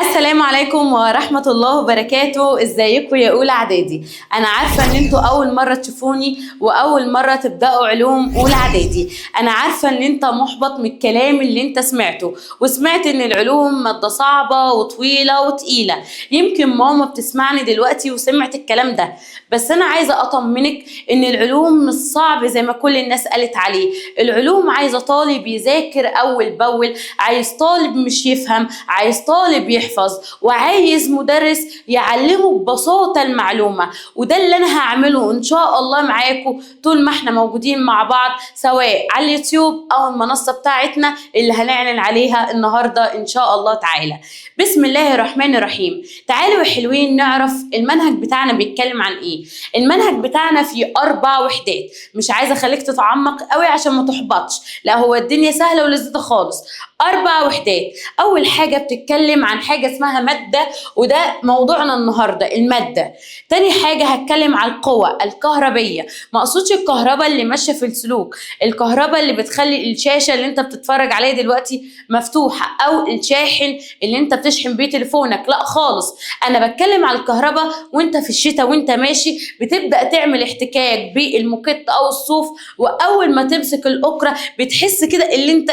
السلام عليكم ورحمة الله وبركاته. ازيكم يا أولى إعدادي؟ أنا عارفة إن انتوا أول مرة تشوفوني وأول مرة تبدأوا علوم أولى إعدادي. أنا عارفة إن انت محبط من الكلام اللي انت سمعته، وسمعت إن العلوم مادة صعبة وطويلة وتقيلة. يمكن ماما بتسمعني دلوقتي وسمعت الكلام ده، بس أنا عايزة أطمنك إن العلوم مش صعب زي ما كل الناس قالت عليه. العلوم عايزة طالب يذاكر أول بأول، عايز طالب مش يفهم، عايز طالب يحفظ، وعايز مدرس يعلمه ببساطة المعلومة. وده اللي أنا هعمله إن شاء الله معاكم طول ما احنا موجودين مع بعض، سواء على اليوتيوب أو المنصة بتاعتنا اللي هنعلن عليها النهاردة إن شاء الله تعالى. بسم الله الرحمن الرحيم. تعالوا يا حلوين نعرف المنهج بتاعنا بيتكلم عن إيه. المنهج بتاعنا فيه 4 وحدات، مش عايزة أخليك تتعمق قوي عشان ما تحبطش، لا هو الدنيا سهلة ولذيذة خالص. 4 وحدات. أول حاجة بتتكلم عن حاجة اسمها مادة، وده موضوعنا النهاردة المادة. تاني حاجة هتكلم عن القوة الكهربية، ما اقصدش الكهرباء اللي ماشية في السلوك، الكهرباء اللي بتخلي الشاشة اللي انت بتتفرج عليها دلوقتي مفتوحة، أو الشاحن اللي انت بتشحن بيه تليفونك، لا خالص. أنا بتكلم عن الكهرباء وانت في الشتاء وانت ماشي بتبدأ تعمل احتكاك بالموكيت أو الصوف، وأول ما تمسك الأكرة بتحس كده اللي انت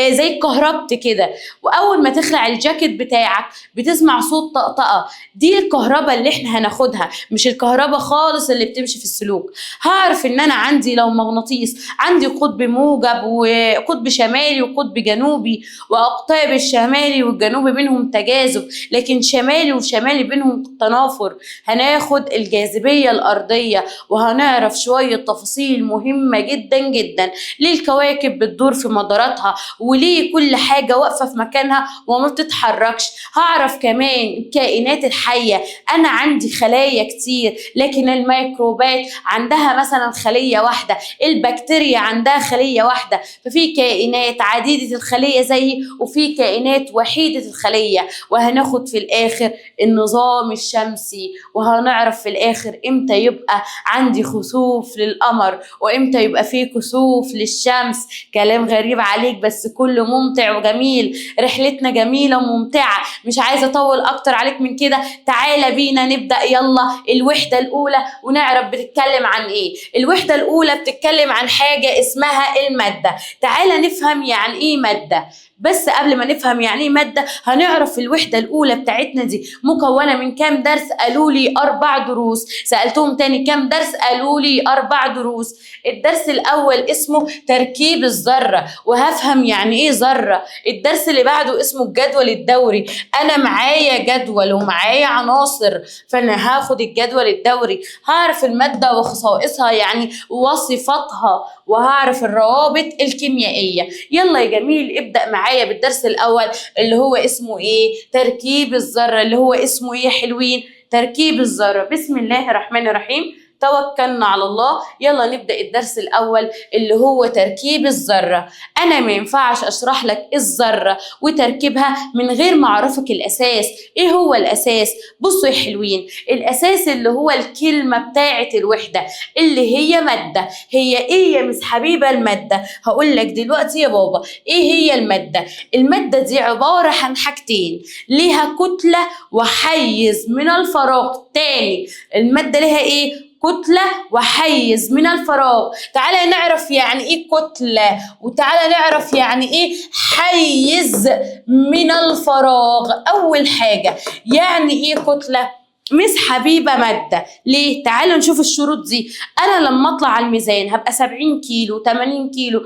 زي كهربت كده، واول ما تخلع الجاكيت بتاعك بتسمع صوت طقطقه. دي الكهرباء اللي احنا هناخدها، مش الكهرباء خالص اللي بتمشي في السلوك. هعرف ان انا عندي لو مغناطيس، عندي قطب موجب وقطب شمالي وقطب جنوبي، واقطاب الشمالي والجنوبي بينهم تجاذب، لكن شمالي وشمالي بينهم تنافر. هناخد الجاذبيه الارضيه، وهنعرف شويه تفاصيل مهمه جدا جدا. ليه الكواكب بتدور في مداراتها، وليه كل حاجة واقفة في مكانها وما بتتحركش. هعرف كمان الكائنات الحية، أنا عندي خلايا كتير لكن الميكروبات عندها مثلا خلية واحدة، البكتيريا عندها خلية واحدة. ففي كائنات عديدة الخلية زيي، وفي كائنات وحيدة الخلية. وهناخد في الآخر النظام الشمسي، وهنعرف في الآخر إمتى يبقى عندي خسوف للقمر وإمتى يبقى فيه كسوف للشمس. كلام غريب عليك بس كله ممتع وجميل. رحلتنا جميلة وممتعة، مش عايزة أطول أكتر عليك من كده. تعالى بينا نبدأ يلا الوحدة الأولى ونعرف بتتكلم عن إيه. الوحدة الأولى بتتكلم عن حاجة اسمها المادة. تعالى نفهم يعني إيه مادة. بس قبل ما نفهم يعني ايه مادة، هنعرف الوحدة الأولى بتاعتنا دي مكونة من كام درس. قالوا لي 4 دروس. سألتهم تاني كام درس، قالوا لي 4 دروس. الدرس الأول اسمه تركيب الذرة، وهفهم يعني ايه ذرة. الدرس اللي بعده اسمه الجدول الدوري. أنا معايا جدول ومعايا عناصر، فأنا هاخد الجدول الدوري. هعرف المادة وخصائصها يعني وصفاتها، وهعرف الروابط الكيميائية. يلا يا جميل ابدأ معايا بالدرس الأول اللي هو اسمه إيه؟ تركيب الذرة. اللي هو اسمه إيه يا حلوين؟ تركيب الذرة. بسم الله الرحمن الرحيم. توكلنا على الله. يلا نبدأ الدرس الأول اللي هو تركيب الذرة. أنا ما ينفعش أشرح لك الذرة وتركيبها من غير ما أعرفك الأساس. إيه هو الأساس؟ بصوا يا حلوين، الأساس اللي هو الكلمة بتاعة الوحدة اللي هي مادة. هي إيه يا مس حبيبة المادة؟ هقول لك دلوقتي يا بابا إيه هي المادة. المادة دي عبارة عن حاجتين، ليها كتلة وحيز من الفراغ. تاني، المادة ليها إيه؟ كتلة وحيز من الفراغ. تعالى نعرف يعني ايه كتلة، وتعالى نعرف يعني ايه حيز من الفراغ. اول حاجة يعني ايه كتلة؟ مس حبيبة مادة. ليه؟ تعالوا نشوف الشروط دي. أنا لما أطلع على الميزان هبقى 70 كيلو، 80 كيلو،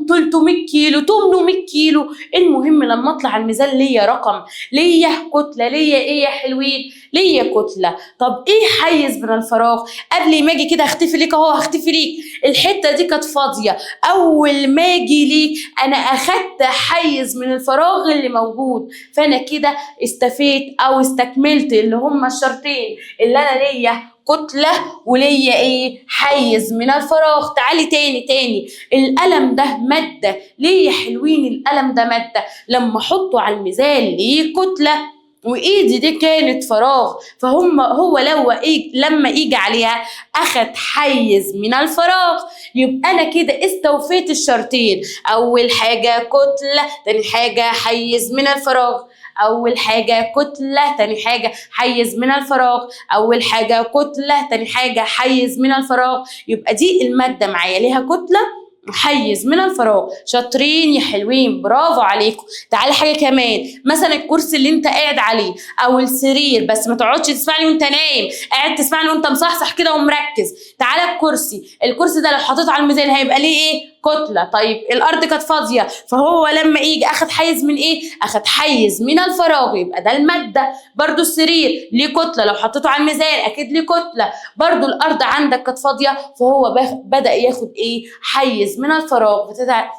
300 كيلو، 800 كيلو. المهم لما أطلع على الميزان ليا رقم، ليا كتلة، ليا إيه يا حلوين؟ ليا كتلة. طب إيه حيز من الفراغ؟ قبل ما أجي كده هختفي ليك أهو، هختفي ليك. الحتة دي كانت فاضية، أول ما أجي ليك أنا أخدت حيز من الفراغ اللي موجود، فأنا كده استفيت أو استكملت اللي هم الشرطين، اللي أنا ليا كتلة وليا ايه؟ حيز من الفراغ. تعالي تاني، القلم ده مادة. ليه يا حلوين القلم ده مادة؟ لما احطه على الميزان ليه كتلة، وايدي دي كانت فراغ، لما يجي عليها اخد حيز من الفراغ. يبقى انا كده استوفيت الشرطين، اول حاجة كتلة، تاني حاجة حيز من الفراغ. اول حاجه كتله، تاني حاجه حيز من الفراغ، اول حاجه كتله، تاني حاجه حيز من الفراغ. يبقى دي الماده معايا ليها كتله حيز من الفراغ. شاطرين يا حلوين، برافو عليكم. تعالى حاجه كمان، مثلا الكرسي اللي انت قاعد عليه او السرير، بس ما تقعدش تسمعني وانت نايم، قاعد تسمعني وانت مصحصح كده ومركز. تعالى الكرسي ده لو حطيته على الميزان هيبقى ليه ايه؟ كتله. طيب الارض كانت فاضيه، فهو لما يجي اخد حيز من ايه؟ اخد حيز من الفراغ، يبقى ده الماده. برضو السرير ليه كتله، لو حطيته على الميزان اكيد ليه كتله. برضو الارض عندك كانت فاضيه، فهو بدا ياخد ايه؟ حيز من الفراغ.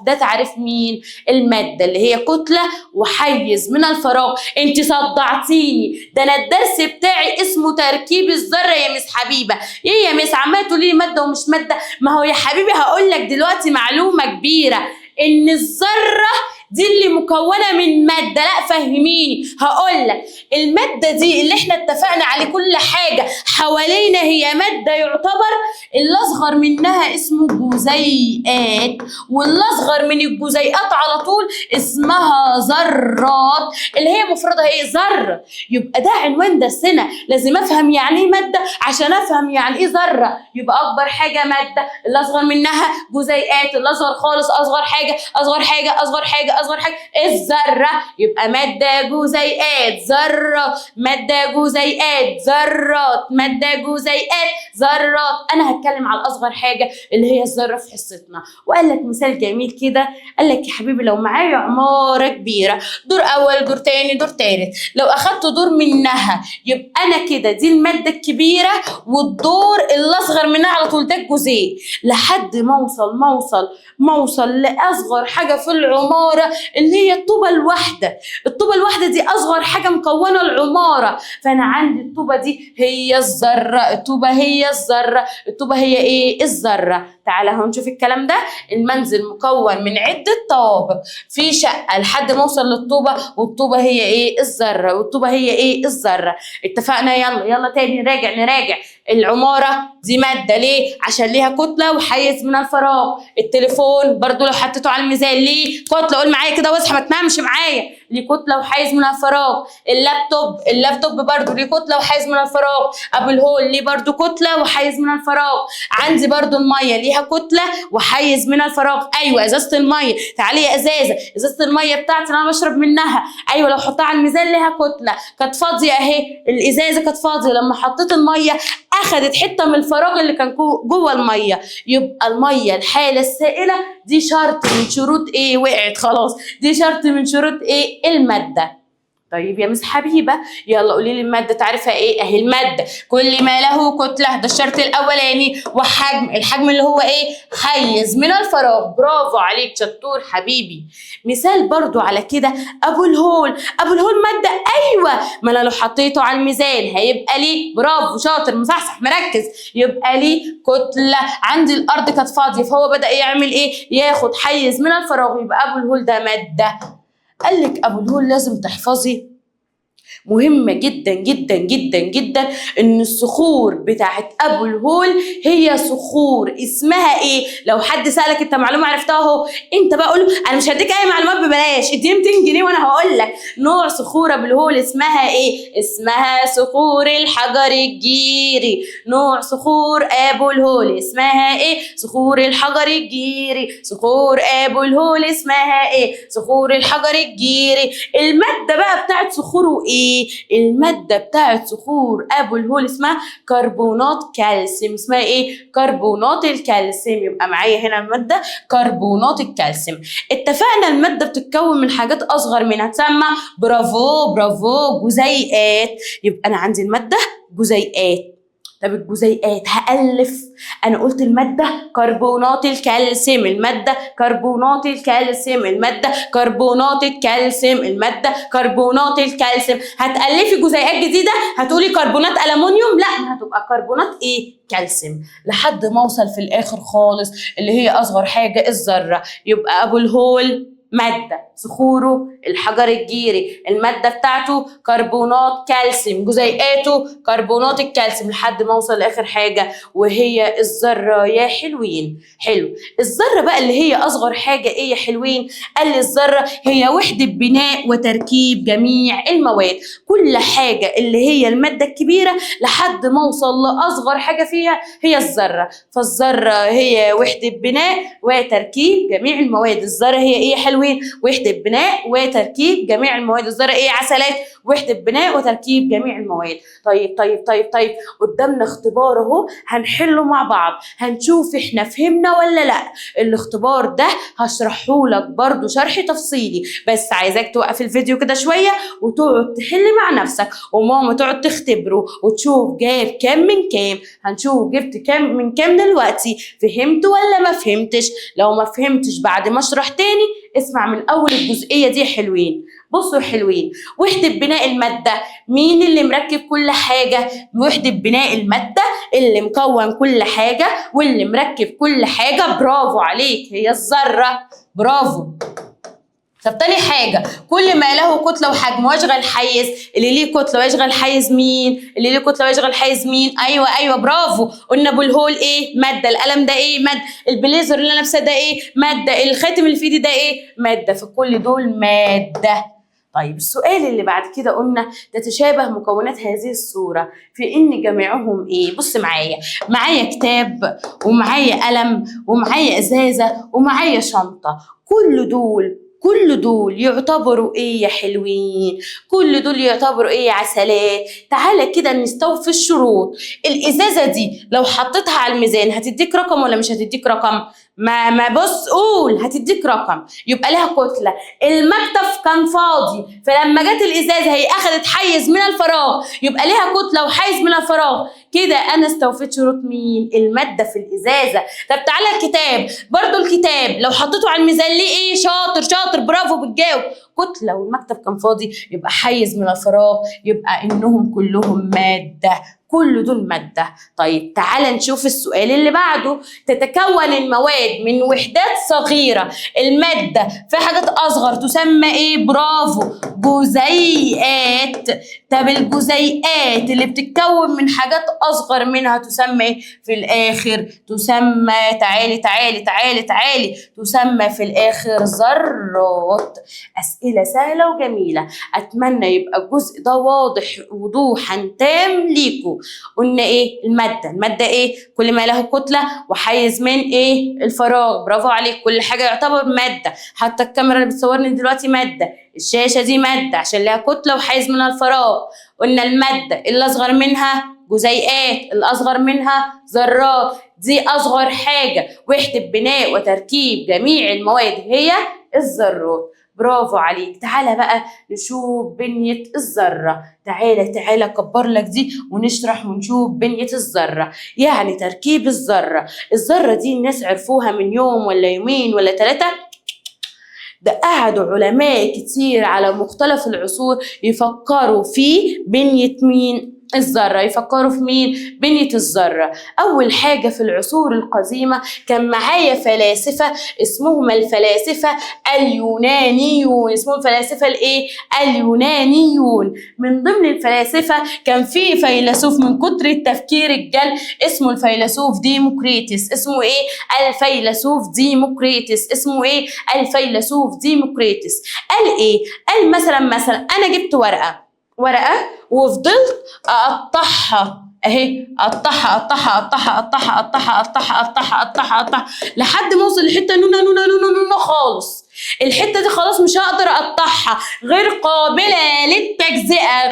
ده تعريف مين؟ الماده اللي هي كتله وحيز من الفراغ. انت صدعتيني، ده انا الدرس بتاعي اسمه تركيب الذره يا مس حبيبه. ايه يا مس عماله تقولي لي ماده ومش ماده؟ ما هو يا حبيبي هقول لك دلوقتي معلومه كبيره، ان الذره دي اللي مكونه من ماده. لا فهميني، هقول لك الماده دي اللي احنا اتفقنا عليه كل حاجه حوالينا هي ماده، يعتبر اللي اصغر منها اسمه جزيئات، واللي اصغر من الجزيئات على طول اسمها ذرات، اللي هي مفردها ايه؟ ذره. يبقى ده عنوان درسنا، لازم افهم يعني ايه ماده عشان افهم يعني ايه ذره. يبقى اكبر حاجه ماده، اللي اصغر منها جزيئات، اللي اصغر خالص اصغر حاجه اصغر حاجه اصغر حاجه اصغر حاجه الذره. يبقى ماده جزيئات ذره، ماده جزيئات ذرات، ماده جزيئات ذرات. انا هتكلم على اصغر حاجه اللي هي الذره في حصتنا. وقال لك مثال جميل كده، قال لك يا حبيبي لو معايا عماره كبيره، دور اول دور تاني دور تالت، لو اخدت دور منها يبقى انا كده دي الماده الكبيره، والدور اللي اصغر منها على طول ده الجزيء، لحد ما اوصل لاصغر حاجه في العماره اللي هي الطوبه الواحده. الطوبه الواحده دي اصغر حاجه مكونه العماره، فانا عندي الطوبه دي هي الذره، الطوبه هي الذره، الطوبه هي ايه؟ الذره. تعالى هنشوف الكلام ده. المنزل مكون من عده طوابق، في شقه لحد ما اوصل للطوبه، والطوبه هي ايه؟ الذره، والطوبه هي ايه؟ الذره. اتفقنا؟ يلا تاني نراجع. العماره دي ماده، ليه؟ عشان ليها كتله وحيز من الفراغ. التليفون برضو لو حطيته على الميزان ليه كتله، قول معايا كده واصحى ما تنامش معايا، ليه كتله وحيز من الفراغ. اللابتوب برضو ليه كتله وحيز من الفراغ. ابو الهول ليه برضو كتله وحيز من الفراغ. عندي برضو الميه ليها كتله وحيز من الفراغ. ايوه ازازه الميه، تعالي يا ازازه الميه بتاعتي اللي انا بشرب منها، ايوه لو حطها على الميزان ليها كتله. كانت فاضيه اهي، الازازه كانت فاضيه، لما حطيت الميه اخذت حته من الفراغ اللي كان جوه الميه. يبقى الميه الحاله السائله دي شرط من شروط ايه؟ وقعت خلاص، دي شرط من شروط ايه؟ الماده. طيب يا مس حبيبه يلا قولي لي الماده تعرفها ايه؟ اهي الماده كل ما له كتله، ده الشرط الاولاني، وحجم، الحجم اللي هو ايه؟ حيز من الفراغ. برافو عليك، شطور حبيبي. مثال برضو على كده، ابو الهول ماده، ايوه ما انا لو حطيته على الميزان هيبقى ليه، برافو شاطر مصحصح مركز، يبقى ليه كتله. عندي الارض كانت فاضيه، فهو بدا يعمل ايه؟ ياخد حيز من الفراغ، يبقى ابو الهول ده ماده. قال لك ابو الهول لازم تحفظي، مهمة جدا جدا جدا جدا، ان الصخور بتاعت ابو الهول هي صخور اسمها ايه؟ لو حد سألك انت معلومة عرفتها اهو، انت بقى قول انا مش هديك اي معلومات ببلاش، اديني 200 جنيه وانا هقول لك نوع صخور ابو الهول اسمها ايه؟ اسمها صخور الحجر الجيري. نوع صخور ابو الهول اسمها ايه؟ صخور الحجر الجيري. صخور ابو الهول اسمها ايه؟ صخور الحجر الجيري. المادة بقى بتاعت صخوره ايه؟ المادة بتاعت صخور ابو الهول اسمها كربونات كالسيوم. اسمها ايه؟ كربونات الكالسيوم. يبقى معايا هنا المادة كربونات الكالسيوم. اتفقنا المادة بتتكون من حاجات اصغر منها تسمى برافو جزيئات. يبقى انا عندي المادة جزيئات. طب الجزيئات هألف، أنا قلت المادة كربونات الكالسيوم، المادة كربونات الكالسيوم، المادة كربونات الكالسيوم، المادة كربونات الكالسيوم. هتألفي جزيئات جديدة هتقولي كربونات ألمونيوم؟ لا، هتبقى كربونات إيه؟ كالسيوم، لحد ما أوصل في الآخر خالص اللي هي أصغر حاجة الذرة. يبقى أبو الهول مادة. صخوره الحجر الجيري، المادة بتاعته كربونات كالسيوم، جزيئاته كربونات الكالسيوم، لحد ما اوصل لاخر حاجة وهي الذرة يا حلوين. حلو. الذرة بقى اللي هي اصغر حاجة ايه يا حلوين؟ قال لي الذرة هي وحدة بناء وتركيب جميع المواد. كل حاجة اللي هي المادة الكبيرة لحد ما اوصل لاصغر حاجة فيها هي الذرة. فالذرة هي وحدة بناء وتركيب جميع المواد. الذرة هي ايه يا حلوين؟ وحدة بناء وتركيب جميع المواد. الذرة ايه يا عسلات؟ وحدة بناء وتركيب جميع المواد. طيب قدامنا اختبار اهو هنحله مع بعض، هنشوف احنا فهمنا ولا لا. الاختبار ده هشرحه لك برضو شرح تفصيلي، بس عايزاك توقف الفيديو كده شوية وتقعد تحل مع نفسك، وماما تقعد تختبره وتشوف جايب كام من كام. هنشوف جبت كام من كام دلوقتي، فهمت ولا ما فهمتش؟ لو ما فهمتش بعد ما اشرح تاني اسمع من اول الجزئية دي. حلوين بصوا يا حلوين، وحدة بناء المادة مين اللي مركب كل حاجة؟ وحدة بناء المادة اللي مكون كل حاجة واللي مركب كل حاجة، برافو عليك، هي الذرة. برافو. طب تاني حاجة، كل ما له كتلة وحجم ويشغل حيز. اللي ليه كتلة ويشغل حيز مين؟ اللي ليه كتلة ويشغل حيز مين؟ أيوة برافو. قلنا أبو الهول إيه؟ مادة. القلم ده إيه؟ مادة. البليزر اللي أنا لابساه ده إيه؟ مادة. الخاتم اللي في إيدي ده إيه؟ مادة. فكل دول مادة. طيب السؤال اللي بعد كده قلنا تتشابه مكونات هذه الصورة في إن جميعهم إيه؟ بص معايا كتاب ومعايا قلم ومعايا إزازة ومعايا شنطة. كل دول يعتبروا ايه يا حلوين؟ كل دول يعتبروا ايه يا عسلات؟ تعالى كده نستوفي الشروط. الازازه دي لو حطيتها على الميزان هتديك رقم ولا مش هتديك رقم؟ ما بص قول، هتديك رقم، يبقى لها كتله. المكتب كان فاضي، فلما جت الازازه هي اخذت حيز من الفراغ، يبقى لها كتله وحيز من الفراغ. كده انا استوفيت شروط مين؟ الماده في الازازه. طب تعالى الكتاب، برضو الكتاب لو حطيته على الميزان ليه ايه؟ شاطر برافو بتجاوب. كتله والمكتب كان فاضي يبقى حيز من الفراغ، يبقى انهم كلهم ماده. كل دول مادة. طيب تعالى نشوف السؤال اللي بعده. تتكون المواد من وحدات صغيرة. المادة في حاجات أصغر تسمى إيه؟ برافو، جزيئات. طب الجزيئات اللي بتتكون من حاجات أصغر منها تسمى إيه؟ في الآخر تسمى، تعالي تسمى في الآخر ذرات. أسئلة سهلة وجميلة، أتمنى يبقى الجزء ده واضح وضوحا تام ليكم. قلنا ايه؟ المادة ايه؟ كل ما له كتلة وحيز من ايه؟ الفراغ. برافو عليك، كل حاجة يعتبر مادة، حتى الكاميرا اللي بتصورني دلوقتي مادة، الشاشة دي مادة عشان لها كتلة وحيز من الفراغ. قلنا المادة اللي أصغر منها جزيئات، الأصغر منها ذرات، دي أصغر حاجة. وحدة بناء وتركيب جميع المواد هي الذرات. برافو عليك. تعالى بقى نشوف بنية الذرة. تعالى أكبر لك دي ونشرح ونشوف بنية الذرة، يعني تركيب الذرة. الذرة دي الناس عرفوها من يوم ولا يومين ولا 3؟ ده قعدوا علماء كتير على مختلف العصور يفكروا في بنية مين؟ الذرة. يفكروا في مين؟ بنية الذرة. أول حاجة في العصور القديمة كان معايا فلاسفة اسمهم الفلاسفة اليونانيون. اسمهم الفلاسفة الإيه؟ اليونانيون. من ضمن الفلاسفة كان في فيلسوف من كتر التفكير الجل اسمه الفيلسوف ديموكريتس. اسمه إيه؟ الفيلسوف ديموكريتس. اسمه إيه؟ الفيلسوف ديموكريتس. قال إيه؟ قال مثلا أنا جبت ورقة وفضلت اقطعها اهي، اقطعها لحد ما اوصل لحته نونه خالص. الحته دي خلاص مش هقدر اقطعها، غير قابله للتجزئه.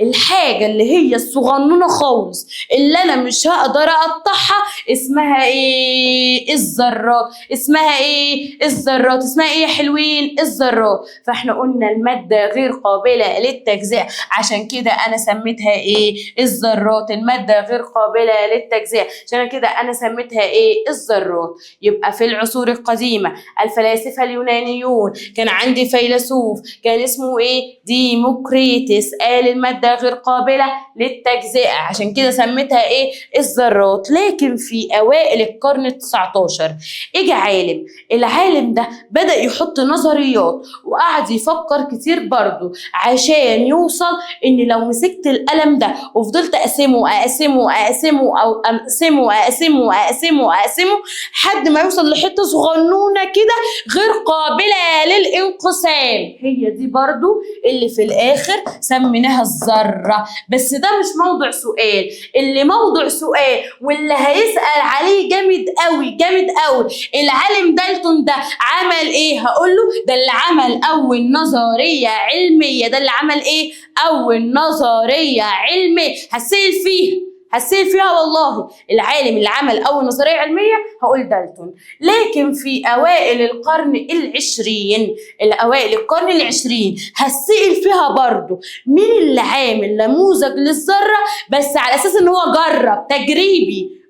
الحاجه اللي هي الصغنونه خالص اللي انا مش هقدر اقطعها اسمها ايه؟ الذرات. اسمها ايه يا حلوين؟ الذرات. فاحنا قلنا الماده غير قابله للتجزئه، عشان كده انا سميتها ايه؟ الذرات. الماده غير قابله للتجزئه، عشان كده انا سميتها ايه؟ الذرات. يبقى في العصور القديمه الفلاسفه اليونانيون كان عندي فيلسوف كان اسمه ايه؟ ديموكريتس. قال المادة غير قابلة للتجزئة، عشان كده سميتها ايه؟ الذرات. لكن في اوائل القرن ال19 اجى العالم ده بدأ يحط نظريات وقعد يفكر كتير برضو عشان يوصل ان لو مسكت القلم ده وفضلت اقسمه لحد ما يوصل لحته صغنونه كده غير قابله للانقسام، هي دي برضو اللي في الاخر سميناها الذره. بس ده مش موضوع سؤال، اللي موضوع سؤال واللي هيسأل عليه جامد قوي العالم دالتون ده عمل ايه؟ هقوله ده اللي عمل اول نظريه علميه. ده اللي عمل ايه؟ اول نظريه علميه هسيل فيها والله. العالم اللي عمل اول نظريه علميه هقول دالتون. لكن في اوائل القرن العشرين هسئل فيها برضو مين اللي عامل نموذج للذره، بس على اساس ان هو جرب وتجريبي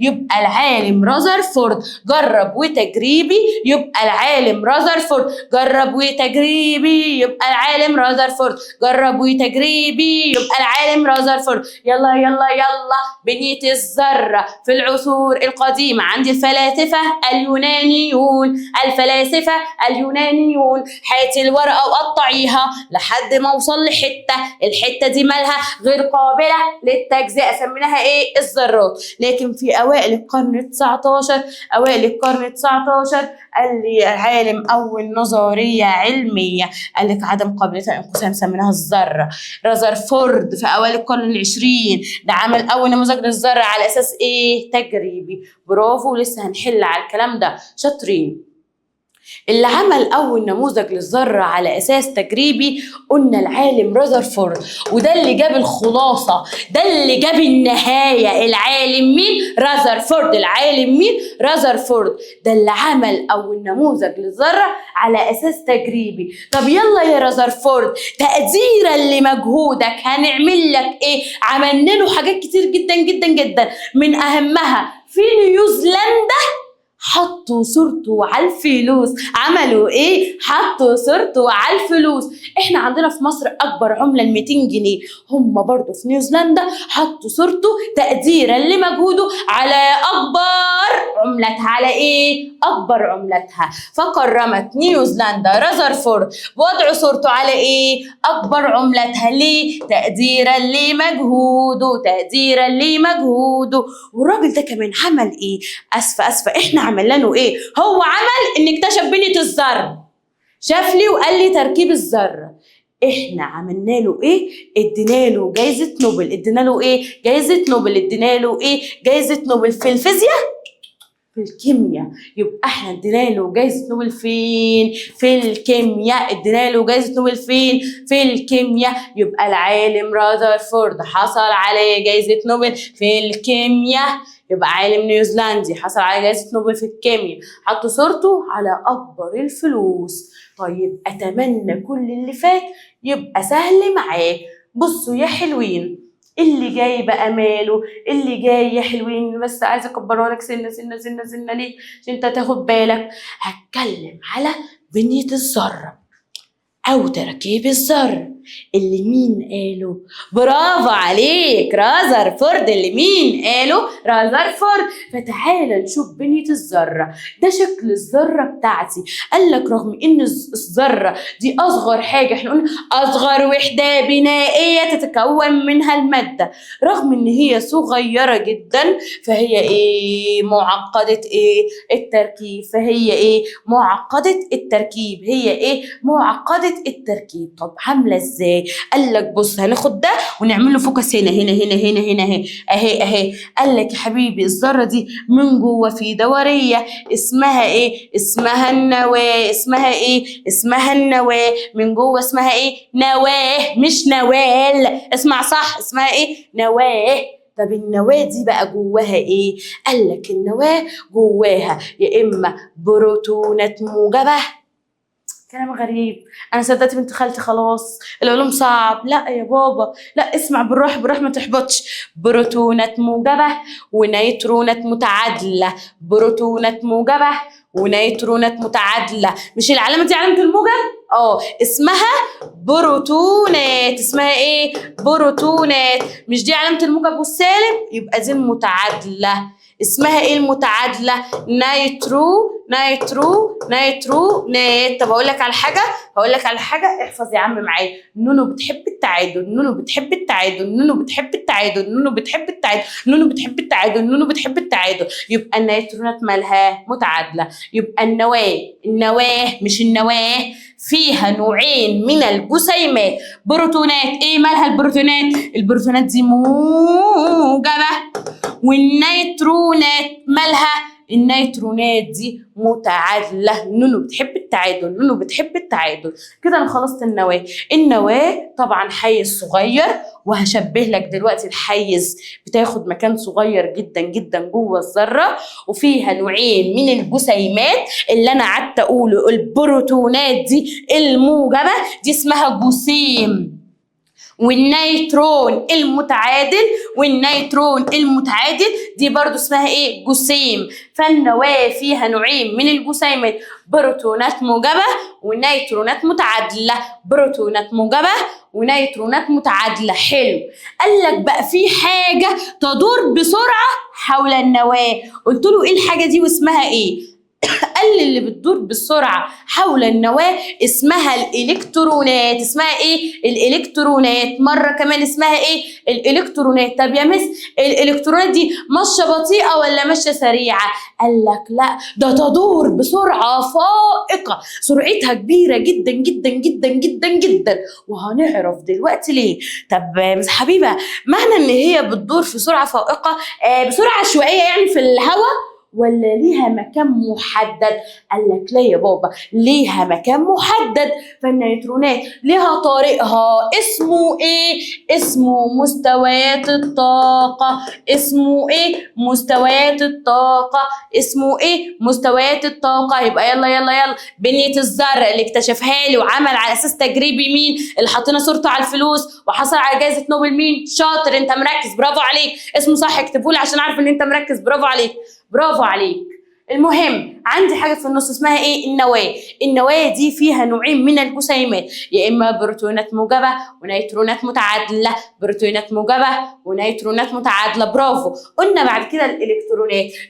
يبقى العالم رذرفورد. جرب وتجريبي يبقى العالم رذرفورد. يلا بنية الذرة في العصور القديمة عند الفلاسفة اليونانيون. هاتي الورقة وقطعيها لحد ما اوصل الحتة دي مالها غير قابلة للتجزئة، سميناها ايه؟ الذرات. لكن في اوائل القرن ال19 قال لي عالم اول نظريه علميه قال لك عدم قابليه الانقسام، سميناها الذره. رذرفورد في اوائل القرن العشرين ده عمل اول نموذج للذره على اساس ايه؟ تجريبي. برافو، لسه هنحل على الكلام ده، شاطرين. اللي عمل أول نموذج للذرة على أساس تجريبي قلنا العالم رذرفورد، وده اللي جاب الخلاصة، ده اللي جاب النهاية. العالم مين؟ رذرفورد. ده اللي عمل أول نموذج للذرة على أساس تجريبي. طب يلا يا رذرفورد، تقديرا لمجهودك هنعمل لك إيه؟ عملنا له حاجات كتير جدا من أهمها في نيوزيلندا حطوا صورته على الفلوس. عملوا ايه؟ حطوا صورته على الفلوس. احنا عندنا في مصر اكبر عمله ال 200 جنيه، هم برضو في نيوزيلندا حطوا صورته تقديرا لمجهوده على اكبر عملتها. على ايه؟ اكبر عملتها. فكرمت نيوزيلندا رذرفورد بوضع صورته على ايه؟ اكبر عملتها. ليه؟ تقديرا لمجهوده. والراجل ده كمان عمل ايه؟ اسفه احنا عمل له ايه؟ هو عمل ان اكتشف بنية الذرة، شاف لي وقال لي تركيب الذرة. احنا عملنا له ايه؟ ادينا له جايزة نوبل. ادينا له ايه؟ جايزة نوبل في الفيزياء، في الكيمياء. يبقى احنا ادينا له جايزة نوبل فين؟ في الكيمياء. ادينا له جايزة نوبل فين؟ في الكيمياء. يبقى العالم رذرفورد حصل على جايزة نوبل في الكيمياء. يبقى عالم نيوزيلندي حصل على جائزة نوبل في الكيمياء، حطوا صورته على أكبر الفلوس. طيب أتمنى كل اللي فات يبقى سهل معاك. بصوا يا حلوين، اللي جاي بقى ماله؟ اللي جاي يا حلوين بس عايزة أكبرها لك سنة ليه؟ عشان أنت تاخد بالك. هتكلم على بنية الذرة أو تركيب الذرة اللي مين قاله؟ برافو عليك، رذرفورد. اللي مين قاله؟ رذرفورد. فتعالى نشوف بنية الذرة. ده شكل الذرة بتاعتي. قال لك رغم ان الذرة دي اصغر حاجة، احنا قلنا اصغر وحدة بنائية تتكون منها المادة، رغم ان هي صغيرة جدا فهي ايه؟ معقدة ايه؟ التركيب. طب عاملة ازاي؟ قال لك بص، هناخد ده ونعمل له فوكس هنا اهي. قال لك يا حبيبي الذره دي من جوه في دوريه اسمها ايه؟ اسمها النواه. اسمها النواه. من جوه اسمها ايه؟ نواه مش نوال. اسمع صح، اسمها ايه؟ نواه. طب النواه دي بقى جواها ايه؟ قال لك النواه جواها يا اما بروتونات موجبه. كلام غريب، انا صدقت بنت خالتي خلاص، العلوم صعب. لا يا بابا، لا، اسمع بالراحه ما تحبطش. بروتونات موجبه ونيترونات متعادله. مش العلامه دي علامه الموجب؟ اسمها بروتونات. اسمها ايه؟ بروتونات. مش دي علامة الموجب والسالب؟ يبقى دي المتعادلة. اسمها ايه المتعادلة؟ نيترونات. طب هقول لك على حاجة، احفظ يا عم معايا. نونو بتحب التعادل، نونو بتحب التعادل. يبقى النيترونات مالها متعادلة. يبقى النواة مش النواة فيها نوعين من الجسيمات. بروتونات. ايه مالها البروتونات؟ البروتونات دي موجبة. والنيترونات مالها؟ النيترونات دي متعادلة. نونو بتحب التعادل. كده انا خلصت النواة طبعا حيز صغير، وهشبه لك دلوقتي الحيز بتاخد مكان صغير جدا جدا جوه الذرة، وفيها نوعين من الجسيمات اللي انا قعدت اقوله. البروتونات دي الموجبة دي اسمها جسيم، والنيترون المتعادل دي برضو اسمها ايه؟ جسيم. فالنواة فيها نوعين من الجسيمات، بروتونات موجبة ونيترونات متعادلة. حلو. قال لك بقى في حاجة تدور بسرعة حول النواة. قلت له ايه الحاجة دي واسمها ايه؟ قال لي اللي بتدور بسرعة حول النواة اسمها الإلكترونات. اسمها ايه؟ الإلكترونات. مرة كمان اسمها ايه؟ الإلكترونات. طب يا مس الإلكترونات دي ماشية بطيئة ولا ماشية سريعة؟ قال لك لا، ده تدور بسرعة فائقة، سرعتها كبيرة جدا جدا جدا جدا جدا، وهنعرف دلوقتي ليه. طب مس حبيبة، معنى ان هي بتدور في سرعة فائقة بسرعة عشوائية يعني في الهواء، ولا ليها مكان محدد؟ قال لك لا يا بابا، ليها مكان محدد. فالنيوترونات ليها طريقها اسمه ايه؟ اسمه مستويات الطاقة. يبقى يلا بنية الذرة اللي اكتشفها لي وعمل على اساس تجريبي مين؟ اللي حطينا صورته على الفلوس وحصل على جائزة نوبل مين؟ شاطر، انت مركز، برافو عليك. اسمه صح، اكتبه لي عشان اعرف ان انت مركز. برافو عليك. المهم عندي حاجه في النص اسمها ايه؟ النواه دي فيها نوعين من الجسيمات، يا اما بروتونات موجبه ونيترونات متعادله. برافو. قلنا بعد كده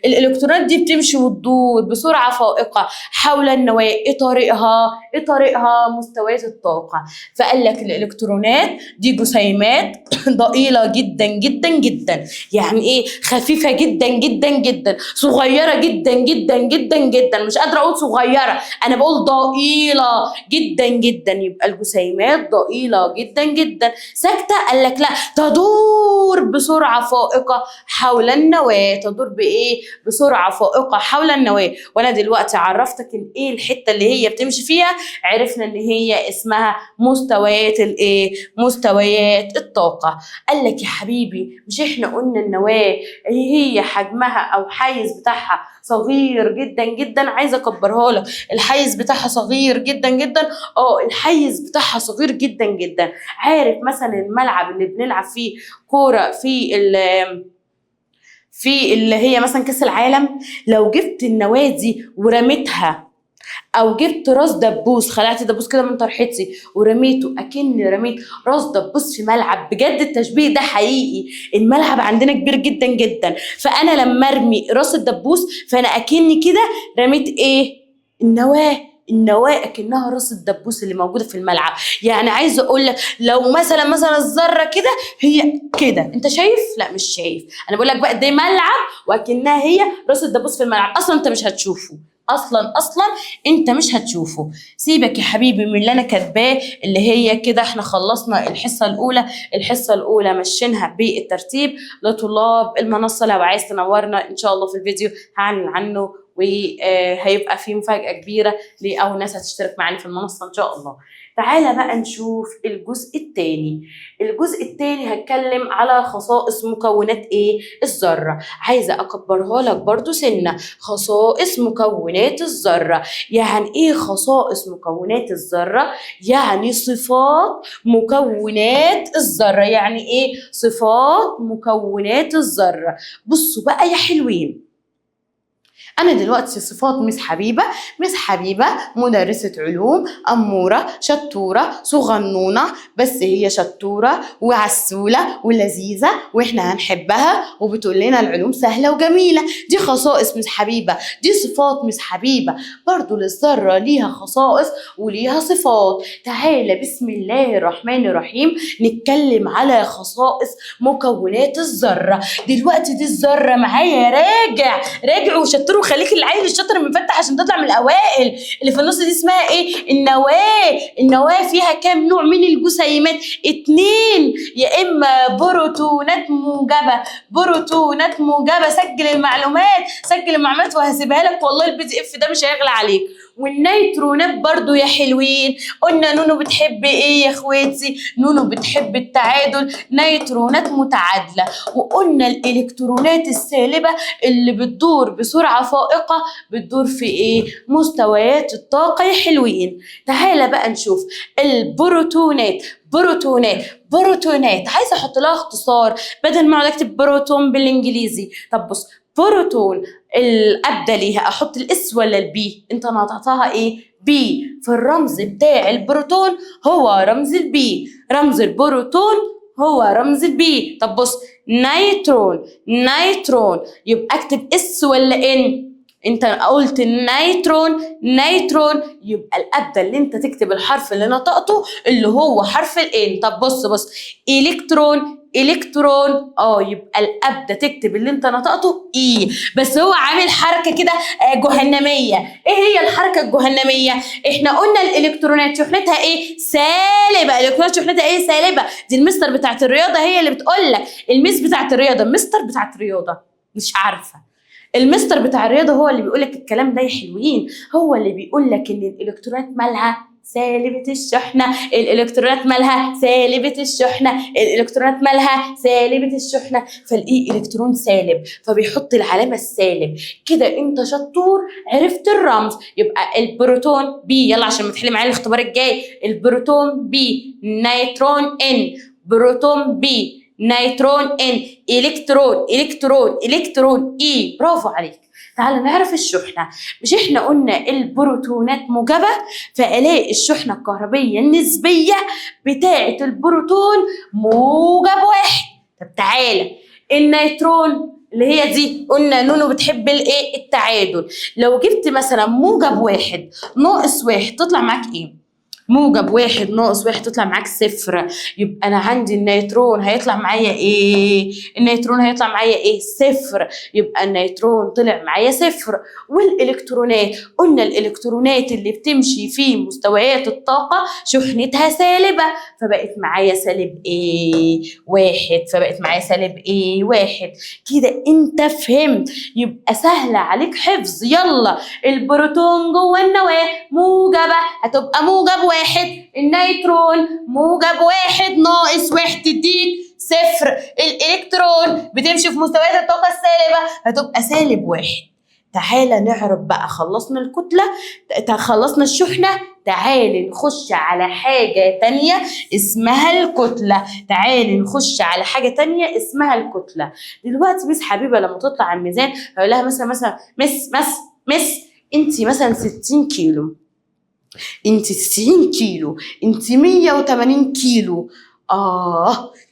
الالكترونات دي بتمشي وتدور بسرعه فائقه حول النواه. ايه طريقها؟ مستويات الطاقه. فقال لك الالكترونات دي جسيمات ضئيله جدا جدا جدا. يعني ايه؟ خفيفه جدا جدا جدا، صغيره جدا جدا جدا جدا. مش قادره اقول صغيره، انا بقول ضئيله جدا جدا. يبقى الجسيمات ضئيله جدا جدا. ساكته؟ قال لك لا، تدور بسرعه فائقه حول النواه. تدور بايه؟ بسرعه فائقه حول النواه. وانا دلوقتي عرفتك ان ايه الحته اللي هي بتمشي فيها. عرفنا ان هي اسمها مستويات الطاقه. قال لك يا حبيبي، مش احنا قلنا النواه هي حجمها او حيز بتاعها صغير جدا جدا؟ عايزه اكبرها لك. الحيز بتاعها صغير جدا جدا. الحيز بتاعها صغير جدا جدا. عارف مثلا الملعب اللي بنلعب فيه كوره في اللي هي مثلا كاس العالم، لو جبت النواه دي ورميتها، او جبت راس دبوس، خلعت دبوس كده من طرحتي ورميته، اكني رميت راس دبوس في ملعب. بجد التشبيه ده حقيقي. الملعب عندنا كبير جدا جدا، فانا لما ارمي راس الدبوس فانا اكني كده رميت ايه؟ النواه اكنها راس الدبوس اللي موجوده في الملعب. يعني عايزه اقول لك لو مثلا الذره كده هي كده، انت شايف؟ لا مش شايف. انا بقول لك بقى ده ملعب واكنها هي راس الدبوس في الملعب. اصلا انت مش هتشوفه، اصلا انت مش هتشوفه. سيبك يا حبيبي من اللي انا كاتباه. اللي هي كده احنا خلصنا الحصه الاولى مشينها بالترتيب. لطلاب المنصه لو عايز تنورنا ان شاء الله في الفيديو هعلن عنه، وهيبقى فيه مفاجاه كبيره لاول ناس هتشترك معانا في المنصه ان شاء الله. تعالى بقى نشوف الجزء الثاني. هتكلم على خصائص مكونات ايه؟ الذره. عايزه اكبرها لك برضو سنه. خصائص مكونات الذره. يعني ايه خصائص مكونات الذره؟ يعني صفات مكونات الذره. يعني ايه صفات مكونات الذره؟ بصوا بقى يا حلوين، انا دلوقتي صفات مس حبيبه. مس حبيبه مدرسه علوم، اموره، شطوره، صغنونه، بس هي شطوره وعسوله ولذيذه واحنا هنحبها، وبتقول لنا العلوم سهله وجميله. دي خصائص مس حبيبه، دي صفات مس حبيبه. برضو للذره ليها خصائص وليها صفات. تعالى بسم الله الرحمن الرحيم نتكلم على خصائص مكونات الذره. دلوقتي دي الذره معايا، راجع وشطر، وخليك العيل الشاطر المفتح عشان تطلع من الاوائل. اللي في النص دي اسمها ايه؟ النواه فيها كام نوع من الجسيمات؟ 2. يا اما بروتونات موجبه. سجل المعلومات وهسيبها لك، والله البي دي اف ده مش هيغلى عليك. والنيترونات برضو يا حلوين. قلنا نونو بتحب ايه يا اخواتي؟ نونو بتحب التعادل، نيترونات متعادله. وقلنا الالكترونات السالبه اللي بتدور بسرعه فائقه بتدور في ايه؟ مستويات الطاقه يا حلوين. تعالى بقى نشوف البروتونات. عايزه احط لها اختصار بدل ما اقعد اكتب بروتون بالانجليزي. طب بص، بروتون الابدا ليها احط الاس ولا البي؟ انت نطقتها ايه؟ بي. في الرمز بتاع البروتون هو رمز البي، رمز البروتون هو رمز البي. طب بص، نيترون يبقى اكتب اس ولا ان؟ انت قلت نيترون يبقى الابدا اللي انت تكتب الحرف اللي نطقته اللي هو حرف الان. طب بص، الكترون يبقى الابدا تكتب اللي انت نطقته اي، بس هو عامل حركه كده جهنميه. ايه هي الحركه الجهنميه؟ احنا قلنا الالكترونات شحنتها ايه؟ سالبه. دي المستر بتاعت الرياضه هي اللي بتقول لك، الميس بتاعت الرياضه، المستر بتاعت الرياضه مش عارفه. المستر بتاع الرياضه هو اللي بيقول لك الكلام ده يا حلوين، هو اللي بيقول لك ان الالكترونات مالها سالبة الشحنة، فالاي الكترون سالب فبيحط العلامة السالب كده. انت شطور، عرفت الرمز. يبقى البروتون بي، يلا عشان ما تحل معايا الاختبار الجاي. البروتون بي، نيترون ان، بروتون بي، نيترون ان، الكترون اي. برافو عليك. تعال نعرف الشحنة. مش احنا قلنا البروتونات موجبة؟ فألاقي الشحنة الكهربية النسبية بتاعة البروتون موجب 1. طب تعالى النيترون اللي هي دي قلنا نونو بتحب الايه؟ التعادل. لو جبت مثلا موجب 1 ناقص 1 تطلع معاك ايه؟ موجب 1 ناقص 1 تطلع معاك 0. يبقى أنا عندي النيترون هيطلع معايا إيه؟ 0. يبقى النيترون طلع معايا 0. والإلكترونات قلنا الإلكترونات اللي بتمشي في مستويات الطاقة شحنتها سالبة، فبقت معايا سالب إيه؟ 1. كده أنت فهمت. يبقى سهلة عليك حفظ. يلا البروتون جوه النواة موجبة هتبقى موجب 1، النيترون موجب 1 ناقص 1 تديك 0. الإلكترون بتمشي في مستويات الطاقة السالبة هتبقى سالب 1. تعالى نعرف بقى، خلصنا الكتلة، خلصنا الشحنة، تعالي نخش على حاجة تانية اسمها الكتلة. دلوقتي مس حبيبة لما تطلع على الميزان هقول لها مثلا مس انتي مثلا 60 كيلو، انت 90 كيلو، انت 180 كيلو.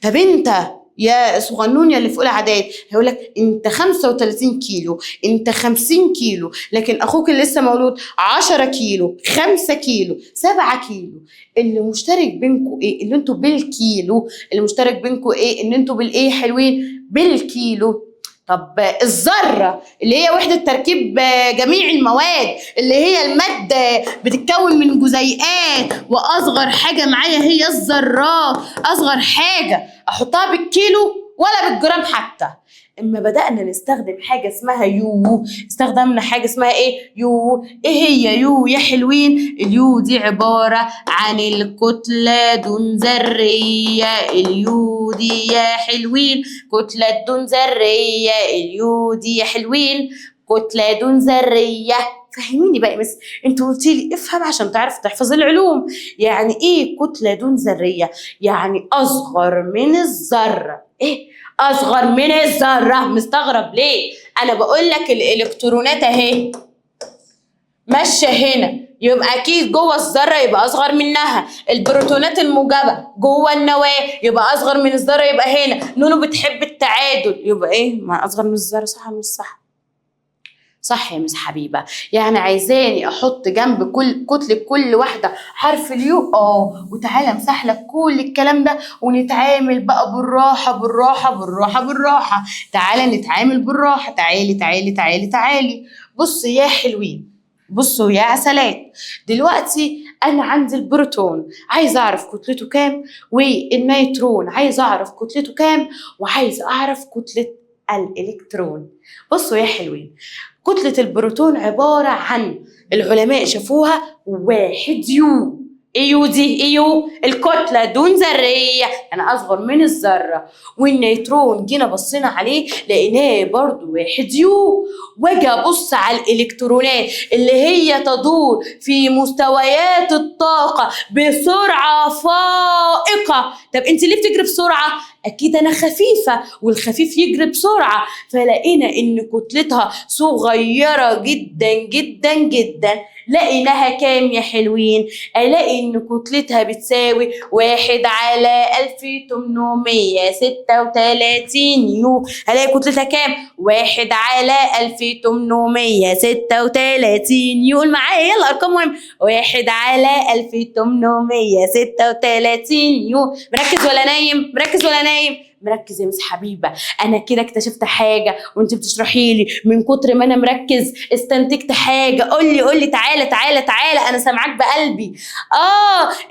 طب انت يا صغنون يا اللي في اولى اعدادي هيقول لك انت 35 كيلو، انت 50 كيلو، لكن اخوك اللي لسه مولود 10 كيلو، 5 كيلو، 7 كيلو. اللي مشترك بينكم ايه؟ اللي انتوا بالكيلو. اللي مشترك بينكم ايه؟ ان انتوا بالايه حلوين؟ بالكيلو. طب الذرة اللي هي وحدة تركيب جميع المواد، اللي هي المادة بتتكون من جزيئات، وأصغر حاجة معايا هي الذرات. أصغر حاجة أحطها بالكيلو ولا بالجرام حتى. اما بدأنا نستخدم حاجة اسمها استخدمنا حاجة اسمها ايه؟ ايه هي يا حلوين؟ اليو دي عبارة عن الكتلة دون ذرية. اليو دي يا حلوين كتلة دون ذرية. اليو دي يا حلوين كتلة دون ذرية. فهميني بقى بس، انتوا قلتيلي افهم عشان تعرف تحفظ العلوم. يعني ايه كتلة دون ذرية؟ يعني اصغر من الذرة. ايه اصغر من الذرة؟ مستغرب ليه؟ انا بقول لك الالكترونات اهي ماشيه هنا، يبقى اكيد جوه الذره يبقى اصغر منها. البروتونات الموجبه جوه النواه يبقى اصغر من الذره، يبقى هنا. نونو بتحب التعادل، يبقى ايه؟ ما اصغر من الذره. صح ولا مش صح؟ صح يا مس حبيبه. يعني عايزاني احط جنب كل كتله كل واحده حرف اليو؟ وتعالى امسح لك كل الكلام ده ونتعامل بقى بالراحه بالراحه بالراحه بالراحه. تعالى نتعامل بالراحه. تعالي تعالي تعالي تعالي. بص يا حلوين، بصوا يا عسلات. دلوقتي انا عندي البروتون عايز اعرف كتلته كام، والنيترون عايز اعرف كتلته كام، وعايز اعرف كتله الالكترون. بصوا يا حلوين، كتلة البروتون عبارة عن، العلماء شافوها 1 يو. ايه يو دي؟ ايه يو؟ الكتلة دون ذرية، يعني أصغر من الذرة. والنيترون جينا بصينا عليه لقيناه برضو 1 يو. واجي أبص على الإلكترونات اللي هي تدور في مستويات الطاقة بسرعة فائقة. طب انت ليه بتجري بسرعة؟ أكيد أنا خفيفة، والخفيف يجري بسرعة. فلقينا إن كتلتها صغيرة جدا جدا جدا. لقيناها كام يا حلوين؟ ألاقي إن كتلتها بتساوي 1/1836 يو. ألاقي كتلتها كام؟ 1/1836 يو. قول معايا يلا، أرقام مهمة. 1/1836 يو. مركز ولا نايم؟ مركز ولا نايم؟ مركز يا مس حبيبه. انا كده اكتشفت حاجه وانت بتشرحي لي، من كتر ما انا مركز استنتجت حاجه. قولي تعالى تعالى تعالى، انا سامعاك بقلبي.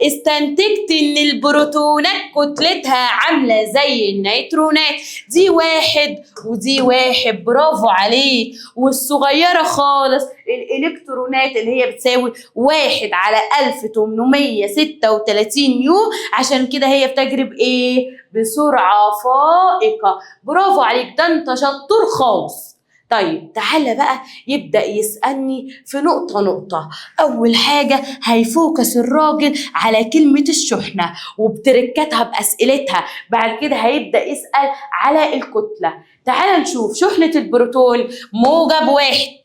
استنتجت ان البروتونات كتلتها عامله زي النيترونات، دي 1 ودي 1. برافو عليك. والصغيره خالص الالكترونات اللي هي بتساوي 1/1836 يو. عشان كده هي بتجري بايه؟ بسرعة فائقة. برافو عليك، ده انت شطور خالص. طيب تعالى بقى يبدأ يسألني في نقطة نقطة. أول حاجة هيفوكس الراجل على كلمة الشحنة وبتركتها بأسئلتها. بعد كده هيبدأ يسأل على الكتلة. تعالى نشوف شحنة البروتون -1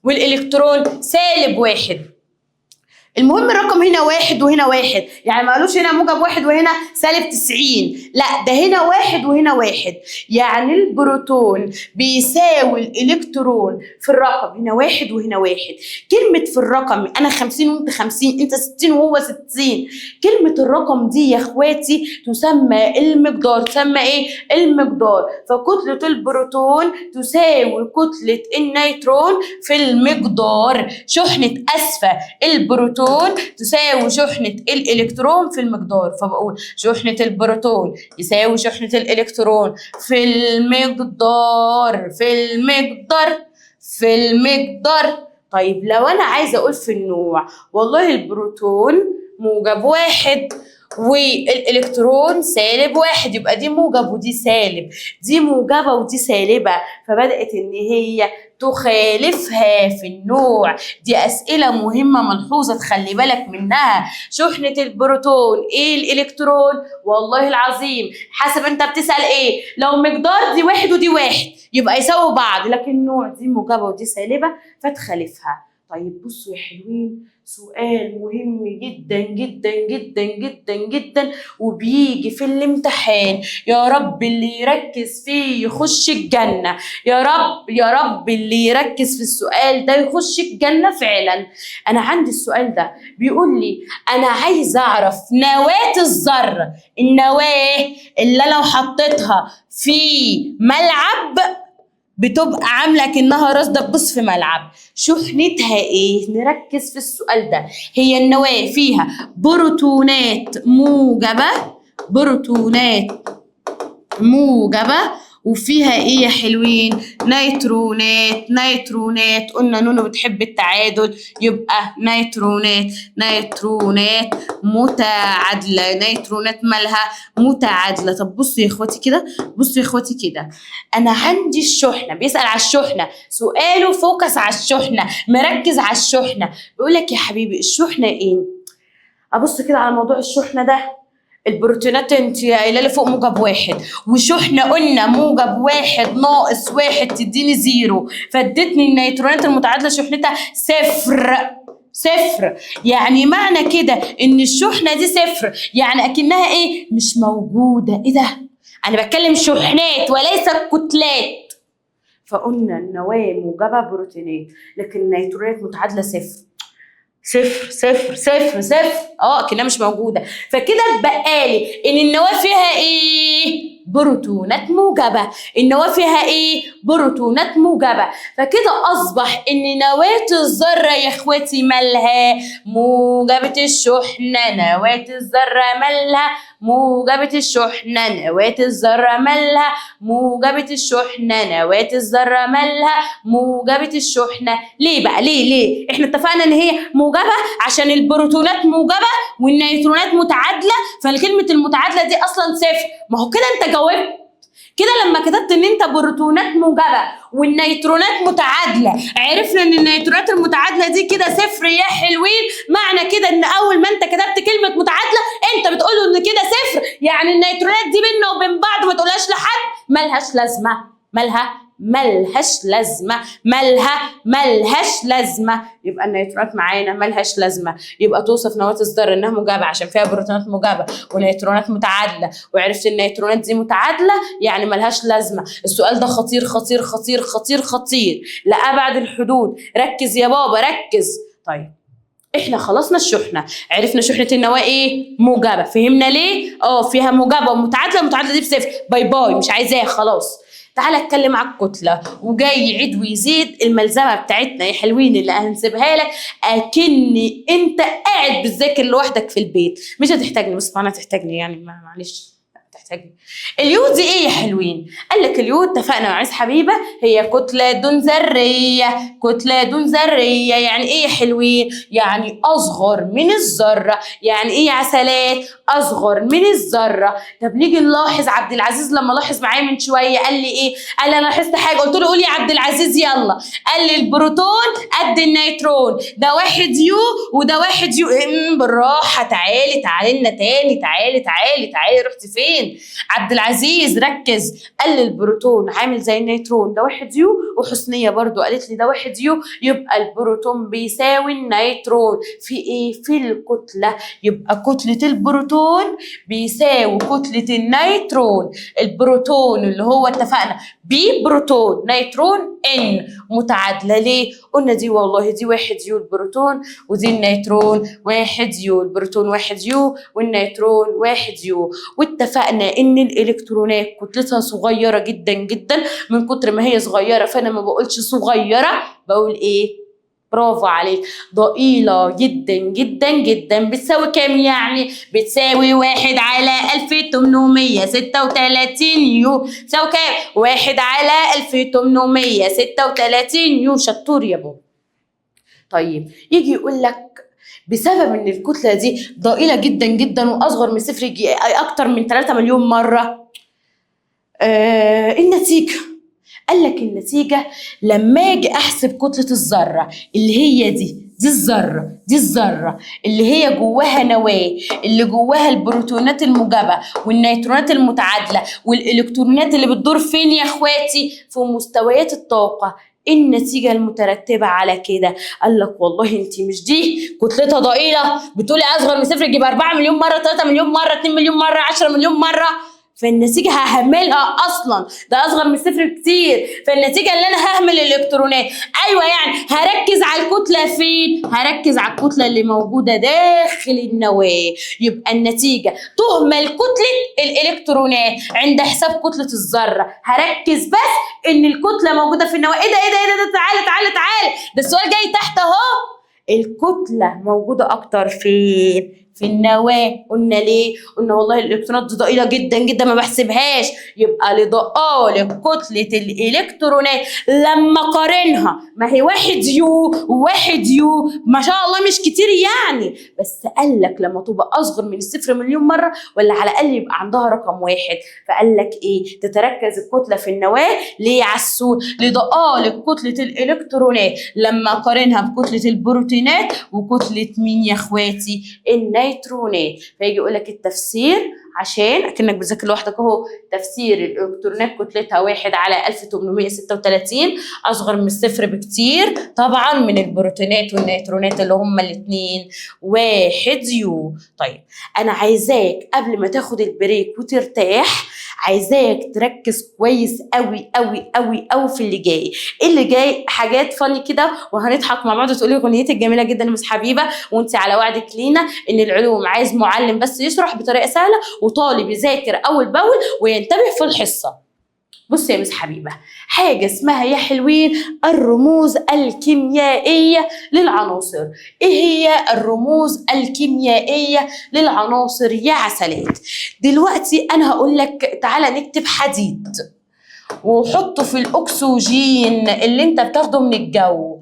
والإلكترون -1. المهم الرقم هنا 1 وهنا 1، يعني ما قالوش هنا -1 وهنا -90. لا، ده هنا 1 وهنا 1. يعني البروتون بيساوي الإلكترون في الرقم هنا 1 وهنا 1. كلمة في الرقم، أنا 50 وأنت 50، أنت 60 وهو 60. كلمة الرقم دي يا إخواتي تسمى المقدار. تسمى إيه؟ المقدار. فكتلة البروتون تساوي كتلة النيترون في المقدار. شحنة البروتون تساوي شحنة الإلكترون في المقدار. فبقول شحنة البروتون يساوي شحنة الإلكترون في المقدار في المقدار. طيب لو أنا عايزة أقول في النوع، والله البروتون -1 والإلكترون -1، يبقى دي موجب ودي سالب، دي موجبة ودي سالبة. فبدأت إن هي تخالفها في النوع. دي أسئلة مهمة ملحوظة تخلي بالك منها. شحنة البروتون إيه الإلكترون؟ والله العظيم حسب أنت بتسأل إيه. لو مقدار دي 1 ودي 1 يبقى يساووا بعض، لكن النوع دي موجبة ودي سالبة فتخالفها. طيب بصوا يا حلوين، سؤال مهم جدا جدا جدا جدا جدا وبيجي في الامتحان. يا رب اللي يركز فيه يخش الجنة. يا رب يا رب اللي يركز في السؤال ده يخش الجنة فعلا. أنا عندي السؤال ده بيقول لي أنا عايز أعرف نواة الذرة. النواة اللي لو حطيتها في ملعب بتبقى عامله كأنها راصده تبص في ملعب، شحنتها ايه؟ نركز في السؤال ده. هي النواه فيها بروتونات موجبه وفيها ايه يا حلوين؟ نيترونات. قلنا نونو بتحب التعادل، يبقى نيترونات متعادله. نيترونات مالها؟ متعادله. طب بصوا يا اخواتي كده، انا عندي الشحنه. بيسأل على الشحنه، سؤاله فوكس على الشحنه، مركز على الشحنه. بيقول لك يا حبيبي الشحنه ايه؟ ابص كده على موضوع الشحنه ده، البروتينات انت قايله لي فوق موجب واحد، وشحنه قلنا موجب واحد ناقص واحد تديني زيرو، فادتني النيترونات المتعادله شحنتها صفر. صفر، يعني معنى كده ان الشحنه دي صفر، يعني اكنها ايه؟ مش موجوده. ايه ده؟ انا بتكلم شحنات وليس كتلات. فقلنا النواه موجبه بروتينات، لكن النيترونات متعادله صفر. صفر صفر صفر صفر، كأنها مش موجوده. فكده اتبقالي ان النواه فيها ايه؟ بروتونات موجبه. النواه فيها ايه؟ بروتونات موجبه. فكده اصبح ان نواه الذره يا اخواتي مالها؟ موجبه الشحنه. نواه الذره مالها؟ موجبه الشحنه. نواه الذره مالها؟ موجبه الشحنه. نواه الذره مالها؟ موجبه الشحنه. ليه بقى؟ ليه احنا اتفقنا ان هي موجبه عشان البروتونات موجبه والنيترونات متعادله، فكلمه المتعادله دي اصلا صفر. ما هو كده انت جاوبت. كده لما كتبت ان انت بروتونات موجبه والنيترونات متعادله، عرفنا ان النيترونات المتعادله دي كده صفر يا حلوين. معنى كده ان اول ما انت كتبت كلمه متعادله انت بتقول ان كده صفر، يعني النيترونات دي بيننا وبين بعض ما تقولهاش لحد ملهاش لازمه. ملهاش لازمه. ملهاش لازمه. يبقى النيترونات معانا ملهاش لازمه. يبقى توصف نواه الذره انها موجبه عشان فيها بروتونات موجبه ونيترونات متعادله، وعرفت النيترونات دي متعادله يعني ملهاش لازمه. السؤال ده خطير خطير خطير خطير خطير لأبعد الحدود. ركز يا بابا ركز. طيب احنا خلصنا الشحنه، عرفنا شحنه النواه ايه؟ موجبه. فهمنا ليه؟ فيها موجبه ومتعادله. المتعادله دي بصفر. باي باي، مش عايزاها خلاص. تعالى اتكلم على الكتله، وجاي يعيد ويزيد الملزمه بتاعتنا يا حلوين اللي هنسيبها لك اكني انت قاعد بتذاكر لوحدك في البيت. مش هتحتاجني، بس طبعا هتحتاجني يعني، معلش تحتاجني. اليود دي ايه يا حلوين؟ قال لك اليود اتفقنا مع عز حبيبه هي كتله دون ذريه. كتله دون ذريه يعني ايه يا حلوين؟ يعني اصغر من الذره. يعني ايه يا عسلات؟ اصغر من الذره. طب نيجي نلاحظ عبد العزيز لما لاحظ معايا من شويه قال لي ايه؟ قال لي انا لاحظت حاجه. قلت له قول يا عبد العزيز يلا. قال لي البروتون قد النيترون، ده واحد يو وده واحد يو. بالراحه، تعالي لنا تاني. تعالي رحت فين؟ عبد العزيز ركز. قال لي البروتون عامل زي النيترون، ده واحد يو. وحسنيه برضو قالت لي ده واحد يو. يبقى البروتون بيساوي النيترون في ايه؟ في الكتله. يبقى كتله البروتون بيساوي كتله النيترون. البروتون اللي هو اتفقنا بي بروتون، نيترون ان متعادله. ليه؟ قلنا دي والله دي واحد يو البروتون، ودي النيترون واحد يو. البروتون واحد يو والنيترون واحد يو. واتفقنا ان الالكترونات كتلتها صغيره جدا جدا. من كتر ما هي صغيره فانا ما بقولش صغيره، بقول ايه؟ برافو عليك، ضئيلة جدا جدا جدا. بتساوي كام يعني؟ بتساوي 1/1836 يو. بتساوي كام؟ 1/1836 يو. شطور يا بابا. طيب يجي يقول لك بسبب ان الكتله دي ضئيله جدا جدا واصغر من صفر يجي اكتر من 3 مليون مره، النتيجه. قال لك النتيجه لما اجي احسب كتله الذره اللي هي دي الذره اللي هي جواها نواه، اللي جواها البروتونات الموجبه والنيترونات المتعادله والالكترونات اللي بتدور فين يا اخواتي؟ في مستويات الطاقه. النتيجة المترتبة على كده قال لك والله انت مش دي كتلتها ضئيلة بتقولي اصغر من صفر تجيب 4 مليون مرة، 3 مليون مرة، 2 مليون مرة، 10 مليون مرة. فالنتيجة ههملها أصلا، ده أصغر من صفر كتير. فالنتيجة اللي أنا ههمل الإلكترونات. أيوة يعني هركز على الكتلة فين؟ هركز على الكتلة اللي موجودة داخل النواة. يبقى النتيجة تهمل كتلة الإلكترونات عند حساب كتلة الذرة. هركز بس إن الكتلة موجودة في النواة. إيه ده تعالى ده السؤال جاي تحت أهو. الكتلة موجودة أكتر فين؟ في النواة. قلنا ليه؟ قلنا والله الإلكترونات دي ضئيلة جدا جدا ما بحسبهاش. يبقى لضئالة كتلة الإلكترونات لما قارنها، ما هي واحد يو وواحد يو ما شاء الله مش كتير يعني، بس قال لك لما تبقى أصغر من الصفر مليون مرة ولا على الأقل يبقى عندها رقم واحد. فقال لك إيه؟ تتركز الكتلة في النواة. ليه يا عسول؟ لضئالة كتلة الإلكترونات لما قارنها بكتلة البروتينات وكتلة مين يا إخواتي؟ النيترونات. فيجي يقول لك التفسير عشان اكنك بتذاكر لوحدك اهو. تفسير الالكترونات كتلتها 1/1036 اصغر من الصفر بكتير طبعا من البروتونات والنيوترونات اللي هما الاتنين 1U. طيب انا عايزاك قبل ما تاخد البريك وترتاح، عايزاك تركز كويس قوي قوي قوي قوي في اللي جاي. اللي جاي حاجات فاني كده وهنضحك مع بعض وتقولي اغنيتك جميله جدا يا مس حبيبه، وانت على وعدك لينا ان العلوم عايز معلم بس يشرح بطريقه سهله وطالب يذاكر اول باول وينتبه في الحصه. بص يا مس حبيبه، حاجه اسمها يا حلوين الرموز الكيميائيه للعناصر. ايه هي الرموز الكيميائيه للعناصر يا عسلات؟ دلوقتي انا هقول لك تعالى نكتب حديد وحطه في الاكسجين اللي انت بتاخده من الجو.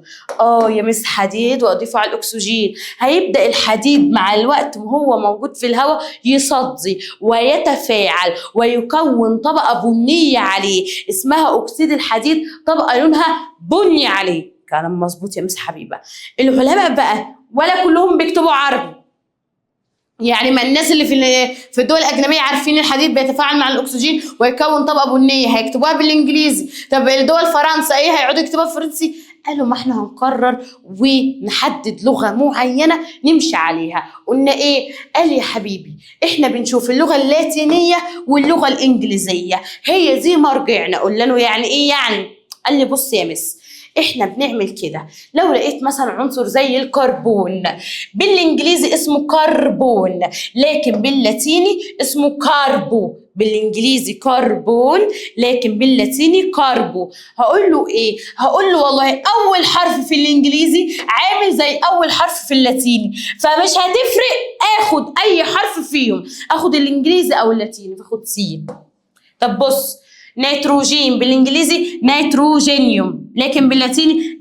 يا مس حديد واضيفه على الاكسجين، هيبدا الحديد مع الوقت وهو موجود في الهواء يصدي ويتفاعل ويكون طبقه بنيه عليه اسمها اكسيد الحديد، طبقه لونها بني عليه. كلام مظبوط يا مس حبيبه. العلماء بقى ولا كلهم بيكتبوا عربي، يعني ما الناس اللي في الدول الاجنبيه عارفين الحديد بيتفاعل مع الاكسجين ويكون طبقه بنيه، هيكتبوها بالانجليزي. طب الدول فرنسا ايه هيقعدوا يكتبوها بالفرنسي؟ قالوا ما احنا هنقرر ونحدد لغه معينه نمشي عليها. قلنا ايه؟ قال يا حبيبي احنا بنشوف اللغه اللاتينيه واللغه الانجليزيه، هي دي مرجعنا. قلنا له يعني ايه يعني؟ قال لي بص يا مس، احنا بنعمل كده لو لقيت مثلا عنصر زي الكربون بالانجليزي اسمه كربون، لكن باللاتيني اسمه كاربو. بالانجليزي كربون لكن باللاتيني كاربو. هقول له ايه؟ هقول له والله اول حرف في الانجليزي عامل زي اول حرف في اللاتيني، فمش هتفرق اخد اي حرف فيهم، اخد الانجليزي او اللاتيني، فاخد سي. طب بص، نيتروجين بالانجليزي نيتروجينيوم، لكن باللاتيني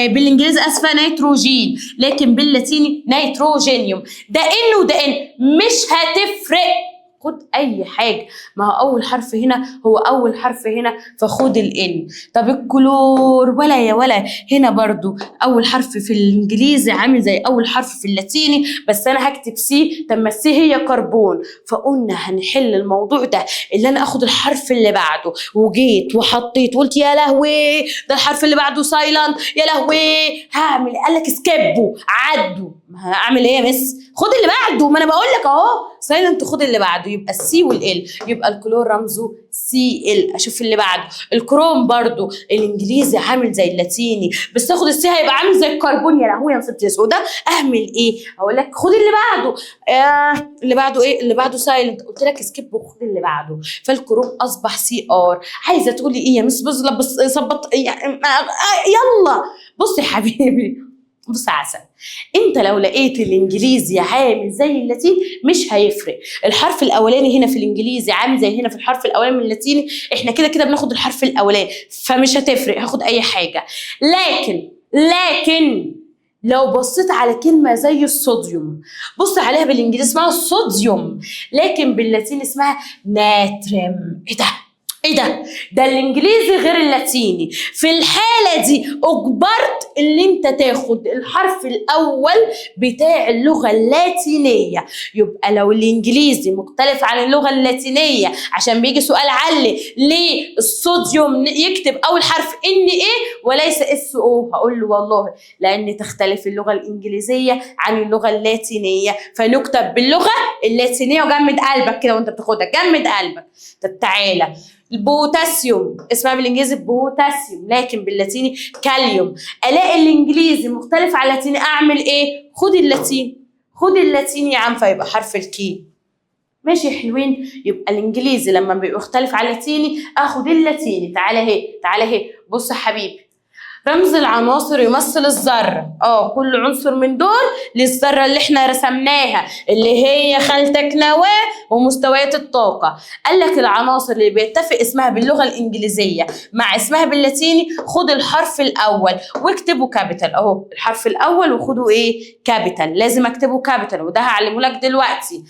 بالانجليزي اسفه نيتروجين، لكن باللاتيني نيتروجينيوم. ده ان وده ان مش هتفرق، خد اي حاجه، ما هو اول حرف هنا هو اول حرف هنا فخد الان. طب الكلور ولا يا ولا هنا برضو اول حرف في الانجليزي عامل زي اول حرف في اللاتيني، بس انا هكتب سي. طب ما السي هي كربون، فقلنا هنحل الموضوع ده اللي انا اخد الحرف اللي بعده، وجيت وحطيت وقلت يا لهوي ده الحرف اللي بعده سايلنت، يا لهوي هعمل، قال لك سكيبوا عدوا. ما هعمل ايه يا مس؟ خد اللي بعده، ما انا بقول لك اهو سايلنت، خد اللي بعده. يبقى السي والال، يبقى الكلور رمزه سي ال. اشوف اللي بعده. الكروم برضو الانجليزي عامل زي اللاتيني، بس اخد السي هيبقى عامل زي الكربون. يا لهوي يا نصيبتي اسوده، اعمل ايه؟ اقول لك خد اللي بعده. اللي بعده ايه؟ اللي بعده سايلنت، قلت لك سكيب وخد اللي بعده. فالكروم اصبح سي ار. عايزه تقولي ايه يا مس؟ بس صبط يلا. بص يا حبيبي، بص عسل، انت لو لقيت الانجليزي عامل زي اللاتيني مش هيفرق. الحرف الاولاني هنا في الانجليزي عامل زي هنا في الحرف الاولاني من اللاتيني، احنا كده كده بناخد الحرف الاولاني فمش هتفرق، هاخد اي حاجه. لكن لو بصيت على كلمه زي الصوديوم، بص عليها بالانجليزي اسمها صوديوم، لكن باللاتيني اسمها ناتريم. ايه ده الانجليزي غير اللاتيني. في الحاله دي اجبرت ان انت تاخد الحرف الاول بتاع اللغه اللاتينيه. يبقى لو الانجليزي مختلف عن اللغه اللاتينيه، عشان بيجي سؤال علي ليه الصوديوم يكتب اول حرف ان ايه وليس اس او، هقول له والله لان تختلف اللغه الانجليزيه عن اللغه اللاتينيه، فنكتب باللغه اللاتينيه. وجمد قلبك كده وانت بتاخدها، جمد قلبك. طب تعالى، البوتاسيوم اسمها بالانجليزي بوتاسيوم، لكن باللاتيني كاليوم. الاقي الانجليزي مختلف عن اللاتيني، اعمل ايه؟ خد اللاتيني يا عم، فيبقى حرف الكي. ماشي يا حلوين؟ يبقى الانجليزي لما بيبقى مختلف عن اللاتيني اخد اللاتيني. تعالى اهي بص يا حبيبي، رمز العناصر يمثل الذرة. كل عنصر من دول للذرة اللي احنا رسمناها اللي هي خالتك نواة ومستويات الطاقة. قال لك العناصر اللي بيتفق اسمها باللغة الإنجليزية مع اسمها باللاتيني، خد الحرف الأول واكتبه كابيتال. اهو الحرف الأول وخده ايه؟ كابيتال. لازم اكتبه كابيتال، وده هعلمه لك دلوقتي.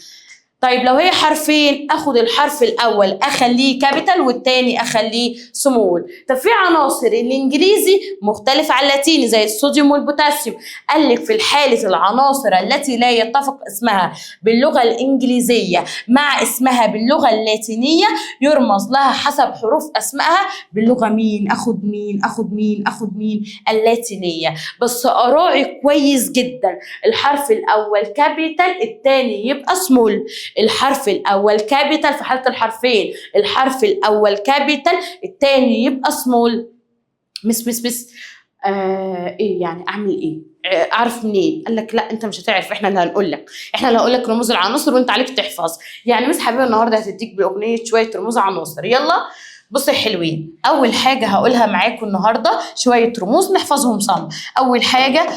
طيب لو هي حرفين اخد الحرف الاول اخليه كابيتال والتاني اخليه سمول. طب في عناصر الانجليزي مختلف عن اللاتيني زي الصوديوم والبوتاسيوم، قال لك في الحالة العناصر التي لا يتفق اسمها باللغة الانجليزية مع اسمها باللغة اللاتينية يرمز لها حسب حروف اسمائها باللغة مين، اخد مين اخد مين اخد مين، اللاتينية. بس اراعي كويس جدا، الحرف الاول كابيتال التاني يبقى سمول. الحرف الاول كابيتال في حاله الحرفين، الحرف الاول كابيتال التاني يبقى سمول. مس ايه يعني اعمل ايه؟ اعرف منين؟ قال لك لا انت مش هتعرف، احنا اللي هنقول لك، احنا اللي هنقول لك رموز العناصر وانت عليك تحفظ. يعني مس حبيبه النهارده هتديك باغنيه شويه رموز عناصر. يلا بصوا يا حلوين، اول حاجه هقولها معاكم النهارده شويه رموز نحفظهم صم. اول حاجه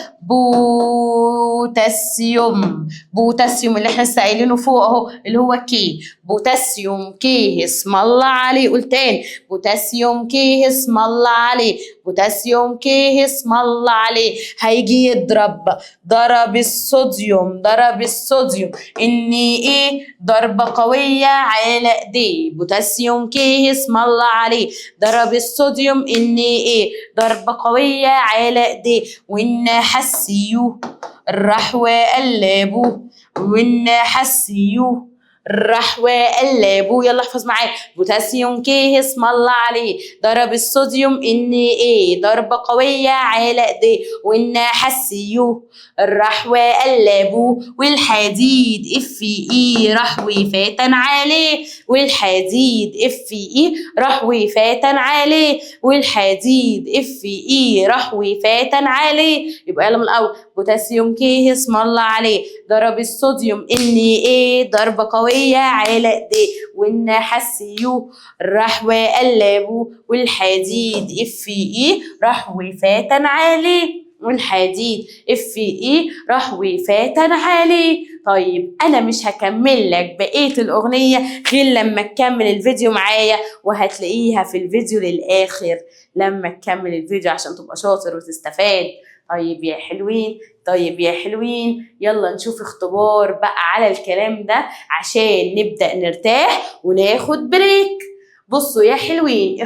بوتاسيوم، بوتاسيوم اللي احنا لسه قايلينه فوق اهو اللي هو كي، بوتاسيوم كي اسم الله عليه. قول تاني، بوتاسيوم كي اسم الله عليه، بوتاسيوم كي اسم الله عليه. هيجي يضرب، ضرب الصوديوم، ضرب الصوديوم ان ايه، ضربه قويه على ايديه. بوتاسيوم كي اسم الله عليه، ضرب الصوديوم ان ايه، ضربه قويه على ايديه. والنحاسيو راح وقلبوه، والنحاسيو راح وقلبوه. يلا احفظ معايا، بوتاسيوم كيه اسم الله عليه، ضرب الصوديوم ان ايه، ضربه قويه على ايديه. والنحاسيو راح وقلبوه. والحديد اف اي راح وفاتن عليه، والحديد اف اي راح وفاتن عليه، والحديد اف اي راح وفاتن عليه. يبقى يلا من الاول، بوتاسيوم كيه اسم الله عليه، ضرب الصوديوم ان ايه، ضربه قويه على ايديه. والنحاسيو راح وقلبوه. والحديد اف اي راح وفاتن عليه، والحديد اف اي راح وفاتن عليه. طيب انا مش هكمل لك بقيه الاغنيه غير لما تكمل الفيديو معايا، وهتلاقيها في الفيديو للاخر لما تكمل الفيديو عشان تبقى شاطر وتستفاد. طيب يا حلوين، طيب يا حلوين، يلا نشوف اختبار بقى على الكلام ده عشان نبدأ نرتاح وناخد بريك. بصوا يا حلوين،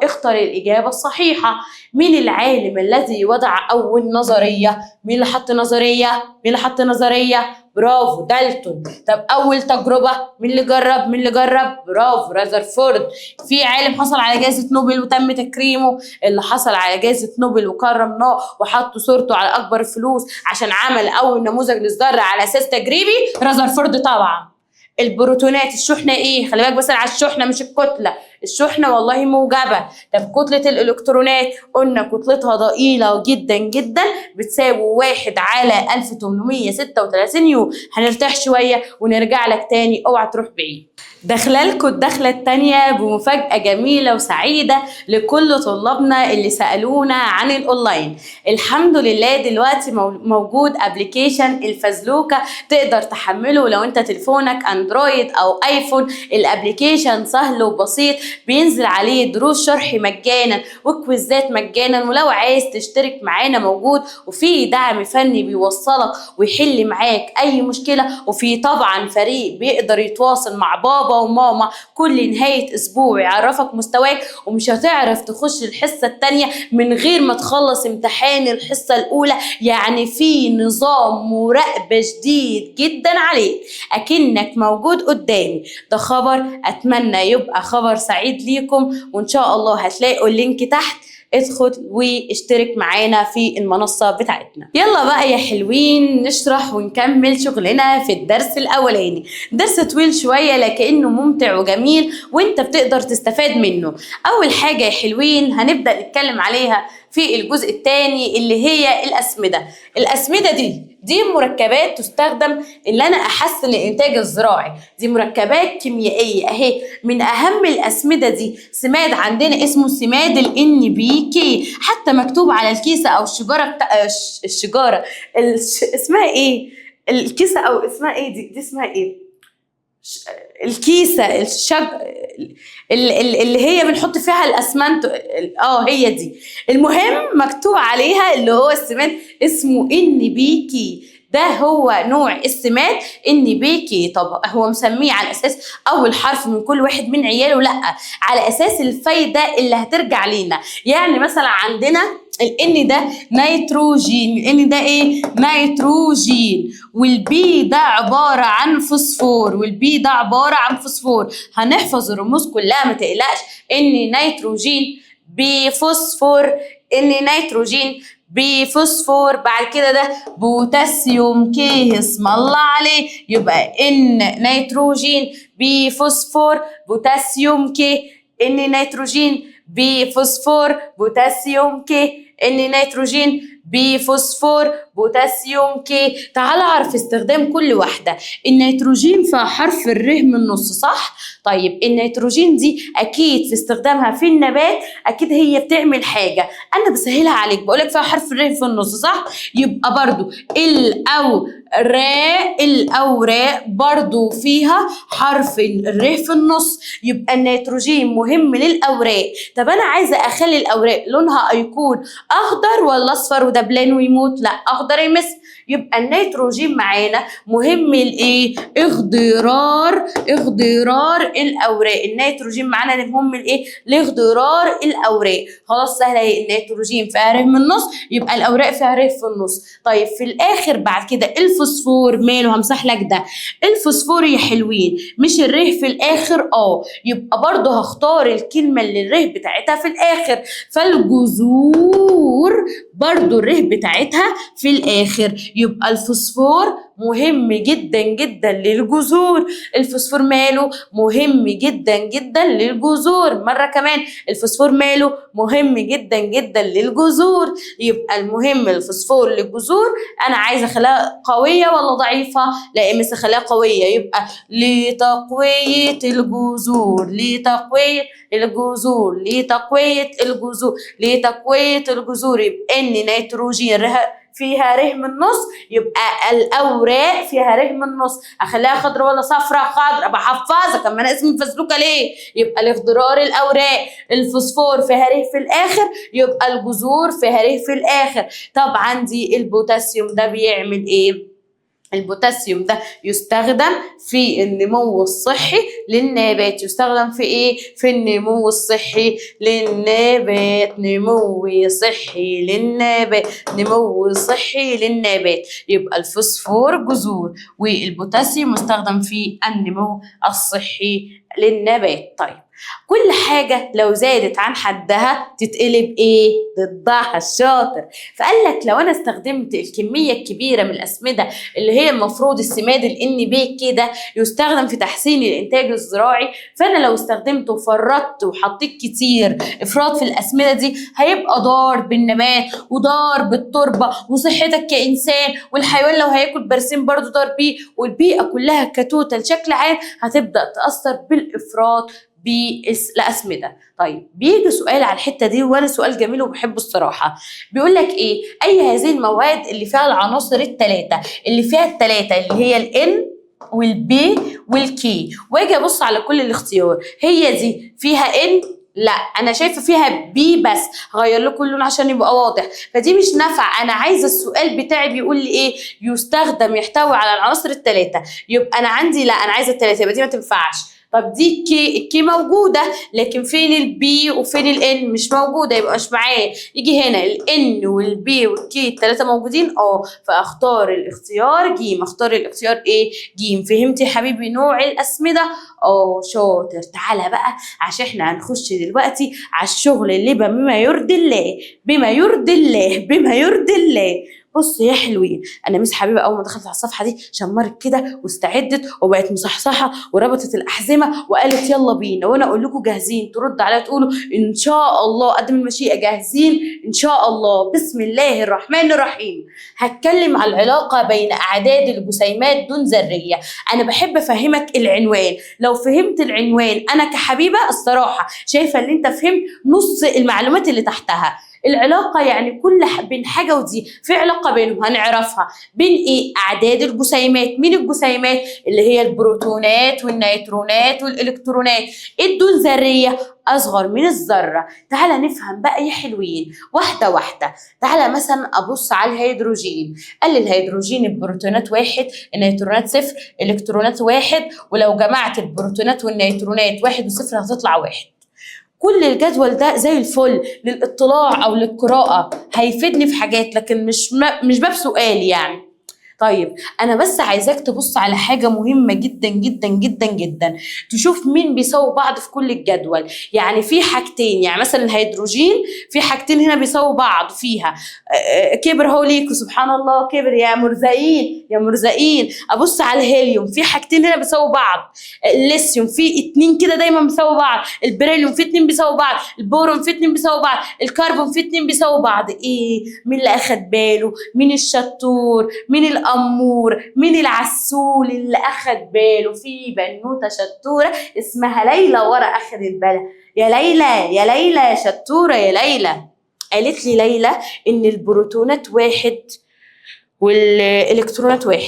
اختر الإجابة الصحيحة. مين العالم الذي وضع أول نظرية؟ مين اللي حط نظرية؟ مين اللي حط نظرية؟ برافو، دالتون. طب أول تجربة مين اللي جرب؟ مين اللي جرب؟ برافو، رذرفورد. في عالم حصل على جائزة نوبل وتم تكريمه، اللي حصل على جائزة نوبل وكرمناه وحطوا صورته على أكبر فلوس عشان عمل أول نموذج للذرة على أساس تجريبي، رذرفورد طبعا. البروتونات الشحنة ايه؟ خلي بالك بس على الشحنة مش الكتلة، الشحنة والله موجبة. طب كتلة الإلكترونات قلنا كتلتها ضئيلة جدا جدا، بتساوي 1/1836 نيوتن. هنرتاح شوية ونرجع لك تاني، اوعى تروح بعيد. داخلالكوا الدخلة التانية بمفاجأة جميلة وسعيدة لكل طلابنا اللي سألونا عن الأونلاين. الحمد لله دلوقتي موجود ابليكيشن الفزلوكة، تقدر تحمله لو انت تليفونك اندرويد او ايفون. الابليكيشن سهل وبسيط، بينزل عليه دروس شرح مجانا وكويزات مجانا، ولو عايز تشترك معانا موجود، وفي دعم فني بيوصلك ويحل معاك اي مشكلة، وفي طبعا فريق بيقدر يتواصل مع بابا وماما كل نهاية اسبوع يعرفك مستواك، ومش هتعرف تخش الحصة التانية من غير ما تخلص امتحان الحصة الاولى. يعني في نظام مراقبة شديد جدا عليك، اكنك موجود قدامي. ده خبر اتمنى يبقى خبر سعيد ليكم، وان شاء الله هتلاقوا اللينك تحت، ادخل واشترك معانا في المنصة بتاعتنا. يلا بقى يا حلوين نشرح ونكمل شغلنا في الدرس الأولاني. درس طويل شوية لكنه ممتع وجميل وانت بتقدر تستفاد منه. أول حاجة يا حلوين هنبدأ نتكلم عليها في الجزء الثاني اللي هي الأسمدة. الأسمدة دي مركبات تستخدم اللي أنا أحسن الإنتاج الزراعي، دي مركبات كيميائية أهي. من أهم الأسمدة دي سماد عندنا اسمه سماد ال NPK، حتى مكتوب على الكيسة أو الشجرة اسمها إيه؟ الكيسة أو اسمها إيه دي اسمها إيه؟ الكيسة اللي هي بنحط فيها الاسمنت، هي دي. المهم مكتوب عليها اللي هو السماد اسمه NPK، ده هو نوع السماد NPK. طب هو مسميه على اساس اول حرف من كل واحد من عياله؟ لا، على اساس الفايده اللي هترجع لينا. يعني مثلا عندنا الN ده نيتروجين، الN ده ايه؟ نيتروجين. والبي ده عباره عن فوسفور، والبي ده عباره عن فوسفور. هنحفظ الرموز كلها ما تقلقش. ان نيتروجين بفوسفور، ان نيتروجين بفوسفور. بعد كده ده بوتاسيوم كي، اسم الله عليه. يبقى ان نيتروجين بفوسفور بوتاسيوم كي، ان نيتروجين بفوسفور بوتاسيوم كي، ان نيتروجين بفوسفور بوتاسيوم كي. تعال اعرف استخدام كل واحده. النيتروجين فيها حرف الر من النص، صح؟ طيب النيتروجين دي اكيد في استخدامها في النبات اكيد هي بتعمل حاجه، انا بسهلها عليك بقولك فيها حرف الر في النص، صح؟ يبقى برضو الاوراق برضو فيها حرف الر في النص. يبقى النيتروجين مهم للاوراق. طب انا عايزه اخلي الاوراق لونها يكون اخضر ولا اصفر ودبلان ويموت؟ لا، اخضر يمس. يبقى النيتروجين معانا مهم لايه؟ اخضرار الاوراق. النيتروجين معانا مهم لايه؟ لاخضرار الاوراق. خلاص سهله اهي. النيتروجين فيها ر من النص، يبقى الاوراق فيها ر في النص. طيب في الاخر بعد كده الفوسفور ماله؟ همسح لك ده. الفوسفور يا حلوين مش الر في الاخر؟ يبقى برضه هختار الكلمه اللي الر بتاعتها في الاخر. فالجذور برضو الره بتاعتها في الاخر. يبقى الفوسفور مهم جدا جدا للجذور. الفوسفور ماله؟ مهم جدا جدا للجذور. مرة كمان، الفوسفور ماله؟ مهم جدا جدا للجذور. يبقى المهم الفوسفور للجذور. انا عايزه اخليها قويه ولا ضعيفه؟ لا، مش اخليها قويه. يبقى لتقويه الجذور، لتقويه الجذور، لتقويه الجذور، لتقويه الجذور. يبقى ان نيتروجين فيها ر من النص، يبقى الاوراق فيها ر من النص. اخليها خضراء ولا صفراء؟ خضراء. بحفظك، اما انا اسمي فزلوكه ليه؟ يبقى لاخضرار الاوراق. الفوسفور فيها ر في الاخر، يبقى الجذور فيها ر في الاخر. طب عندي البوتاسيوم ده بيعمل ايه؟ البوتاسيوم ده يستخدم في النمو الصحي للنبات. يستخدم في ايه؟ في النمو الصحي للنبات. نمو صحي للنبات، نمو صحي للنبات. يبقى الفوسفور جذور، والبوتاسيوم مستخدم في النمو الصحي للنبات. طيب كل حاجة لو زادت عن حدها تتقلب ايه؟ ضدها. الشاطر. فقال لك لو انا استخدمت الكمية الكبيرة من الأسمدة اللي هي المفروض السماد NPK ده يستخدم في تحسين الإنتاج الزراعي، فأنا لو استخدمته وفرطت وحطيت كتير إفراط في الأسمدة دي هيبقى ضار بالنبات وضار بالتربة وصحتك كإنسان، والحيوان لو هياكل برسيم برضو ضار بيه، والبيئة كلها كتوتال شكل عام هتبدأ تأثر بالإفراط بالأسمدة. طيب بيجي سؤال على الحتة دي، وانا سؤال جميل وبحبه الصراحة. بيقول لك ايه؟ اي هذه المواد اللي فيها العناصر الثلاثة، اللي هي الN والB والK. واجي ابص على كل الاختيار، هي دي فيها N؟ لا، انا شايفه فيها B بس. هغير له كل لون عشان يبقى واضح. فدي مش نافعه. انا عايزه السؤال بتاعي بيقول لي ايه؟ يستخدم يحتوي على العناصر الثلاثة. يبقى انا عندي لا، انا عايزه الثلاثة، يبقى دي ما تنفعش. طب دي الكي موجودة، لكن فين البي وفين الان؟ مش موجودة، يبقى مش معايا. يجي هنا الان والبي والكي الثلاثة موجودين، فاختار الاختيار ج. اختار الاختيار ايه؟ ج. فهمت يا حبيبي نوع الأسمدة؟ شاطر. تعالى بقى عشان احنا هنخش دلوقتي على الشغل اللي بما يرضي الله، بما يرضي الله، بما يرضي الله. بص يا حلوين، انا مس حبيبه اول ما دخلت على الصفحه دي شمرت كده واستعدت وبقت مصحصحه وربطت الاحزمه وقالت يلا بينا. وانا اقول لكم جاهزين؟ ترد عليا تقولوا ان شاء الله، قدم المشيئه جاهزين ان شاء الله. بسم الله الرحمن الرحيم. هتكلم عن العلاقه بين اعداد الجسيمات دون ذريه. انا بحب افهمك العنوان. لو فهمت العنوان انا كحبيبه الصراحه شايفه ان انت فهمت نص المعلومات اللي تحتها. العلاقة يعني بين حاجة ودي في علاقة بينهم هنعرفها. بين ايه؟ أعداد الجسيمات. مين الجسيمات؟ اللي هي البروتونات والنيترونات والإلكترونات. الدون ذرية اصغر من الذره. تعالى نفهم بقى يا حلوين واحده واحده. تعالى مثلا ابص على الهيدروجين. قال لي الهيدروجين البروتونات 1، النيوترونات 0، الكترونات 1، ولو جمعت البروتونات والنيوترونات 1 و0 هتطلع 1. كل الجدول ده زي الفل للاطلاع او للقراءه، هيفيدني في حاجات لكن مش باب سؤال يعني. طيب انا بس عايزاك تبص على حاجه مهمه جدا جدا جدا جدا، تشوف مين بيساوي بعض في كل الجدول. يعني في حاجتين، يعني مثلا الهيدروجين في حاجتين هنا بيساوي بعض فيها. كبر هو ليكوا سبحان الله، كبر يا مرزقين يا مرزقين. ابص على الهيليوم في حاجتين هنا بيساوي بعض. الليثيوم في 2 كده دايما بيساوي بعض. البريليوم في 2 بيساوي بعض. البورون في 2 بيساوي بعض. الكربون في 2 بيساوي بعض. ايه مين اللي اخد باله؟ مين الشطور؟ مين الأمور؟ مين العسول اللي أخد باله؟ في بنوتة شطورة اسمها ليلى ورا أخدت بالها. يا ليلى يا ليلى يا شطورة يا ليلى. قالت لي ليلى إن البروتونات 1 والإلكترونات 1.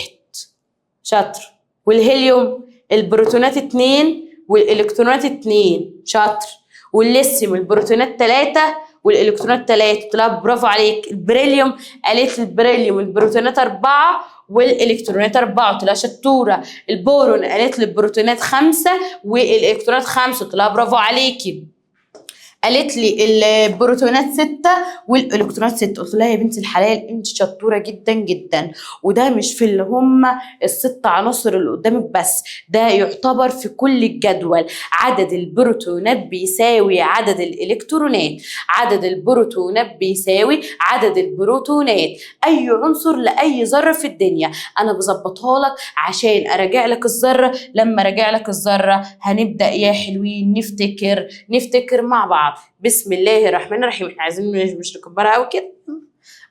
شاطر. والهيليوم البروتونات 2 والإلكترونات 2. شاطر. والليثيوم البروتونات 3 والالكترونات 3. طلع برافو عليك. البريليوم قالت البريليوم البروتونات 4 والالكترونات 4. طلع شطوره. البورون قالت البروتونات 5 والالكترونات 5. طلع برافو عليكي. قالت لي البروتونات 6 والالكترونات 6. قلت لها يا بنت الحلال انت شطوره جدا جدا، وده مش في اللي هم ال6 عناصر اللي قدامك بس، ده يعتبر في كل الجدول. عدد البروتونات بيساوي عدد الالكترونات. عدد البروتونات بيساوي عدد البروتونات. اي عنصر لاي ذره في الدنيا انا بظبطها لك عشان اراجع لك الذره. لما اراجع لك الذره هنبدا يا حلوين نفتكر مع بعض. بسم الله الرحمن الرحيم. احنا عايزين مش نكبرها قوي كده.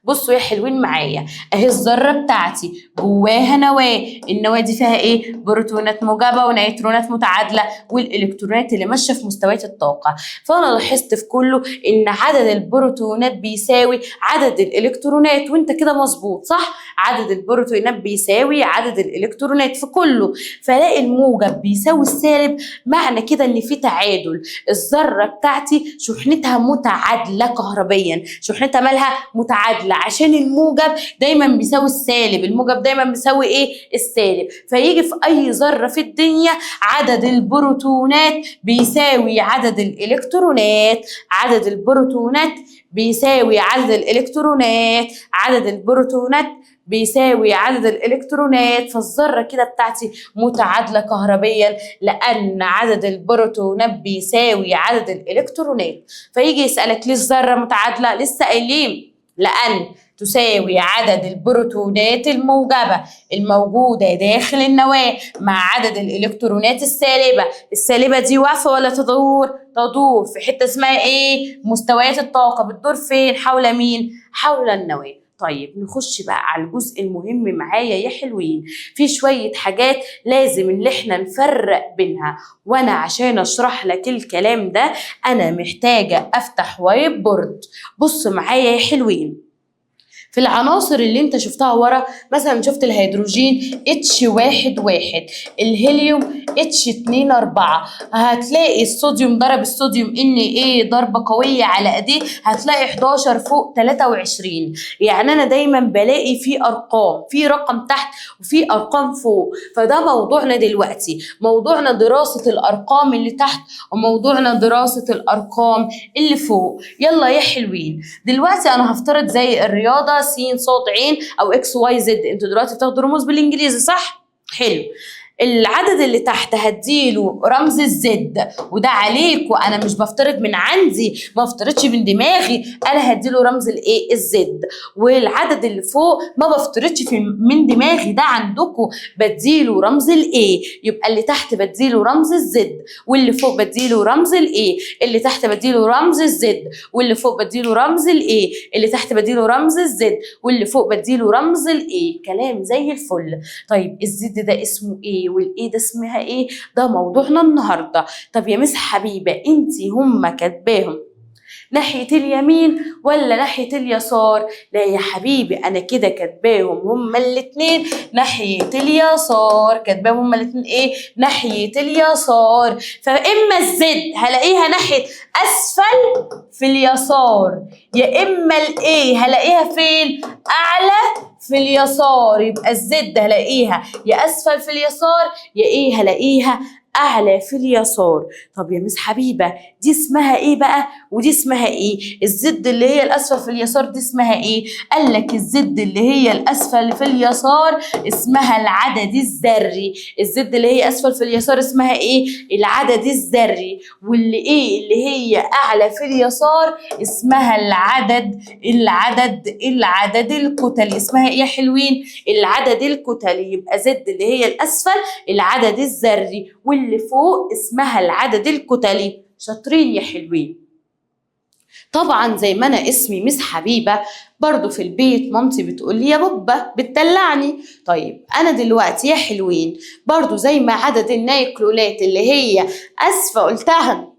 بصوا يا حلوين معايا اهي الذره بتاعتي جواها نواه. النواه دي فيها ايه؟ بروتونات موجبه ونيوترونات متعادله والالكترونات اللي ماشيه في مستويات الطاقه. فانا لاحظت في كله ان عدد البروتونات بيساوي عدد الالكترونات، وانت كده مظبوط صح. عدد البروتونات بيساوي عدد الالكترونات في كله. فلاقي الموجب بيساوي السالب، معنى كده ان في تعادل. الذره بتاعتي شحنتها متعادله كهربيا. شحنتها مالها؟ متعادله، عشان الموجب دايما بيساوي السالب. الموجب دايما بيساوي ايه؟ السالب. فيجي في اي ذره في الدنيا عدد البروتونات بيساوي عدد الالكترونات. عدد البروتونات بيساوي عدد الالكترونات. عدد البروتونات بيساوي عدد الالكترونات. فالذره كده بتاعتي متعادله كهربيا لان عدد البروتونات بيساوي عدد الالكترونات. فيجي يسالك ليه الذره متعادله؟ لسه قايلين لأن تساوي عدد البروتونات الموجبة الموجودة داخل النواة مع عدد الإلكترونات السالبة. السالبة دي واقفة ولا تدور؟ تدور في حتة اسمها إيه؟ مستويات الطاقة. بتدور فين؟ حول مين؟ حول النواة. طيب نخش بقى على الجزء المهم معايا يا حلوين. في شوية حاجات لازم اللي احنا نفرق بينها، وانا عشان اشرح لك الكلام ده انا محتاجة افتح وايت بورد. بص معايا يا حلوين، في العناصر اللي انت شفتها ورا مثلا شفت الهيدروجين H11، الهيليوم H24. هتلاقي الصوديوم ضرب الصوديوم Na ضربة قوية على ايديه هتلاقي 11 فوق 23. يعني انا دايما بلاقي في ارقام، في رقم تحت وفي ارقام فوق. فده موضوعنا دلوقتي، موضوعنا دراسة الارقام اللي تحت وموضوعنا دراسة الارقام اللي فوق. يلا يا حلوين دلوقتي انا هفترض زي الرياضة س ص ع او اكس واي زد. انتوا دلوقتي بتاخدوا رموز بالانجليزي صح؟ حلو. العدد اللي تحت هديله رمز الزد، وده عليك وانا مش بفترض من عندي، ما افترضش من دماغي، انا هديله رمز الايه؟ الزد. والعدد اللي فوق ما بفترضش من دماغي، ده عندكم بديله رمز الايه. يبقى اللي تحت بديله رمز الزد واللي فوق بديله رمز الايه. اللي تحت بديله رمز الزد واللي فوق بديله رمز الايه. اللي تحت بديله رمز الزد واللي فوق بديله رمز الايه. كلام زي الفل. طيب الزد ده اسمه ايه والايه ده اسمها ايه؟ ده موضوعنا النهارده. طب يا مس حبيبه انتي هم كاتباهم ناحية اليمين ولا ناحية اليسار؟ لا يا حبيبي، أنا كده كاتباهم هما الاتنين ناحية اليسار، كاتباهم هما الاتنين إيه؟ ناحية اليسار. فإما الزد هلاقيها ناحية أسفل في اليسار، يا إما الإيه هلاقيها فين؟ أعلى في اليسار. يبقى الزد هلاقيها يا أسفل في اليسار يا إيه هلاقيها أعلى في اليسار. طب يا مس حبيبة دي اسمها إيه بقى ودي اسمها إيه؟ الزد اللي هي الأسفل في اليسار دي اسمها إيه؟ قال لك الزد اللي هي الأسفل في اليسار اسمها العدد الذري. الزد اللي هي أسفل في اليسار اسمها إيه؟ العدد الذري. واللي إيه اللي هي أعلى في اليسار اسمها العدد الكتلي. اسمها إيه يا حلوين؟ العدد الكتلي. يبقى زد اللي هي الأسفل العدد الذري، واللي فوق اسمها العدد الكتلي. شاطرين يا حلوين. طبعا زي ما انا اسمي مس حبيبه، برضو في البيت مامتي بتقول لي يا بابا، بتدلعني. طيب انا دلوقتي يا حلوين برضو زي ما عدد النيوكليونات اللي هي اسفه قلتها،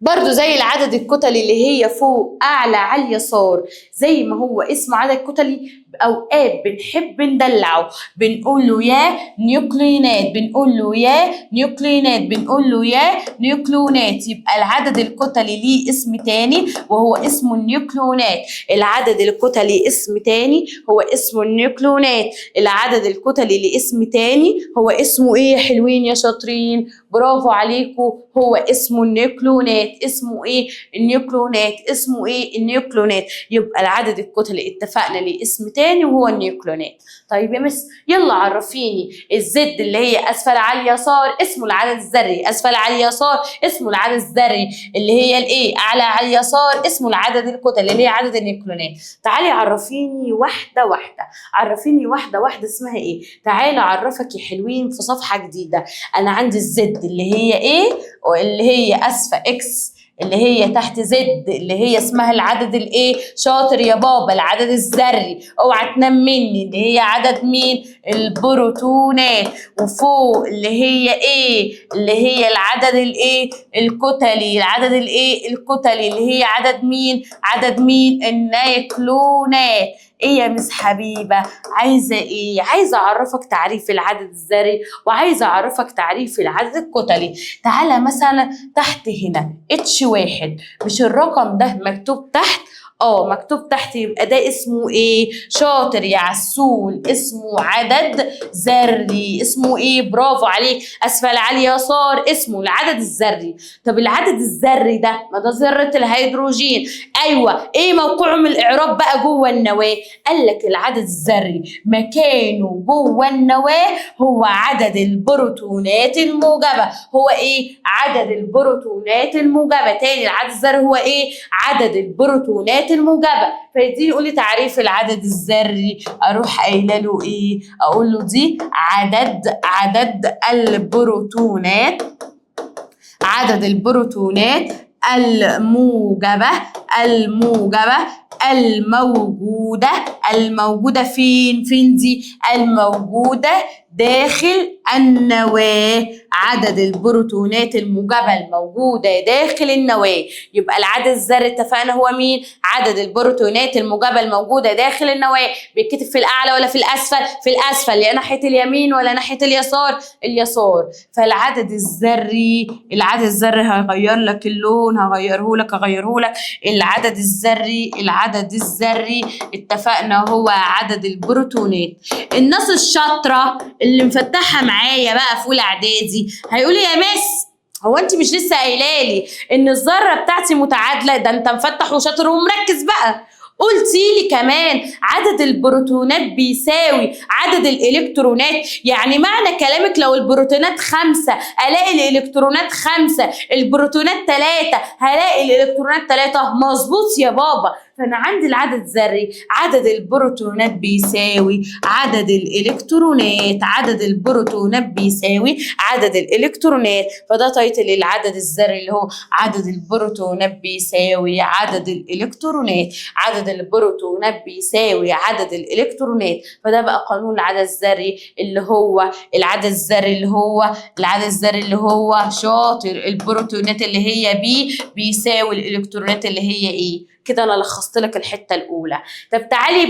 برضو زي العدد الكتلي اللي هي فوق اعلى على اليسار، زي ما هو اسمه عدد كتلي، اوقات بنحب ندلعه بنقول له يا نيوكليونات، بنقول له يا نيوكليونات، بنقول له يا نيوكليونات. يبقى العدد الكتلي ليه اسم تاني وهو اسمه النيوكليونات. العدد الكتلي اسم تاني هو اسمه النيوكليونات. العدد الكتلي ليه اسم تاني هو اسمه ايه يا حلوين يا شاطرين؟ برافو عليكم، هو اسمه النيوكليونات. اسمه ايه؟ النيوكليونات. اسمه ايه؟ النيوكليونات. يبقى العدد الكتلي اتفقنا ليه اسم تاني وهو النيوكليونات. طيب يا مس يلا عرفيني الزد اللي هي اسفل على اليسار اسمه العدد الذري، اسفل على اليسار اسمه العدد الذري، اللي هي الايه اعلى على اليسار اسمه العدد الكتلي اللي هي عدد النيوكليونات. تعالي عرفيني واحده واحده، عرفيني واحده واحده اسمها ايه. تعالي اعرفك يا حلوين في صفحه جديده. انا عندي الزد اللي هي ايه، واللي هي اسفل اكس اللي هي تحت زد اللي هي اسمها العدد الايه؟ شاطر يا بابا، العدد الذري. اوعى تنام مني، اللي هي عدد مين؟ البروتونات. وفوق اللي هي ايه؟ اللي هي العدد الايه؟ الكتلي. العدد الايه؟ الكتلي اللي هي عدد مين؟ عدد مين؟ النيوكليونات. ايه يا مس حبيبه عايزه ايه؟ عايزه اعرفك تعريف العدد الذري وعايزه اعرفك تعريف العدد الكتلي. تعالى مثلا تحت هنا H1، مش الرقم ده مكتوب تحت؟ مكتوب تحت، يبقى ده اسمه ايه؟ شاطر يا عسول، اسمه عدد ذري. اسمه ايه؟ برافو عليك، اسفل على اليسار اسمه العدد الذري. طب العدد الذري ده ما ده ذرة الهيدروجين. ايوه، ايه موقعه من الاعراب بقى جوه النواة؟ قال لك العدد الذري مكانه جوه النواة هو عدد البروتونات الموجبة. هو ايه؟ عدد البروتونات الموجبة. تاني العدد الذري هو ايه؟ عدد البروتونات الموجبة. فيديني يقول لي تعريف العدد الذري، اروح قايله له ايه؟ اقول له دي عدد البروتونات، عدد البروتونات الموجبة الموجودة فين دي؟ الموجودة داخل النواة. عدد البروتونات الموجبة الموجودة داخل النواة. يبقى العدد الذري اتفقنا هو مين؟ عدد البروتونات الموجبة الموجودة داخل النواة. بيتكتب في الأعلى ولا في الأسفل؟ في الأسفل. يا ناحية اليمين ولا ناحية اليسار؟ اليسار. فالعدد الذري، العدد الذري هغير لك اللون، هغيره لك. العدد الذري اتفقنا هو عدد البروتونات. الناس الشاطرة اللي مفتحة معايا بقى في اولى اعدادي هيقولي يا مس هو انت مش لسه قايلالي ان الذره بتاعتي متعادله؟ ده انت مفتح وشاطر ومركز بقى. قلتي لي كمان عدد البروتونات بيساوي عدد الالكترونات. يعني معنى كلامك لو البروتونات 5 الاقي الالكترونات 5، البروتونات 3 هلاقي الالكترونات 3. مظبوط يا بابا. فانا عندي العدد الذري عدد البروتونات بيساوي عدد الالكترونات، عدد البروتونات بيساوي عدد الالكترونات. فده تايتل العدد الذري اللي هو عدد البروتونات بيساوي عدد الالكترونات، عدد البروتونات بيساوي عدد الالكترونات. فده بقى قانون العدد الذري اللي هو العدد الذري اللي هو شاطر البروتونات اللي هي بي بيساوي الالكترونات اللي هي ايه. كده انا لخصت لك الحته الاولى. طب تعالي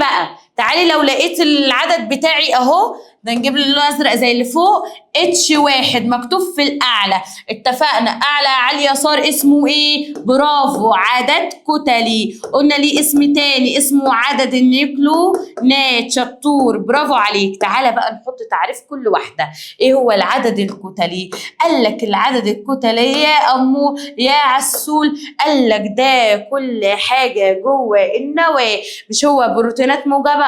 لو لقيت العدد بتاعي اهو، ده نجيب اللون الازرق زي اللي فوق، H1 مكتوب في الاعلى. اتفقنا اعلى على اليسار اسمه ايه؟ برافو، عدد كتلي. قلنا ليه اسم تاني اسمه عدد النيوكلونات. شطور، برافو عليك. تعالى بقى نحط تعريف كل واحده. ايه هو العدد الكتلي؟ قال لك العدد الكتلي يا امو يا عسول، قال لك ده كل حاجه جوه النواه. مش هو بروتينات موجبه؟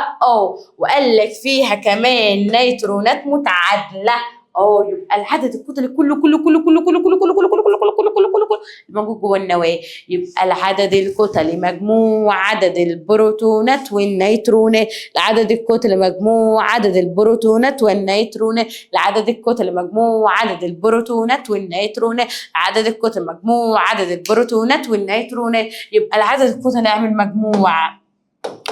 وقال لك فيها كمان نيترونات متعادله. يبقى العدد الكتلي كله موجود جوه النواه. يبقى العدد الكتلي مجموع عدد البروتونات والنيترونات. العدد الكتلي مجموع عدد البروتونات والنيترونات. العدد الكتلي مجموع عدد البروتونات والنيترونات. العدد الكتلي مجموع عدد البروتونات والنيترونات. يبقى العدد الكتلي يعمل مجموع،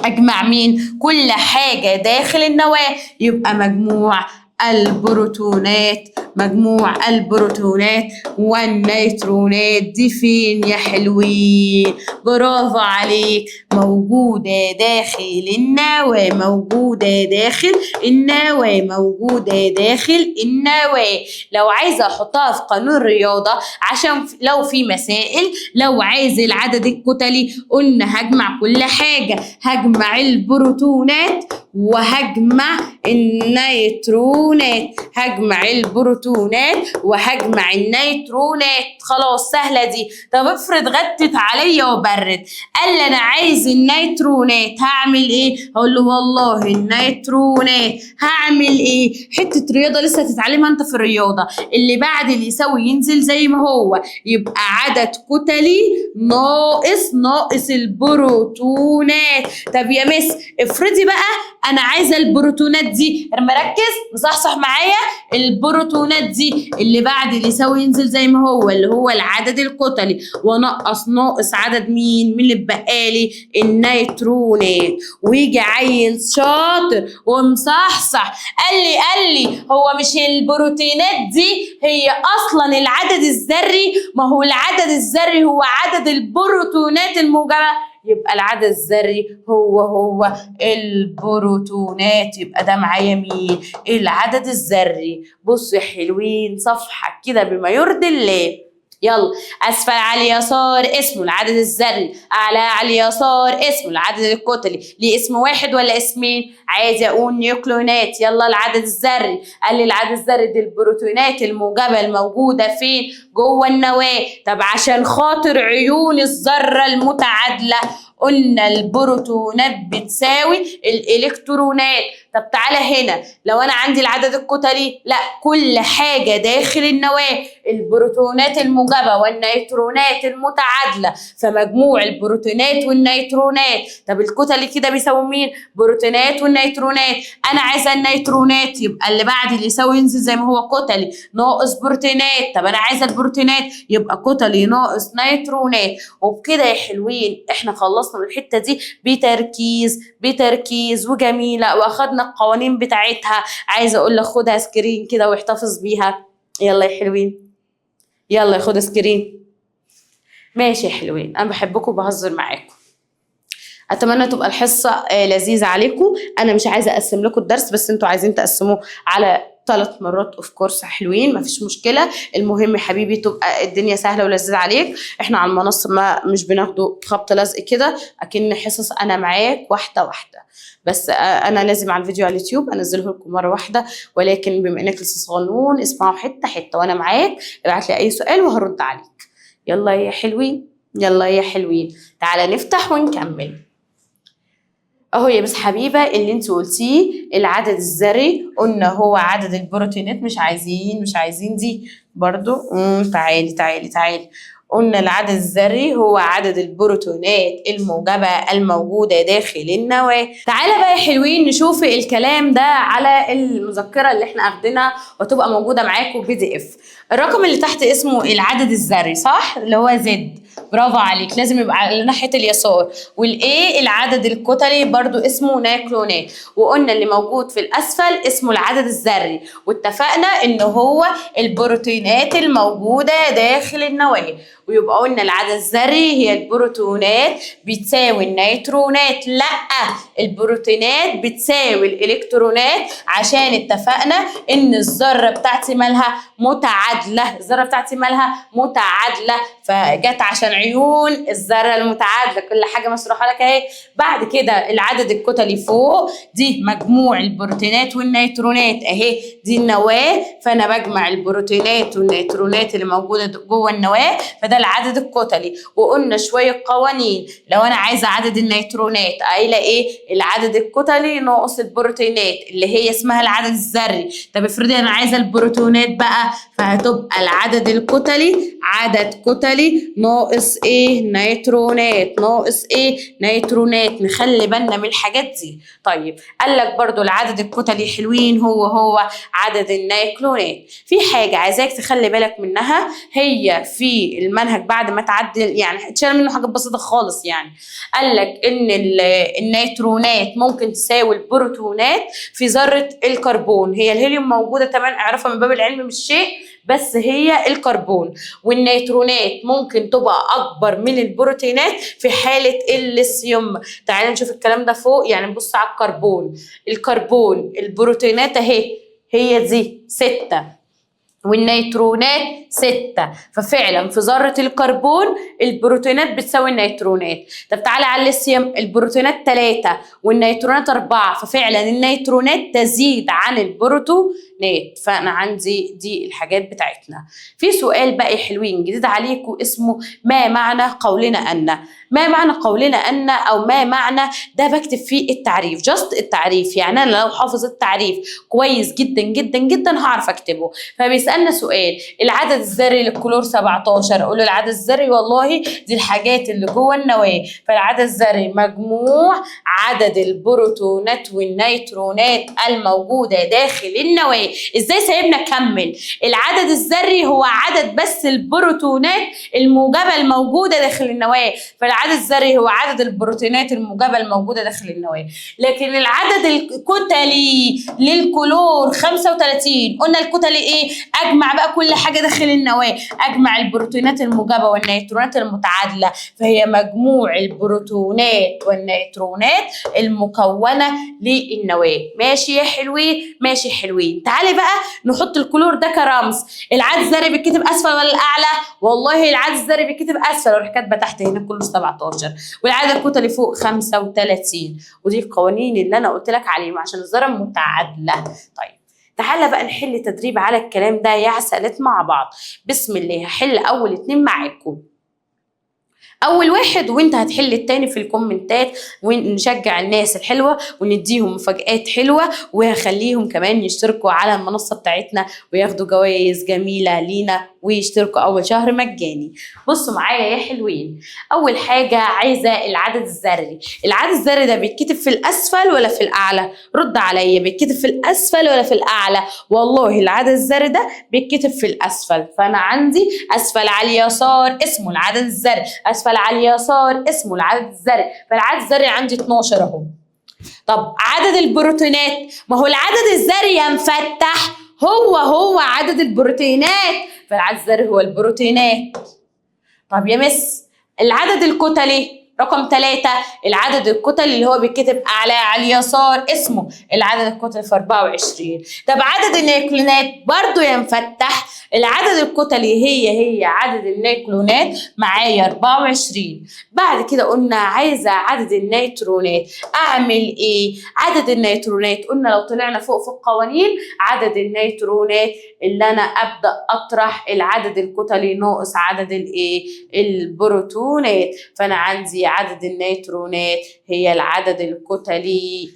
اجمع مين؟ كل حاجه داخل النواه. يبقى مجموع البروتونات والنيترونات. دي فين يا حلوين؟ برافو عليك، موجودة داخل النواة، لو عايزة احطها في قانون رياضة عشان لو في مسائل، لو عايز العدد الكتلي قلنا هجمع كل حاجة، هجمع البروتونات وهجمع النيترونات، خلاص سهلة دي. طب افرض غطت عليا وبرد، قال لي انا عايز النيترونات، هعمل ايه؟ هقول له والله النيترونات هعمل ايه؟ حتة رياضة لسه هتتعلمها انت في الرياضة، اللي بعد اللي يساوي ينزل زي ما هو، يبقى عدد كتلي ناقص البروتونات. طب يا مس افرضي بقى انا عايزه البروتونات دي، مركز مصحصح معايا، البروتونات دي اللي بعد اللي يساوي ينزل زي ما هو، اللي هو العدد الكتلي، وناقص عدد مين اللي بقالي؟ النيترونات. ويجي عيل شاطر ومصحصح قال لي هو مش البروتينات دي هي اصلا العدد الذري؟ ما هو العدد الذري هو عدد البروتونات الموجبه. يبقى العدد الذري هو البروتونات. يبقى ده معايا مين؟ العدد الذري. بصوا يا حلوين، صفحة كده بما يرضي الله. يلا، اسفل على اليسار اسمه العدد الذري، اعلى على اليسار اسمه العدد الكتلي. ليه اسم واحد ولا اسمين؟ عايزه اقول نيوكلونات. يلا العدد الذري، قال لي العدد الذري دي البروتونات الموجبه الموجوده فين؟ جوه النواه. طب عشان خاطر عيون الذره المتعادله قلنا البروتونات بتساوي الالكترونات. طب تعالى هنا، لو انا عندي العدد الكتلي، لا، كل حاجه داخل النواه، البروتونات الموجبه والنيترونات المتعادله، فمجموع البروتونات والنيترونات. طب الكتلي كده بيساوي مين؟ بروتونات والنيترونات. انا عايزه النيترونات، يبقى اللي بعد اللي يساوي ينزل زي ما هو، كتلي ناقص بروتونات. طب انا عايزه البروتونات، يبقى كتلي ناقص نيترونات. وبكده يا حلوين احنا خلصنا من الحته دي بتركيز وجميله، واخدنا القوانين بتاعتها. عايزه اقول لك خدها سكرين كده واحتفظ بيها. يلا يا حلوين، يلا خد سكرين. ماشي يا حلوين، انا بحبكم وبهزر معاكم. اتمنى تبقى الحصه لذيذه عليكم. انا مش عايزه اقسم لكم الدرس، بس انتوا عايزين تقسموه على 3 مرات اوف كورس حلوين، مفيش مشكله. المهم يا حبيبي تبقى الدنيا سهله ولذيذه عليك. احنا على المنصه ما مش بناخده خبط لزق كده، اكن حصص انا معاك واحده بس. انا لازم على الفيديو على اليوتيوب انزله لكم مره واحده، ولكن بما انك لسه صغنون اسمعوا حته وانا معاك. ابعت لي اي سؤال وهرد عليك. يلا يا حلوين، تعالى نفتح ونكمل. اهو يا بس حبيبه اللي انت قلتيه العدد الذري قلنا هو عدد البروتينات. مش عايزين دي برضو. تعالي قلنا العدد الذري هو عدد البروتونات الموجبة الموجودة داخل النواة. تعالى بقى يا حلوين نشوف الكلام ده على المذكرة اللي احنا اخدينها وتبقى موجودة معاكم PDF. الرقم اللي تحت اسمه العدد الذري صح؟ اللي هو زد. برافو عليك، لازم يبقى على ناحية اليسار. والايه العدد الكتلي برضو اسمه نيوكلونات. وقلنا اللي موجود في الاسفل اسمه العدد الذري، واتفقنا ان هو البروتينات الموجودة داخل النواة. ويبقى قلنا العدد الذري هي البروتونات بتساوي النيوترونات. لا، البروتينات بتساوي الالكترونات، عشان اتفقنا ان الذره بتاعتي مالها متعادله. الذره بتاعتي مالها متعادله، فجت عشان عيون الذره المتعادله. كل حاجه مشروحه لك اهي. بعد كده العدد الكتلي فوق دي مجموع البروتينات والنيوترونات اهي، دي النواه. فانا بجمع البروتينات والنيوترونات اللي موجوده جوه النواه، فده العدد الكتلي. وقلنا شويه قوانين. لو انا عايزه عدد النيوترونات قايله ايه؟ العدد الكتلي ناقص البروتينات اللي هي اسمها العدد الذري. طب افرضي انا عايزه البروتونات بقى، فهتبقى العدد الكتلي عدد كتلي ناقص ايه؟ نيوترونات. ناقص ايه؟ نيوترونات. نخلي بالنا من الحاجات دي. طيب قال لك برضو العدد الكتلي حلوين هو عدد النيوكلونات. في حاجه عايزاك تخلي بالك منها، هي في المنهج بعد ما تعدل يعني اتشال منه حاجات بسيطه خالص. يعني قال لك ان النيوترونات ممكن تساوي البروتونات في ذره الكربون. هي الهيليوم موجوده تمام، اعرفها من باب العلم مش شيء، بس هي الكربون. والنيوترونات ممكن تبقى اكبر من البروتينات في حاله الليثيوم. تعالى نشوف الكلام ده فوق. يعني نبص على الكربون البروتينات اهي هي دي 6 والنيوترونات 6. ففعلا في ذرة الكربون البروتونات بتساوي النيوترونات. طب تعالى على الليثيوم، البروتونات 3 والنيوترونات 4، ففعلا النيوترونات تزيد عن البروتونات. فأنا عندي دي الحاجات بتاعتنا. في سؤال بقى حلوين جديد عليكم اسمه ما معنى قولنا أن. ما معنى قولنا أن أو ما معنى ده؟ بكتب فيه التعريف، جاست التعريف. يعني أنا لو حافظ التعريف كويس جدا جدا جدا هعرف أكتبه. فبيسألنا سؤال العدد الذري للكلور 17، أقول له العدد الذري والله دي الحاجات اللي جوه النواة. فالعدد الذري مجموع عدد البروتونات والنيوترونات الموجودة داخل النواة. ازاي سايبنا نكمل؟ العدد الذري هو عدد بس البروتونات الموجبة الموجودة داخل النواة. فالعدد الذري هو عدد البروتينات الموجبة الموجودة داخل النواة. لكن العدد الكتلي للكلور 35، قلنا الكتلي ايه؟ اجمع بقى كل حاجة داخل النواة، اجمع البروتينات الموجبة والنيوترونات المتعادلة. فهي مجموع البروتونات والنيوترونات المكونة للنواة. ماشي يا حلوين؟ ماشي حلوين. تعالي بقى نحط الكلور ده كرمز. العدد الذري بيتكتب اسفل ولا الاعلى؟ والله العدد الذري بيتكتب اسفل، واروح كاتبه تحت هنا كله 17. والعدد الكتلي فوق 35. ودي القوانين اللي انا قلت لك عليهم عشان الذره متعادله. طيب تعالى بقى نحل تدريب على الكلام ده يا عسلات مع بعض. بسم الله. هحل اول 2 معاكم، اول واحد وانت هتحل التاني في الكومنتات، ونشجع الناس الحلوه ونديهم مفاجآت حلوه، وهخليهم كمان يشتركوا على المنصه بتاعتنا وياخدوا جوائز جميله لينا ويشتركوا اول شهر مجاني. بصوا معايا يا حلوين. اول حاجه عايزه العدد الذري. العدد الذري ده بيتكتب في الاسفل ولا في الاعلى؟ رد عليا، بيتكتب في الاسفل ولا في الاعلى؟ والله العدد الذري ده بيتكتب في الاسفل. فانا عندي اسفل على اليسار اسمه العدد الذري، اسفل على اليسار اسمه العدد الذري. فالعدد الذري عندي 12 اهو. طب عدد البروتينات، ما هو العدد الذري ينفتح هو عدد البروتينات، فالعدد الذري هو البروتينات. طب يا مس العدد الكتلي رقم 3، العدد الكتلي اللي هو بيتكتب اعلى على اليسار اسمه العدد الكتلي في 24. طب عدد النيوكلونات برضو ينفتح، العدد الكتلي هي عدد النيوكلونات معايا 24. بعد كده قلنا عايزه عدد النيوترونات، اعمل ايه؟ عدد النيوترونات قلنا لو طلعنا فوق في القوانين عدد النيوترونات اللي انا ابدا اطرح العدد الكتلي ناقص عدد الايه؟ البروتونات. فانا عندي عندي عدد النيوترونات هي العدد الكتلي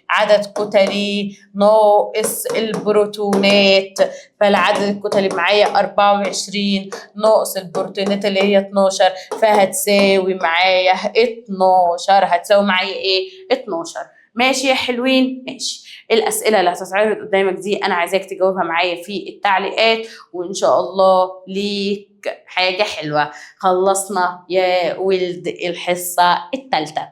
عدد كتلي ناقص البروتونات. فالعدد الكتلي معايا 24 ناقص البروتونات اللي هي 12، فهتساوي معايا 12. هتساوي معايا ايه؟ 12. ماشي يا حلوين؟ ماشي. الأسئلة اللي هتتعرض قدامك دي أنا عايزاك تجاوبها معايا في التعليقات، وإن شاء الله ليك حاجة حلوة. خلصنا يا ولد الحصة التالتة.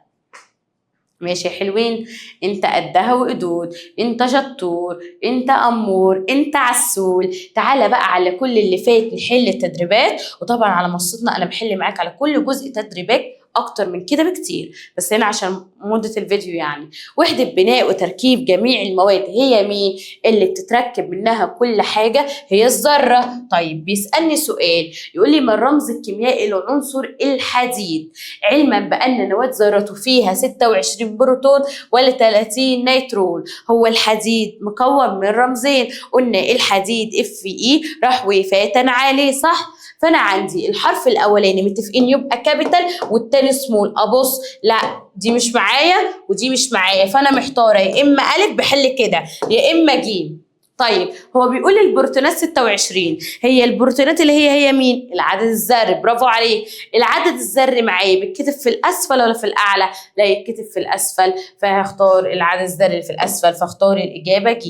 ماشي يا حلوين؟ انت قدها وقدود، انت شطور، انت امور، انت عسول. تعالى بقى على كل اللي فات نحل التدريبات، وطبعا على منصتنا انا بحل معاك على كل جزء تدريبات اكتر من كده بكتير، بس هنا عشان مدة الفيديو يعني. وحدة بناء وتركيب جميع المواد هي مين؟ اللي بتتركب منها كل حاجة هي الذرة. طيب بيسألني سؤال يقول لي ما الرمز الكيميائي لعنصر الحديد؟ علما بأن نواة ذرته فيها 26 بروتون ولا 30 نيترون. هو الحديد مكون من رمزين، قلنا الحديد Fe راح وفاة عليه، صح؟ فانا عندي الحرف الاولاني متفقين يبقى كابيتال والتاني سمول. ابص لا دي مش معايا ودي مش معايا، فانا محتاره يا اما الف بحل كده يا اما جيم. طيب هو بيقول البروتونات 26، هي البروتونات اللي هي مين؟ العدد الذري. برافو عليك. العدد الذري معايا بيتكتب في الاسفل ولا في الاعلى؟ لا يتكتب في الاسفل، فهختار العدد الذري اللي في الاسفل، فاختار الاجابه ج.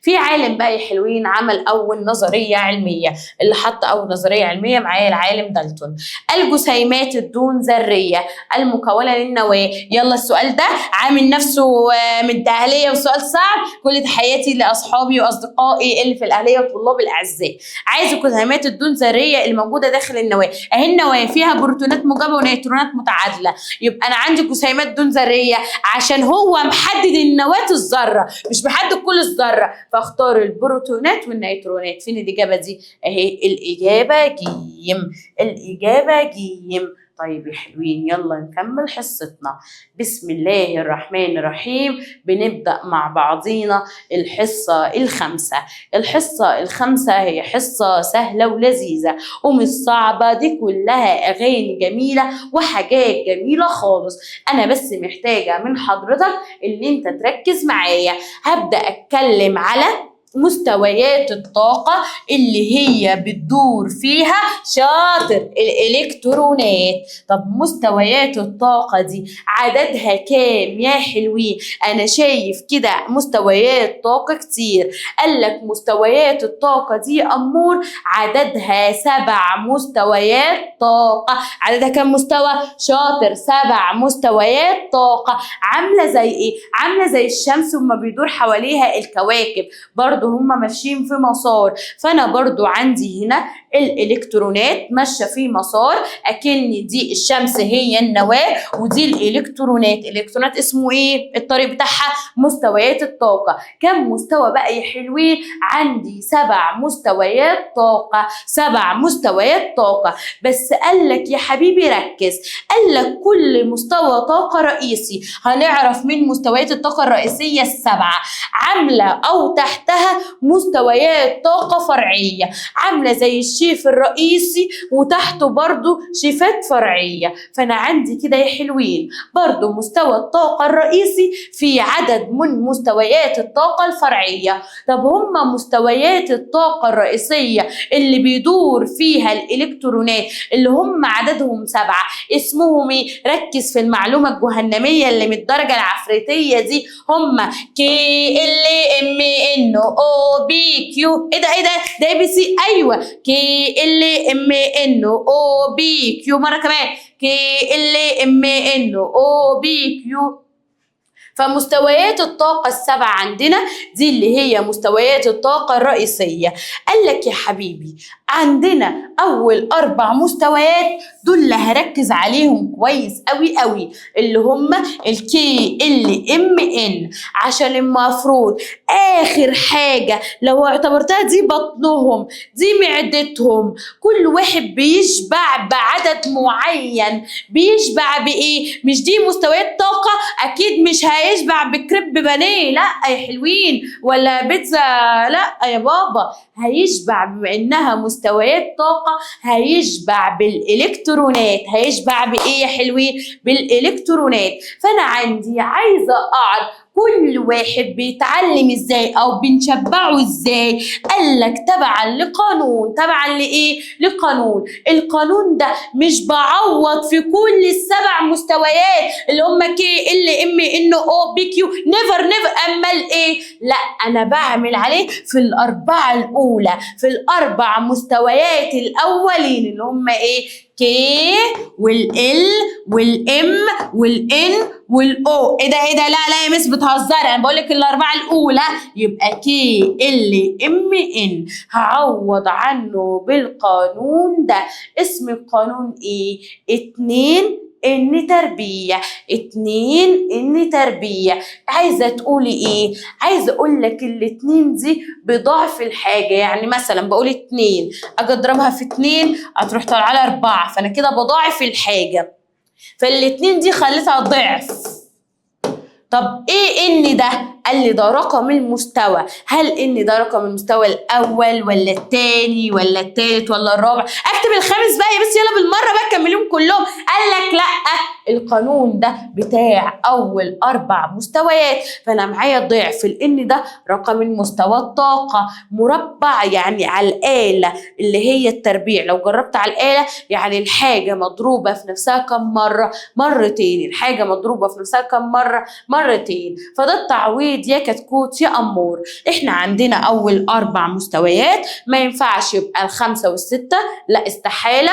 في عالم بقى يا حلوين عمل اول نظريه علميه، اللي حط اول نظريه علميه معايا العالم دالتون. الجسيمات الدون ذريه المكونه للنواه. يلا السؤال ده عامل نفسه مديهاليه وسؤال صعب. كل تحياتي لاصحابي واصدقائي اللي في الاهليه والطلاب الاعزاء. عايز الجسيمات الدون ذريه اللي موجوده داخل النواه. اهي النواه فيها بروتونات موجبه ونيوترونات متعادله، يبقى انا عندي جسيمات دون ذريه عشان هو محدد النواه الذره مش محدد كل الذره، فاختار البروتونات والنيوترونات. فين الاجابه دي؟ اهي الاجابه ج. الاجابه ج. طيب يا حلوين يلا نكمل حصتنا. بسم الله الرحمن الرحيم. بنبدأ مع بعضينا الحصة الخامسة. الحصة الخامسة هي حصة سهلة ولذيذة ومش صعبة، دي كلها أغاني جميلة وحاجات جميلة خالص. أنا بس محتاجة من حضرتك إن أنت تركز معايا. هبدأ أتكلم على مستويات الطاقة اللي هي بتدور فيها شاطر الإلكترونات. طب مستويات الطاقة دي عددها كام يا حلوين؟ أنا شايف كده مستويات طاقة كتير. قالك مستويات الطاقة دي أمور عددها 7 مستويات طاقة. عددها كام مستوى؟ شاطر 7 مستويات طاقة. عاملة زي إيه؟ عاملة زي الشمس وما بيدور حواليها الكواكب، برضو هم ماشيين في مسار. فانا برضو عندي هنا الالكترونات ماشيه في مسار، اكن دي الشمس هي النواه ودي الالكترونات. الالكترونات اسمه ايه الطريق بتاعها؟ مستويات الطاقه. كم مستوى بقى يا حلوين؟ عندي 7 مستويات طاقه. 7 مستويات طاقه. بس قال لك يا حبيبي ركز، قال لك كل مستوى طاقه رئيسي هنعرف من مستويات الطاقه الرئيسيه السبعه عامله او تحتها مستويات طاقة فرعية، عاملة زي الشيف الرئيسي وتحته برضو شيفات فرعية. فأنا عندي كده يا حلوين برضو مستوى الطاقة الرئيسي في عدد من مستويات الطاقة الفرعية. طب هما مستويات الطاقة الرئيسية اللي بيدور فيها الإلكترونات اللي هم عددهم 7 اسمهم ايه؟ ركز في المعلومة الجهنمية اللي من الدرجة العفريتية دي. هم كي ال ام ان او بي كيو. ايه ده ده اي بي سي. ايوه كي ال ام ان او بي كيو. مره كمان كي ال ام ان او بي كيو. فمستويات الطاقة السبعة عندنا دي اللي هي مستويات الطاقة الرئيسية. قال لك يا حبيبي عندنا أول 4 مستويات دول اللي هركز عليهم كويس قوي قوي، اللي هم الكي ال ام ان، عشان المفروض اخر حاجه لو اعتبرتها دي بطنهم، دي معدتهم. كل واحد بيشبع بعدد معين. بيشبع بايه؟ مش دي مستويات طاقه؟ اكيد مش هيشبع بكريب بانيه، لا يا حلوين، ولا بيتزا، لا يا بابا. هيشبع بما انها مستويات طاقه، هيشبع بالالكترونات. هيشبع بايه يا حلوين؟ بالالكترونات. فانا عندي عايزه اعرف كل واحد بيتعلم ازاي او بنشبعه ازاي. قال لك تبعا لقانون. تبعا لايه؟ لقانون. القانون ده مش بعوض في كل السبع مستويات اللي هم كي ال ام ان او بي كيو نيفر نيفر، امال ايه؟ لا، انا بعمل عليه في الاربعه الاولى، في الاربع مستويات الاولين اللي هم ايه؟ كي والال والام والان والاو. ايه ده؟ لا لا يا مس بتهزري، انا بقول لك الاربعه الاولى. يبقى كي ال ام ان هعوض عنه بالقانون ده. اسم القانون ايه؟ 2 ان تربيع. 2 ان تربيع. عايزه تقولي ايه؟ عايزه اقول لك الاتنين دي بضعف الحاجه. يعني مثلا بقول 2 اجي اضربها في 2 هتروح طالعه لي 4، فانا كده بضاعف الحاجه. فالاتنين دي خليتها ضعف. طب ايه ان ده؟ قال لي ده رقم المستوى. هل ان ده رقم المستوى الاول ولا الثاني ولا الثالث ولا الرابع؟ اكتب الخامس بقى يا بس، يلا بالمره بقى كمليهم كلهم. قال لك لا، القانون ده بتاع اول 4 مستويات، فانا معايا ضعف الان ده رقم المستوى الطاقه مربع، يعني على الاله اللي هي التربيع. لو جربت على الاله يعني الحاجه مضروبه في نفسها كم مره؟ مرتين. الحاجه مضروبه في نفسها كم مره؟ مرتين. فده التعويض يا كتكوت يا امور. احنا عندنا اول 4 مستويات، ما ينفعش يبقى ال5 وال6، لا استحاله.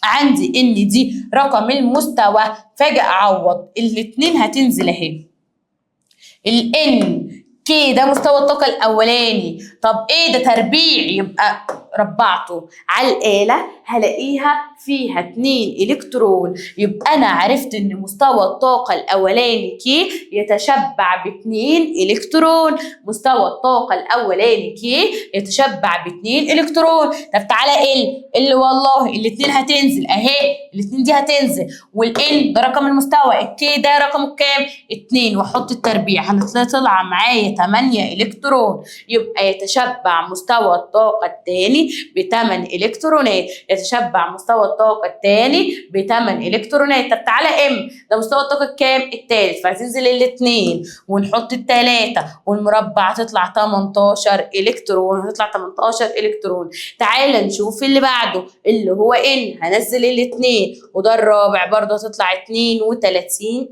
عندي ان دي رقم المستوى، فاجي اعوض الاتنين هتنزل اهي. الان كي ده مستوى الطاقة الأولاني. طب إيه ده؟ تربيع، يبقى ربعته على الآلة هلاقيها فيها 2 إلكترون. يبقى أنا عرفت إن مستوى الطاقة الأولاني كي يتشبع ب2 إلكترون. مستوى الطاقة الأولاني كي يتشبع ب2 إلكترون. طب تعالى اللي والله الاتنين هتنزل أهي، الاتنين دي هتنزل. والإن ده رقم المستوى، الكي ده رقمه كام؟ 2، وأحط التربيع هتطلع معايا 8 إلكترون. يبقى يتشبع مستوى الطاقة الثاني ب8 إلكترونات. يتشبع مستوى الطاقة الثاني ب8 إلكترونات. طب تعالى ده مستوى الطاقة الكام؟ الثالث، فهتنزل الاثنين ونحط الثلاثة والمربع تطلع 18 إلكترون. هتطلع 18 إلكترون. تعالى نشوف اللي بعده اللي هو هنزل الاثنين، وده الرابع برضه هتطلع 32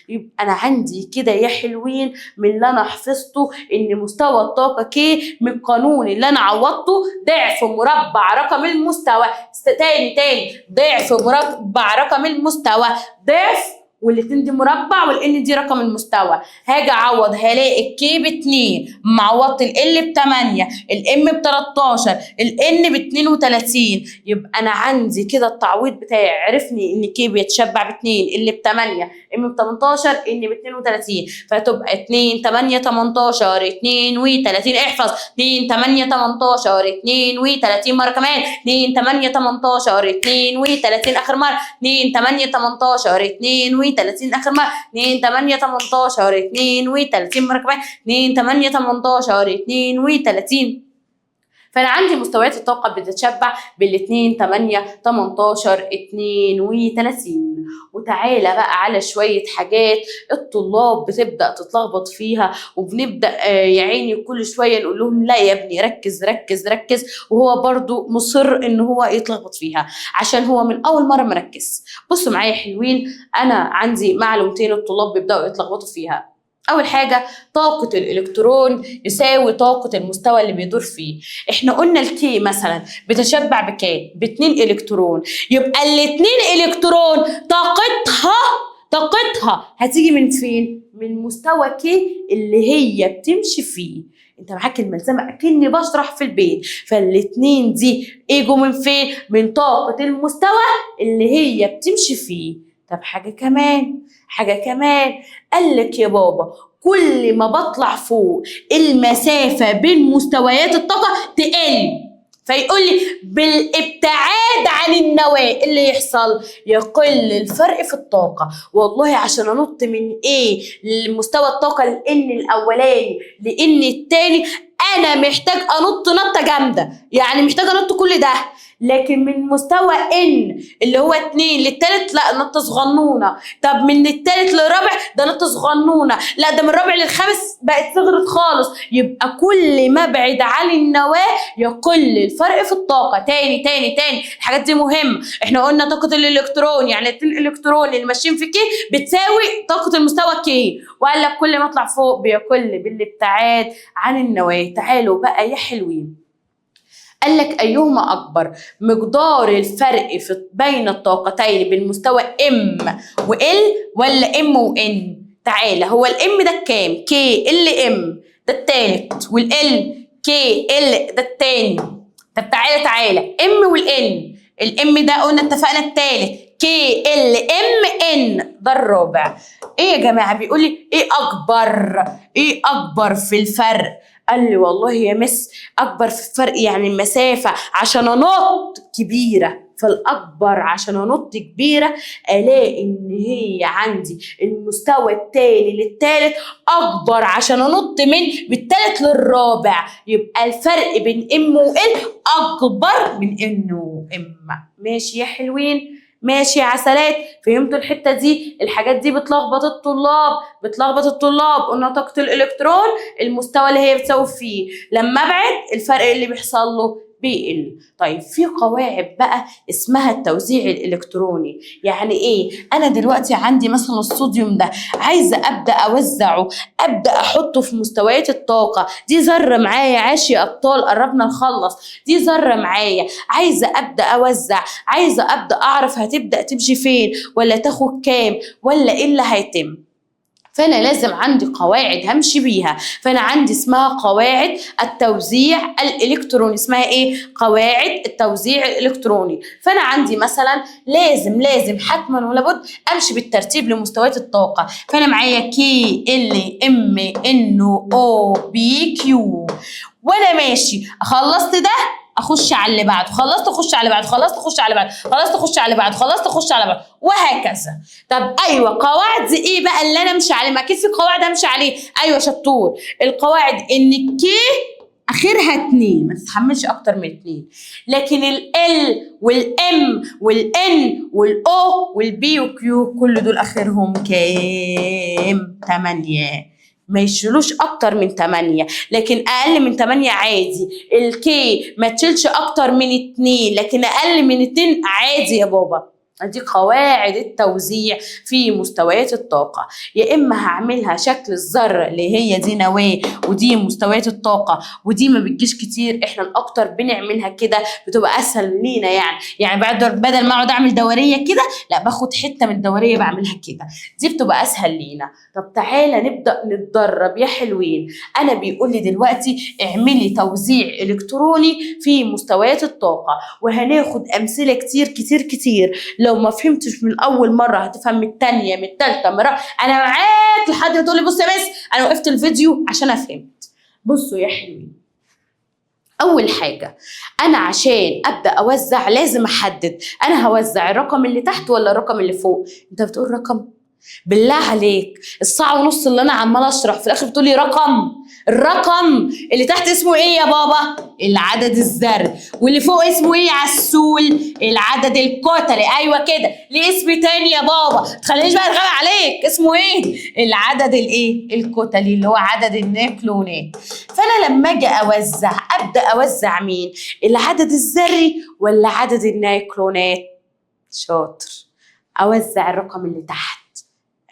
يبقى أنا عندي كده يا حلوين من اللي انا حفظته ان مستوى الطاقه كي من القانون اللي انا عوضته ضعف مربع رقم المستوى. تاني ضعف مربع رقم المستوى، ضعف والاتنين دي مربع والان دي رقم المستوى. هاجي اعوض هلاقي الكي ب2، معوضت ال ب8، الام ب13، الان ب32. يبقى انا عندي كده التعويض بتاعي عرفني ان كي بيتشبع ب2، ال ب8، ام ب18، ان ب32. فتبقى 2 8 18 32. احفظ 2 8 18 32 مره كمان. 2 8 18 32 اخر مره. 2 8 18 32 اخر مره. 2 8 18 32 مره كمان. 2 8 18 32. فأنا عندي مستويات الطاقة بتتشبع بال2 8 18 32. وتعالى بقى على شوية حاجات الطلاب بتبدأ تتلخبط فيها، وبنبدأ يا عيني كل شوية نقول لهم لا يا ابني ركز ركز ركز، وهو برضو مصر إن هو يتلخبط فيها عشان هو من أول مرة مركز. بصوا معايا حلوين، أنا عندي معلومتين الطلاب بيبدأوا يتلخبطوا فيها. أول حاجة طاقة الإلكترون يساوي طاقة المستوى اللي بيدور فيه. إحنا قلنا الكي مثلا بتشبع بكام؟ ب2 إلكترون. يبقى ال2 إلكترون طاقتها هتيجي من فين؟ من مستوى كي اللي هي بتمشي فيه. انت معاك الملزمه اكني بشرح في البيت. فالاتنين دي اجوا من فين؟ من طاقه المستوى اللي هي بتمشي فيه. طب حاجه كمان قال لك يا بابا كل ما بطلع فوق المسافة بين مستويات الطاقة تقل. فيقول لي بالابتعاد عن النواة اللي يحصل يقل الفرق في الطاقة. والله عشان انط من ايه لمستوى الطاقة لان الاولاني لان التاني انا محتاج انط نطة جامدة، يعني محتاج انط كل ده. لكن من مستوى ان اللي هو 2 للتالت لا نطة صغنونة. طب من التالت للرابع ده نطة صغنونة. لا ده من الرابع للخامس بقت صغرت خالص. يبقى كل ما ابعد عن النواة يقل الفرق في الطاقة. تاني الحاجات دي مهمة. احنا قلنا طاقة الالكترون يعني 2 الكترون اللي ماشيين في كي بتساوي طاقة المستوى كي، وقال لك كل ما اطلع فوق بيقل بالابتعاد عن النواة. تعالوا بقى يا حلوين، قال لك أيهما أكبر مقدار الفرق بين الطاقتين بالمستوى M و L ولا M و N؟ تعالى، هو الM ده كام؟ K L M ده التالت، والL K L ده التاني. طب تعالى M والN. الM ده قلنا اتفقنا التالت، K L M N ده الرابع. ايه يا جماعة؟ بيقول لي ايه أكبر في الفرق؟ قال لي والله يا مس اكبر في الفرق يعني المسافه عشان انط كبيره، فالاكبر عشان انط كبيره الاقي ان هي عندي المستوى التاني للتالت اكبر عشان انط من بالتالت للرابع. يبقى الفرق بين ام وال اكبر من ان وام. ماشي يا حلوين؟ ماشي يا عسلات؟ فهمتوا الحته دي؟ الحاجات دي بتلخبط الطلاب. قلنا طاقه الالكترون المستوى اللي هي بتساوي فيه، لما ابعد الفرق اللي بيحصل له بيقل. طيب في قواعد بقى اسمها التوزيع الالكتروني. يعني ايه؟ انا دلوقتي عندي مثلا الصوديوم ده عايزه ابدا اوزعه، ابدا احطه في مستويات الطاقه دي. ذره معايا، عاش يا ابطال قربنا نخلص. دي ذره معايا عايزه ابدا اوزع، عايزه ابدا اعرف هتبدا تمشي فين ولا تاخد كام ولا ايه اللي هيتم. فأنا لازم عندي قواعد همشي بيها. فأنا عندي اسمها قواعد التوزيع الإلكتروني. اسمها إيه؟ قواعد التوزيع الإلكتروني. فأنا عندي مثلا لازم حتما ولابد أمشي بالترتيب لمستويات الطاقة. فأنا معايا كي ال ام ان او بي كيو، وأنا ماشي خلصت ده اخش على اللي بعده، خلصت اخش على اللي بعده، خلصت اخش على اللي بعده، خلصت اخش على اللي بعده، خلصت اخش على اللي بعده، وهكذا. طب ايوه قواعد ايه بقى اللي انا امشي عليه؟ ما اكيد في قواعد امشي عليه. ايوه شطور. القواعد ان الكي اخرها 2 ما تتحملش اكتر من 2، لكن ال والام والان والاو والبي وكيو كل دول اخرهم كام؟ 8. ما يشيلوش اكتر من 8، لكن اقل من 8 عادي. الكي ما تشيلش اكتر من 2، لكن اقل من 2 عادي يا بابا. دي قواعد التوزيع في مستويات الطاقة. يا إما هعملها شكل الذرة اللي هي دي نواة ودي مستويات الطاقة، ودي ما بتجيش كتير، احنا الأكتر بنعملها كده بتبقى أسهل لينا. يعني بدل ما أقعد أعمل دورية كده لا باخد حتة من الدورية بعملها كده، دي بتبقى أسهل لينا. طب تعالى نبدأ نتدرب يا حلوين. أنا بيقول لي دلوقتي اعملي توزيع إلكتروني في مستويات الطاقة، وهناخد أمثلة كتير. لو ما فهمتش من اول مره هتفهم من الثانيه من الثالثه من انا معاك لحد ما تقولي بص يا مس انا وقفت الفيديو عشان فهمت. بصوا يا حلوين، اول حاجه انا عشان ابدا اوزع لازم احدد انا هوزع الرقم اللي تحت ولا الرقم اللي فوق. انت بتقول رقم؟ بالله عليك الساعه ونص اللي انا عماله اشرح في الاخر بتقولي رقم؟ الرقم اللي تحت اسمه ايه يا بابا؟ العدد الذري. واللي فوق اسمه ايه يا عسول؟ العدد الكتلي. ايوه كده. ليه اسم تاني يا بابا؟ تخلينيش بقى اتغاب عليك. اسمه ايه؟ العدد الايه؟ الكتلي، اللي هو عدد النيوكلونات. فانا لما اجي اوزع ابدا اوزع مين؟ العدد الذري ولا عدد النيوكلونات؟ شاطر. اوزع الرقم اللي تحت.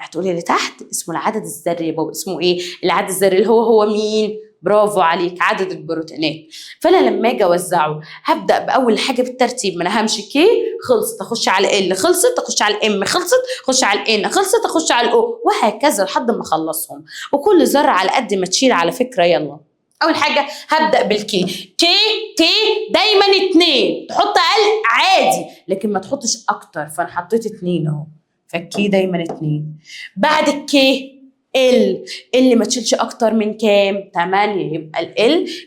هتقولي اللي تحت اسمه العدد الذري يا بابا. اسمه ايه العدد الذري؟ اللي هو مين؟ برافو عليك، عدد البروتونات. فانا لما اجي اوزعه هبدا باول حاجه بالترتيب. ما انا همشي كي خلصت اخش على ال، خلصت اخش على الام، خلصت اخش على الان، خلصت اخش على الاو، وهكذا لحد ما اخلصهم. وكل ذره على قد ما تشيل على فكره. يلا اول حاجه هبدا بالكي. كي دايما 2. تحط اقل عادي لكن ما تحطش اكتر، فانا حطيت 2 اهو، فالكي دايما 2. بعد الكي اللي ما تشيلش اكتر من كام؟ 8. يبقى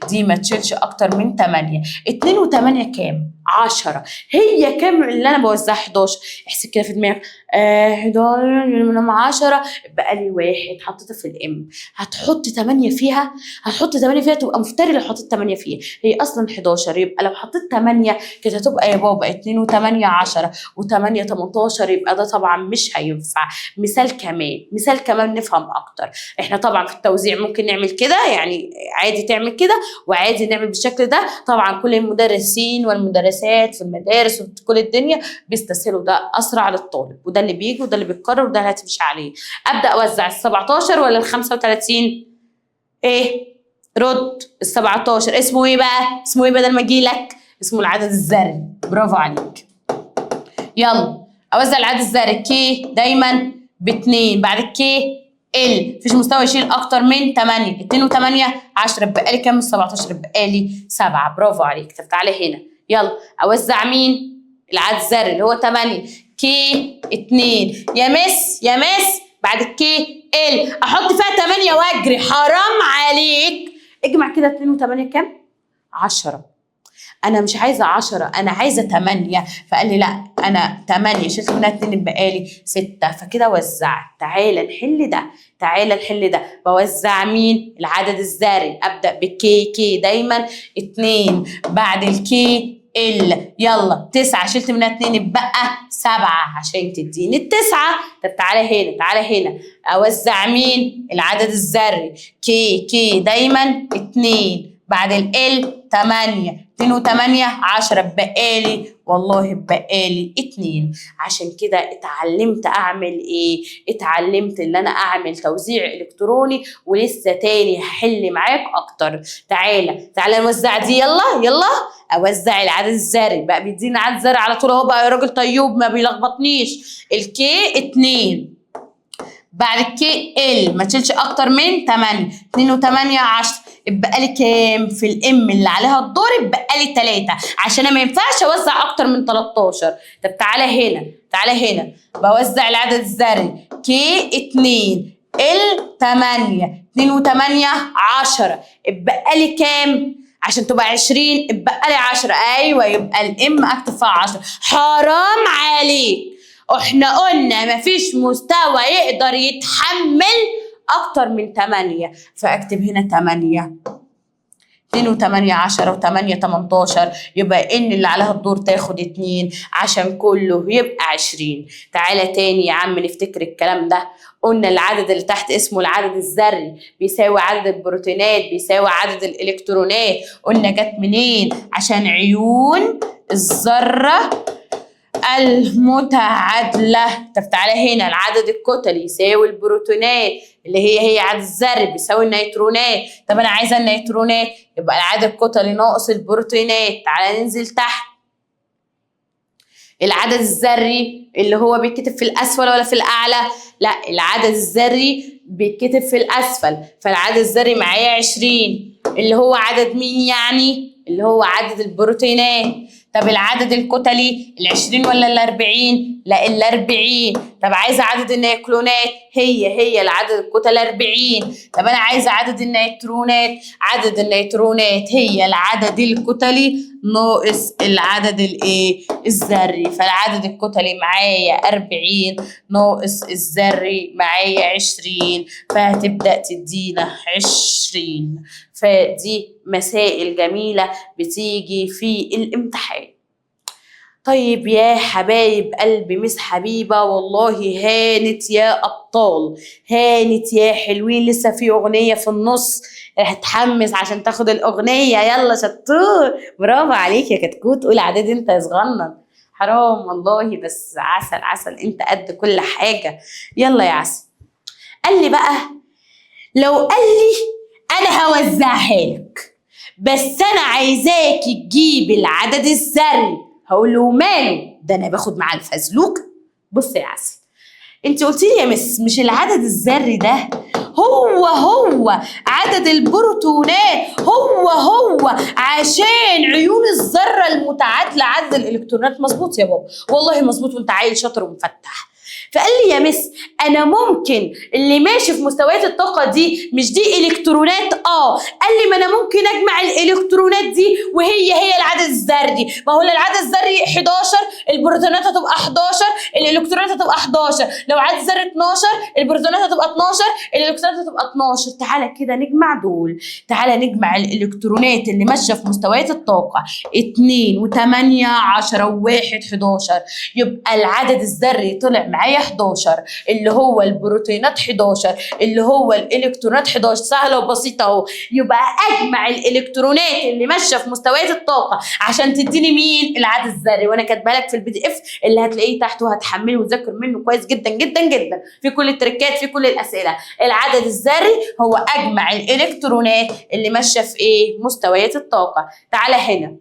دي ما تشيلش اكتر من 8. 2 و8 كام؟ 10. هي كام اللي انا بوزعها؟ 11. احسب كده في دماغك. 11 من 10 بقى لي 1 حطيتها في الام. هتحط 8 فيها؟ هتحط 8 فيها تبقى مفتري لو حطيت 8 فيها. هي اصلا 11. يبقى لو حطيت 8 كده هتبقى يا بابا 2 و8 10 و8 18. يبقى ده طبعا مش هينفع. مثال كمان نفهم اكتر. احنا طبعا في التوزيع ممكن نعمل كده، يعني عادي تعمل كده وعادي نعمل بالشكل ده. طبعا كل المدرسين والمدرسات في المدارس وفي كل الدنيا بيستسهلوا ده اسرع للطالب، وده اللي بيجي وده اللي بيتكرر وده اللي هتمشي عليه. ابدا اوزع ال 17 ولا ال 35؟ ايه رد. ال 17 اسمه ايه بقى؟ اسمه ايه بدل ما اجيلك؟ اسمه العدد الذري. برافو عليك. يلا اوزع العدد الذري. كي دايما ب2. بعد الكي مفيش مستوى يشيل اكتر من 8. 2 و8 10. بقالي كام من 17؟ بقالي 7. برافو عليك. طب تعالى هنا. يلا اوزع مين؟ العدد الذري اللي هو 8. كي 2. يا مس بعد الكي احط فيها 8 واجري؟ حرام عليك. اجمع كده 2 و8 كام؟ 10. انا مش عايزه 10، انا عايزه 8. فقال لي لا، انا 8 شلت منها 2 بقالي 6. فكده وزعت. تعالى نحل ده. بوزع مين؟ العدد الذري. ابدا بكي دايما 2. بعد الكي يلا 9 شلت منها 2 بقى 7 عشان تديني التسعة. طب تعالى هنا اوزع مين؟ العدد الذري. كي دايما 2. بعد 8. 2 و8 10. بقالي 2. عشان كده اتعلمت اعمل ايه؟ اتعلمت ان انا اعمل توزيع الكتروني، ولسه تاني هحل معاك اكتر. تعالى نوزع دي. يلا اوزع العدد الذري. بقى بيدينا عدد ذري على طول اهو. بقى يا راجل طيوب ما بيلخبطنيش. الكي 2. بعد الكي ما تشيلش اكتر من 8. 2 و8 10. اتبقى لي كام في الام اللي عليها الدور؟ اتبقى لي 3 عشان انا ما ينفعش اوزع اكتر من 13. طب تعالى هنا بوزع العدد الذري. كي 2 8. 2 و8 10. اتبقى لي كام عشان تبقى 20؟ اتبقى لي 10. ايوه يبقى الام اكتب فيها 10. حرام عليك. احنا قلنا مفيش مستوى يقدر يتحمل اكتر من 8. فاكتب هنا 8. 2 و8 10 و8 18. يبقى ان اللي عليها الدور تاخد 2 عشان كله يبقى 20. تعالى تاني يا عم نفتكر الكلام ده. قلنا العدد اللي تحت اسمه العدد الذري، بيساوي عدد البروتونات بيساوي عدد الالكترونات. قلنا جت منين؟ عشان عيون الذرة المتعادلة. طب تعالى هنا. العدد الكتلي يساوي البروتونات اللي هي عدد الذري بيساوي النيترونات. طب انا عايزه النيترونات، يبقى العدد الكتلي ناقص البروتونات. تعالى ننزل تحت. العدد الذري اللي هو بيتكتب في الاسفل ولا في الاعلى؟ لا، العدد الذري بيتكتب في الاسفل. فالعدد الذري معايا 20 اللي هو عدد مين يعني؟ اللي هو عدد البروتينات. طب العدد الكتلي 20 ولا 40؟ لا 40. طب عايزه عدد النيوكلونات، هي العدد الكتلي 40. طب انا عايزه عدد النيترونات، عدد النيترونات هي العدد الكتلي ناقص العدد الذري. فالعدد الكتلي معايا 40 ناقص الذري معايا 20، فهتبدأ تدينا 20. فدي مسائل جميلة بتيجي في الامتحان. طيب يا حبايب قلبي، مس حبيبة والله هانت يا أبطال، هانت يا حلوين. لسه في أغنية في النص، هتحمس عشان تاخد الأغنية. يلا شطور، برافو عليك يا كتكوت. قول عدد انت يا صغنن، حرام والله. بس عسل انت قد كل حاجة. يلا يا عسل. قال لي بقى لو قال لي انا هوزعها لك بس انا عايزاكي تجيبي العدد الذري، هقول له ماله ده انا باخد معاه الفزلوكه. بص يا عسل، انت قلتي لي يا مس مش العدد الذري ده هو عدد البروتونات، هو عشان عيون الذره المتعادله عدد الالكترونات. مظبوط يا بابا، والله مظبوط، وانت عيل شاطر ومفتح. فقال لي يا مس انا ممكن اللي ماشي في مستويات الطاقه دي مش دي الكترونات؟ قال لي ما انا ممكن اجمع الالكترونات دي وهي العدد الذري. ما هو العدد الذري 11 البروتونات هتبقى 11 الالكترونات هتبقى 11، لو عدد ذري 12 البروتونات هتبقى 12 الالكترونات هتبقى 12. تعالى كده نجمع دول، تعالى نجمع الالكترونات اللي ماشيه في مستويات الطاقه 2 و8 10 و1 11، يبقى العدد الذري طلع معايا 11 اللي هو البروتونات 11 اللي هو الالكترونات 11. سهله وبسيطه اهو. يبقى اجمع الالكترونات اللي ماشيه في مستويات الطاقه عشان تديني مين؟ العدد الذري. وانا كاتبه لك في PDF اللي هتلاقيه تحت وهتحمله وتذاكر منه كويس جدا جدا جدا في كل التركات في كل الاسئله. العدد الذري هو اجمع الالكترونات اللي ماشيه في ايه؟ مستويات الطاقه. تعالى هنا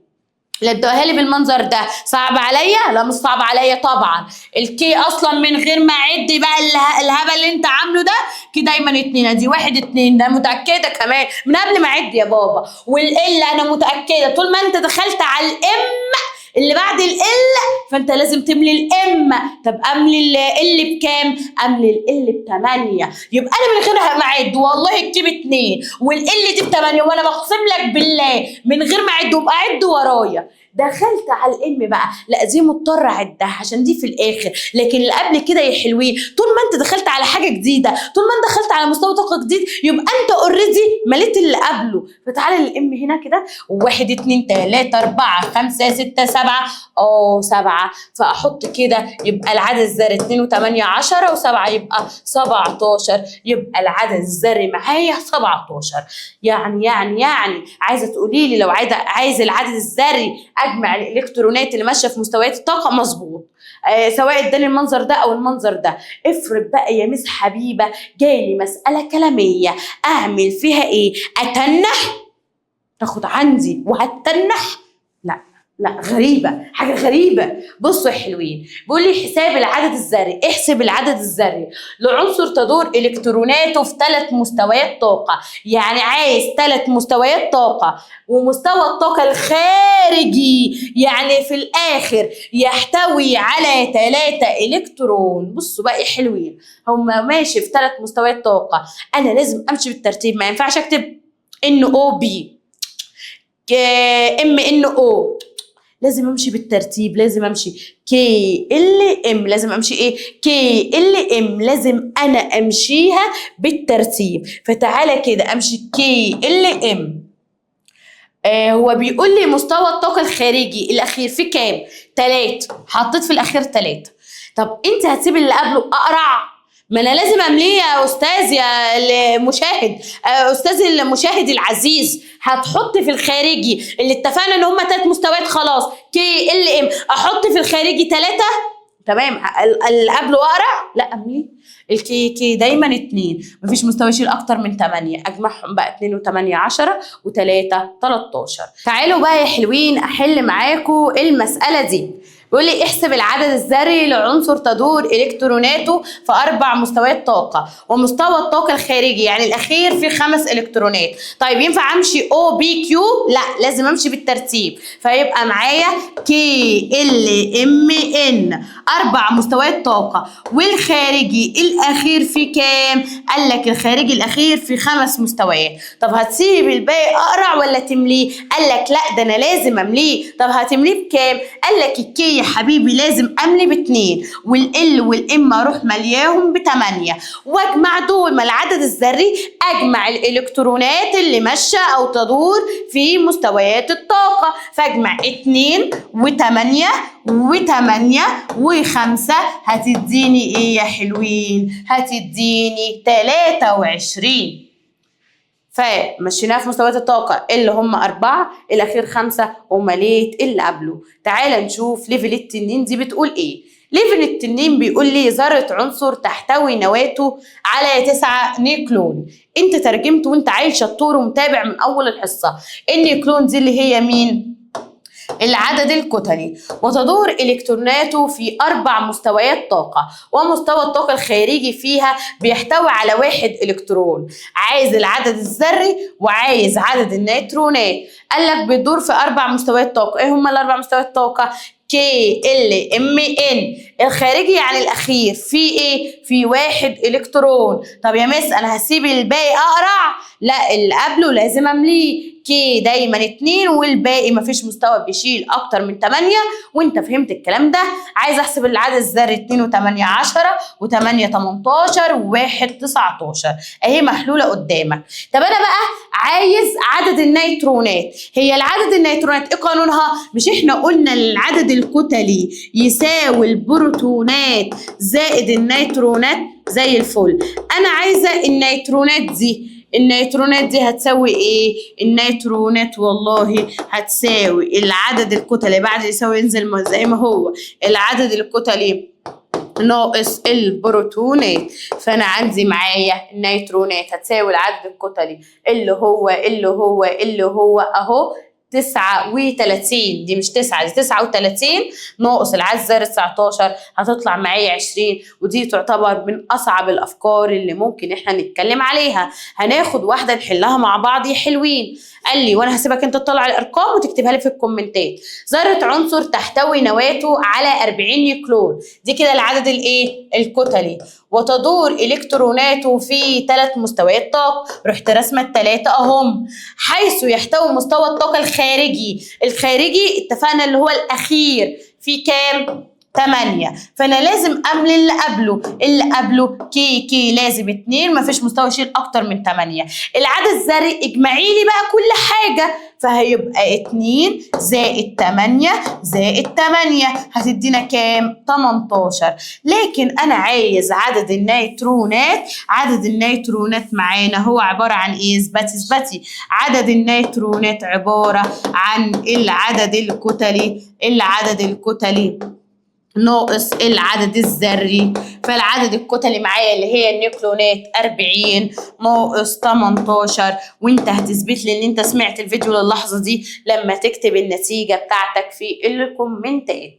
اللي ادوها لي بالمنظر ده صعب عليا؟ لا مش صعب عليا طبعا. الكي اصلا من غير ما اعد بقى الهبل اللي انت عامله ده كي دايما 2، ادي 1 2 ده متاكده كمان من قبل ما اعد يا بابا. والال انا متاكده طول ما انت دخلت على الام اللي بعد ال فانت لازم تملي الام. طب املي ال بكام؟ املي ال ب8. يبقى انا من غير ما اعد والله الكي ب2 والال دي ب8 وانا بقسم لك بالله من غير ما اعد. وابقى عد ورايا. دخلت على الام بقى، لا دي مضطره اعدها عشان دي في الاخر، لكن اللي قبل كده يا حلوين طول ما انت دخلت على حاجه جديده طول ما انت دخلت على مستوى طاقه جديد يبقى انت اوريدي مليت اللي قبله. فتعالى للام هنا كده 1 2 3 4 5 6 7 7. فاحط كده يبقى العدد الذري 2 و8 10 و7 يبقى 17. يبقى العدد الذري معايا 17. يعني عايزه تقولي لي لو عايز العدد الذري اجمع الالكترونات اللي ماشيه في مستويات الطاقه مظبوط. سواء اداني المنظر ده او المنظر ده. افرض بقى يا مس حبيبه جايلي مساله كلاميه اعمل فيها ايه؟ اتنح؟ تاخد عندي وهتنح؟ لا غريبة، حاجة غريبة. بصوا يا حلوين بيقول لي حساب العدد الذري. احسب العدد الذري لعنصر تدور الكتروناته في 3 مستويات طاقة. يعني عايز 3 مستويات طاقة ومستوى الطاقة الخارجي يعني في الآخر يحتوي على 3 إلكترون. بصوا بقى يا حلوين هما ماشي في 3 مستويات طاقة. أنا لازم أمشي بالترتيب، ما ينفعش أكتب NOB MNO، لازم امشي بالترتيب. لازم امشي KLM، لازم امشي ايه؟ KLM، لازم انا امشيها بالترتيب. فتعالى كده امشي KLM. هو بيقول لي مستوى الطاقة الخارجي الأخير في كام؟ 3. حطيت في الأخير 3. طب أنت هتسيب اللي قبله أقرع؟ ما أنا لازم أمليه يا أستاذ يا المشاهد، أستاذ المشاهد العزيز. هتحط في الخارجي اللي اتفقنا إن هما 3 مستويات خلاص KLM، أحط في الخارجي 3. تمام. اللي قبله أقرع؟ لا أمليه. الكي دايما 2، مفيش مستوى يشيل اكتر من 8. اجمعهم بقى 2 و8 10 و3 13. تعالوا بقى يا حلوين احل معاكم المساله دي. بيقول لي احسب العدد الذري لعنصر تدور الكتروناته في 4 مستويات طاقه ومستوى الطاقه الخارجي يعني الاخير فيه 5 الكترونات. طيب ينفع امشي OPQ؟ لا لازم امشي بالترتيب. فيبقى معايا KLMN 4 مستويات طاقه والخارجي الاخير فيه كام؟ قال لك الخارجي الاخير فيه 5 مستويات. طب هتسيب الباقي اقرع ولا تمليه؟ قال لك لا ده انا لازم امليه. طب هتمليه بكام؟ قال لك الكي يا حبيبي لازم املي ب2 والال والام اروح ملياهم ب8 واجمع دول ما العدد الذري اجمع الالكترونات اللي ماشيه او تدور في مستويات الطاقه. فاجمع 2 و8 و8 و5 هتديني ايه يا حلوين؟ هتديني 23. فمشيناها في مستويات الطاقة اللي هم 4، الأخير 5 ومليت اللي قبله. تعالى نشوف ليفل التنين دي بتقول إيه. ليفل التنين بيقول لي ذرة عنصر تحتوي نواته على 9 نيوكلون. أنت ترجمت وأنت عيل شطور ومتابع من أول الحصة. النيوكلون دي اللي هي مين؟ العدد الكتلي. وتدور إلكتروناته في 4 مستويات طاقة ومستوى الطاقة الخارجي فيها بيحتوي على 1 إلكترون. عايز العدد الذري وعايز عدد النيوترونات. قال لك بيدور في 4 مستويات طاقة. ايه هما ال4 مستويات طاقة؟ KLMN الخارجي يعني الأخير، في إيه؟ في 1 إلكترون. طب يا مس أنا هسيب الباقي أقرع؟ لا، اللي قبله لازم أمليه. كي دايما 2 والباقي مفيش مستوى بيشيل أكتر من 8. وأنت فهمت الكلام ده؟ عايز أحسب العدد الذري 2 و8 10 و8 18 و1 19 أهي محلولة قدامك. طب أنا بقى عايز عدد النيترونات. هي العدد النيترونات إيه قانونها؟ مش إحنا قلنا العدد الكتلي يساوي البروتونات زائد النيترونات؟ زي الفل. أنا عايزة النيترونات دي. النيترونات دي هتساوي ايه؟ النيترونات والله هتساوي العدد الكتلي، بعد يساوي ينزل زي ما هو، العدد الكتلي ناقص البروتونات. فانا عندي معايا النيترونات هتساوي العدد الكتلي اللي هو اهو 39. دي مش 9، دي 39 ناقص العدد الذري 19 هتطلع معايا 20. ودي تعتبر من اصعب الافكار اللي ممكن احنا نتكلم عليها. هناخد واحده نحلها مع بعض يا حلوين. قال لي وانا هسيبك انت تطلع الارقام وتكتبها لي في الكومنتات. ذره عنصر تحتوي نواته على 40 نيوكلون، دي كده العدد الايه؟ الكتلي، وتدور الكتروناته في 3 مستويات طاقه. رحت رسمه ال3 اهم. حيث يحتوي مستوى الطاقه الخارجي اتفقنا اللي هو الاخير في كام؟ 8. فانا لازم املي اللي قبله كي لازم 2، مفيش مستوى يشيل اكتر من 8. العدد الذري اجمعي لي بقى كل حاجه، فهيبقى 2 زائد 8 زائد 8 هتدينا كام؟ 18. لكن انا عايز عدد النيترونات. عدد النيترونات معانا هو عباره عن ايه؟ اثبتي. عدد النيترونات عباره عن العدد الكتلي ناقص العدد الذري. فالعدد الكتلي معايا اللي هي النيوكلونات 40 ناقص 18. وانت هتثبت لي ان انت سمعت الفيديو للحظه دي لما تكتب النتيجه بتاعتك في الكومنتات.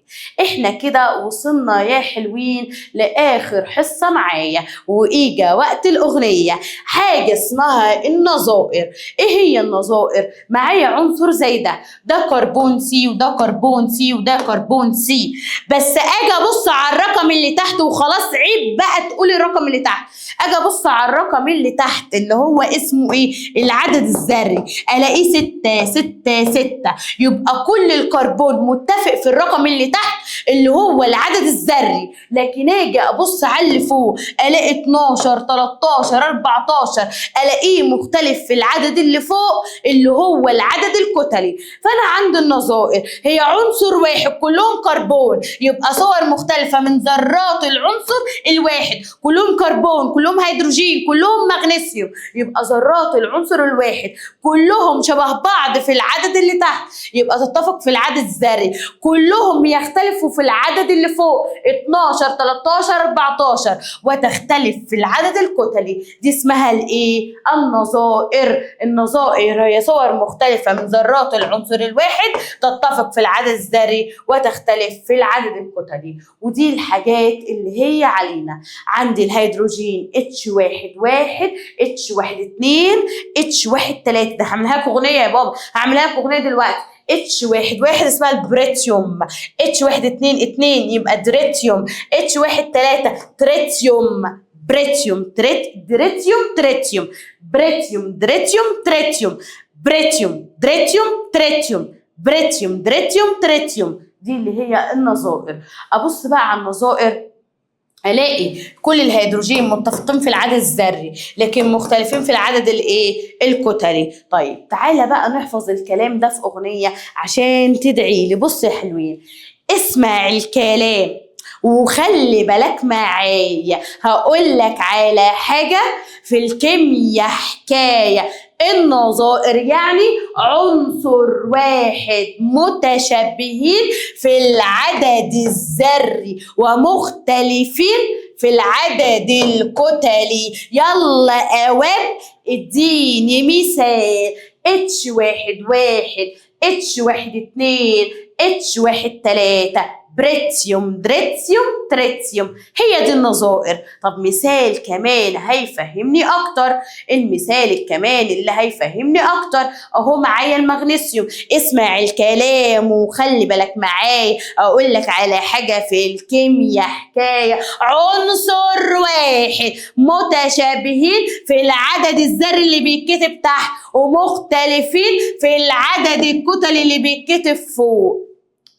احنا كده وصلنا يا حلوين لاخر حصه معايا، واجا وقت الاغنيه. حاجه اسمها النظائر. ايه هي النظائر؟ معايا عنصر زي ده كربون سي وده كربون سي وده كربون سي، بس اجي ابص على الرقم اللي تحت وخلاص عيب بقى تقولي الرقم اللي تحت. اجي ابص على الرقم اللي تحت اللي هو اسمه ايه؟ العدد الذري، الاقيه 6. يبقى كل الكربون متفق في الرقم اللي تحت اللي هو العدد الذري. لكن اجي ابص على اللي فوق الاقي 12 13 14 الاقيه مختلف في العدد اللي فوق اللي هو العدد الكتلي. فانا عندي النظائر هي عنصر واحد كلهم كربون، يبقى صور مختلفة من ذرات العنصر الواحد، كلهم كربون كلهم هيدروجين كلهم مغنيسيوم، يبقى ذرات العنصر الواحد كلهم شبه بعض في العدد اللي تحت، يبقى تتفق في العدد الذري. كلهم يختلفوا في العدد اللي فوق 12 13 14 وتختلف في العدد الكتلي. دي اسمها الايه؟ النظائر هي صور مختلفة من ذرات العنصر الواحد تتفق في العدد الذري وتختلف في العدد الكتلي. ودي الحاجات اللي هي علينا. عندي الهيدروجين H1 H2 H1 ده هعملها لكم اغنيه يا بابا، هعملها لكم اغنيه دلوقتي. H1 اسمها البريتيوم، H1 يبقى دريتيوم، H1 تريتيوم، بريتيوم دريتيوم بريتيوم دريتيوم تريتيوم بريتيوم دريتيوم تريتيوم. دي اللي هي النظائر. ابص بقى على النظائر الاقي كل الهيدروجين متفقين في العدد الذري لكن مختلفين في العدد الايه؟ الكتلي. طيب تعالى بقى نحفظ الكلام ده في اغنيه عشان تدعي لي. بص يا حلوين، اسمع الكلام وخلي بالك معايا، هقول لك على حاجه في الكيمياء حكايه. النظائر يعني عنصر واحد متشابهين في العدد الذري ومختلفين في العدد الكتلي. يلا اوام اديني مثال. H1 H1 2 H1 3 بريتيوم، دريتيوم، تريتيوم. هي دي النظائر. طب مثال كمان هيفهمني اكتر. المثال كمان اللي هيفهمني اكتر اهو معايا المغنيسيوم. اسمع الكلام وخلي بالك معايا. اقول لك على حاجه في الكيمياء حكايه. عنصر واحد متشابهين في العدد الذري اللي بيتكتب تحت ومختلفين في العدد الكتل اللي بيتكتب فوق.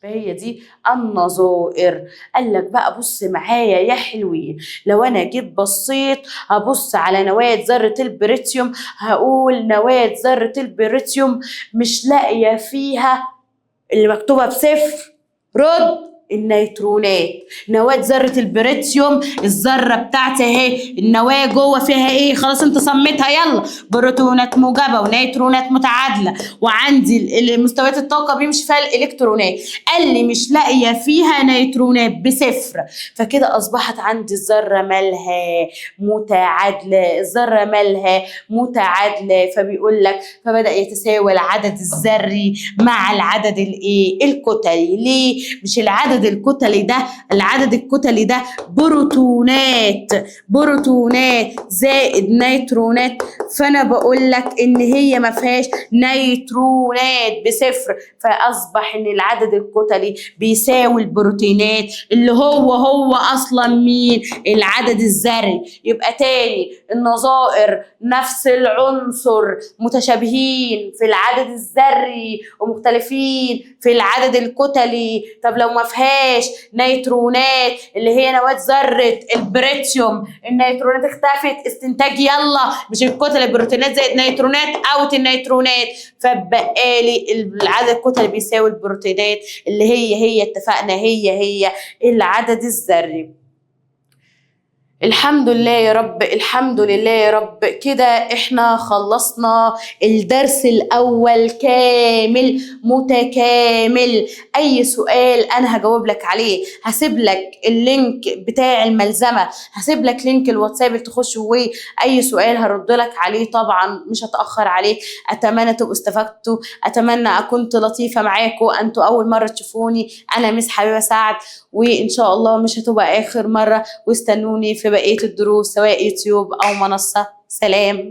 فهي دي النظائر. قال لك بقى بص معايا يا حلوين، لو انا جيت بصيت هبص على نواة ذرة البريتيوم هقول نواة ذرة البريتيوم مش لاقية فيها اللي مكتوبة بصفر. رد. النيترونات. نواة ذرة البريتيوم الذرة بتاعتي اهي، النواة جوه فيها ايه؟ خلاص انت صمتها يلا. بروتونات موجبة ونيترونات متعادلة، وعندي مستويات الطاقة بيمشي فيها الالكترونات. قال لي مش لاقية فيها نيترونات بصفر، فكده اصبحت عندي الذرة مالها متعادلة. الذرة مالها متعادلة، فبيقول لك فبدأ يتساوى العدد الذري مع العدد الايه؟ الكتلي. ليه؟ مش العدد الكتلي ده، العدد الكتلي ده بروتونات، بروتونات زائد نيترونات، فانا بقول لك ان هي ما فيهاش نيترونات بصفر، فاصبح ان العدد الكتلي بيساوي البروتينات اللي هو اصلا مين؟ العدد الذري. يبقى تاني النظائر نفس العنصر متشابهين في العدد الذري ومختلفين في العدد الكتلي. طب لو ما فيهاش نيترونات اللي هي نواة ذرة البريتيوم، النيترونات اختفت، استنتاج يلا مش الكتل، البروتينات زائد نيترونات اوت النيترونات، فبقالي العدد الكتلي بيساوي البروتينات اللي هي اتفقنا هي العدد الذري. الحمد لله يا رب، الحمد لله يا رب. كده احنا خلصنا الدرس الاول كامل متكامل. اي سؤال انا هجاوب لك عليه. هسيب لك اللينك بتاع الملزمه، هسيب لك لينك الواتساب تخش اي سؤال هرد لك عليه طبعا، مش هتاخر عليك. اتمنى تبقوا استفدتوا، اتمنى اكون لطيفه معاكم. انتوا اول مره تشوفوني، انا مس حبيبه سعد، وان شاء الله مش هتبقى اخر مره. واستنوني في بقية الدروس سواء يوتيوب أو منصة. سلام.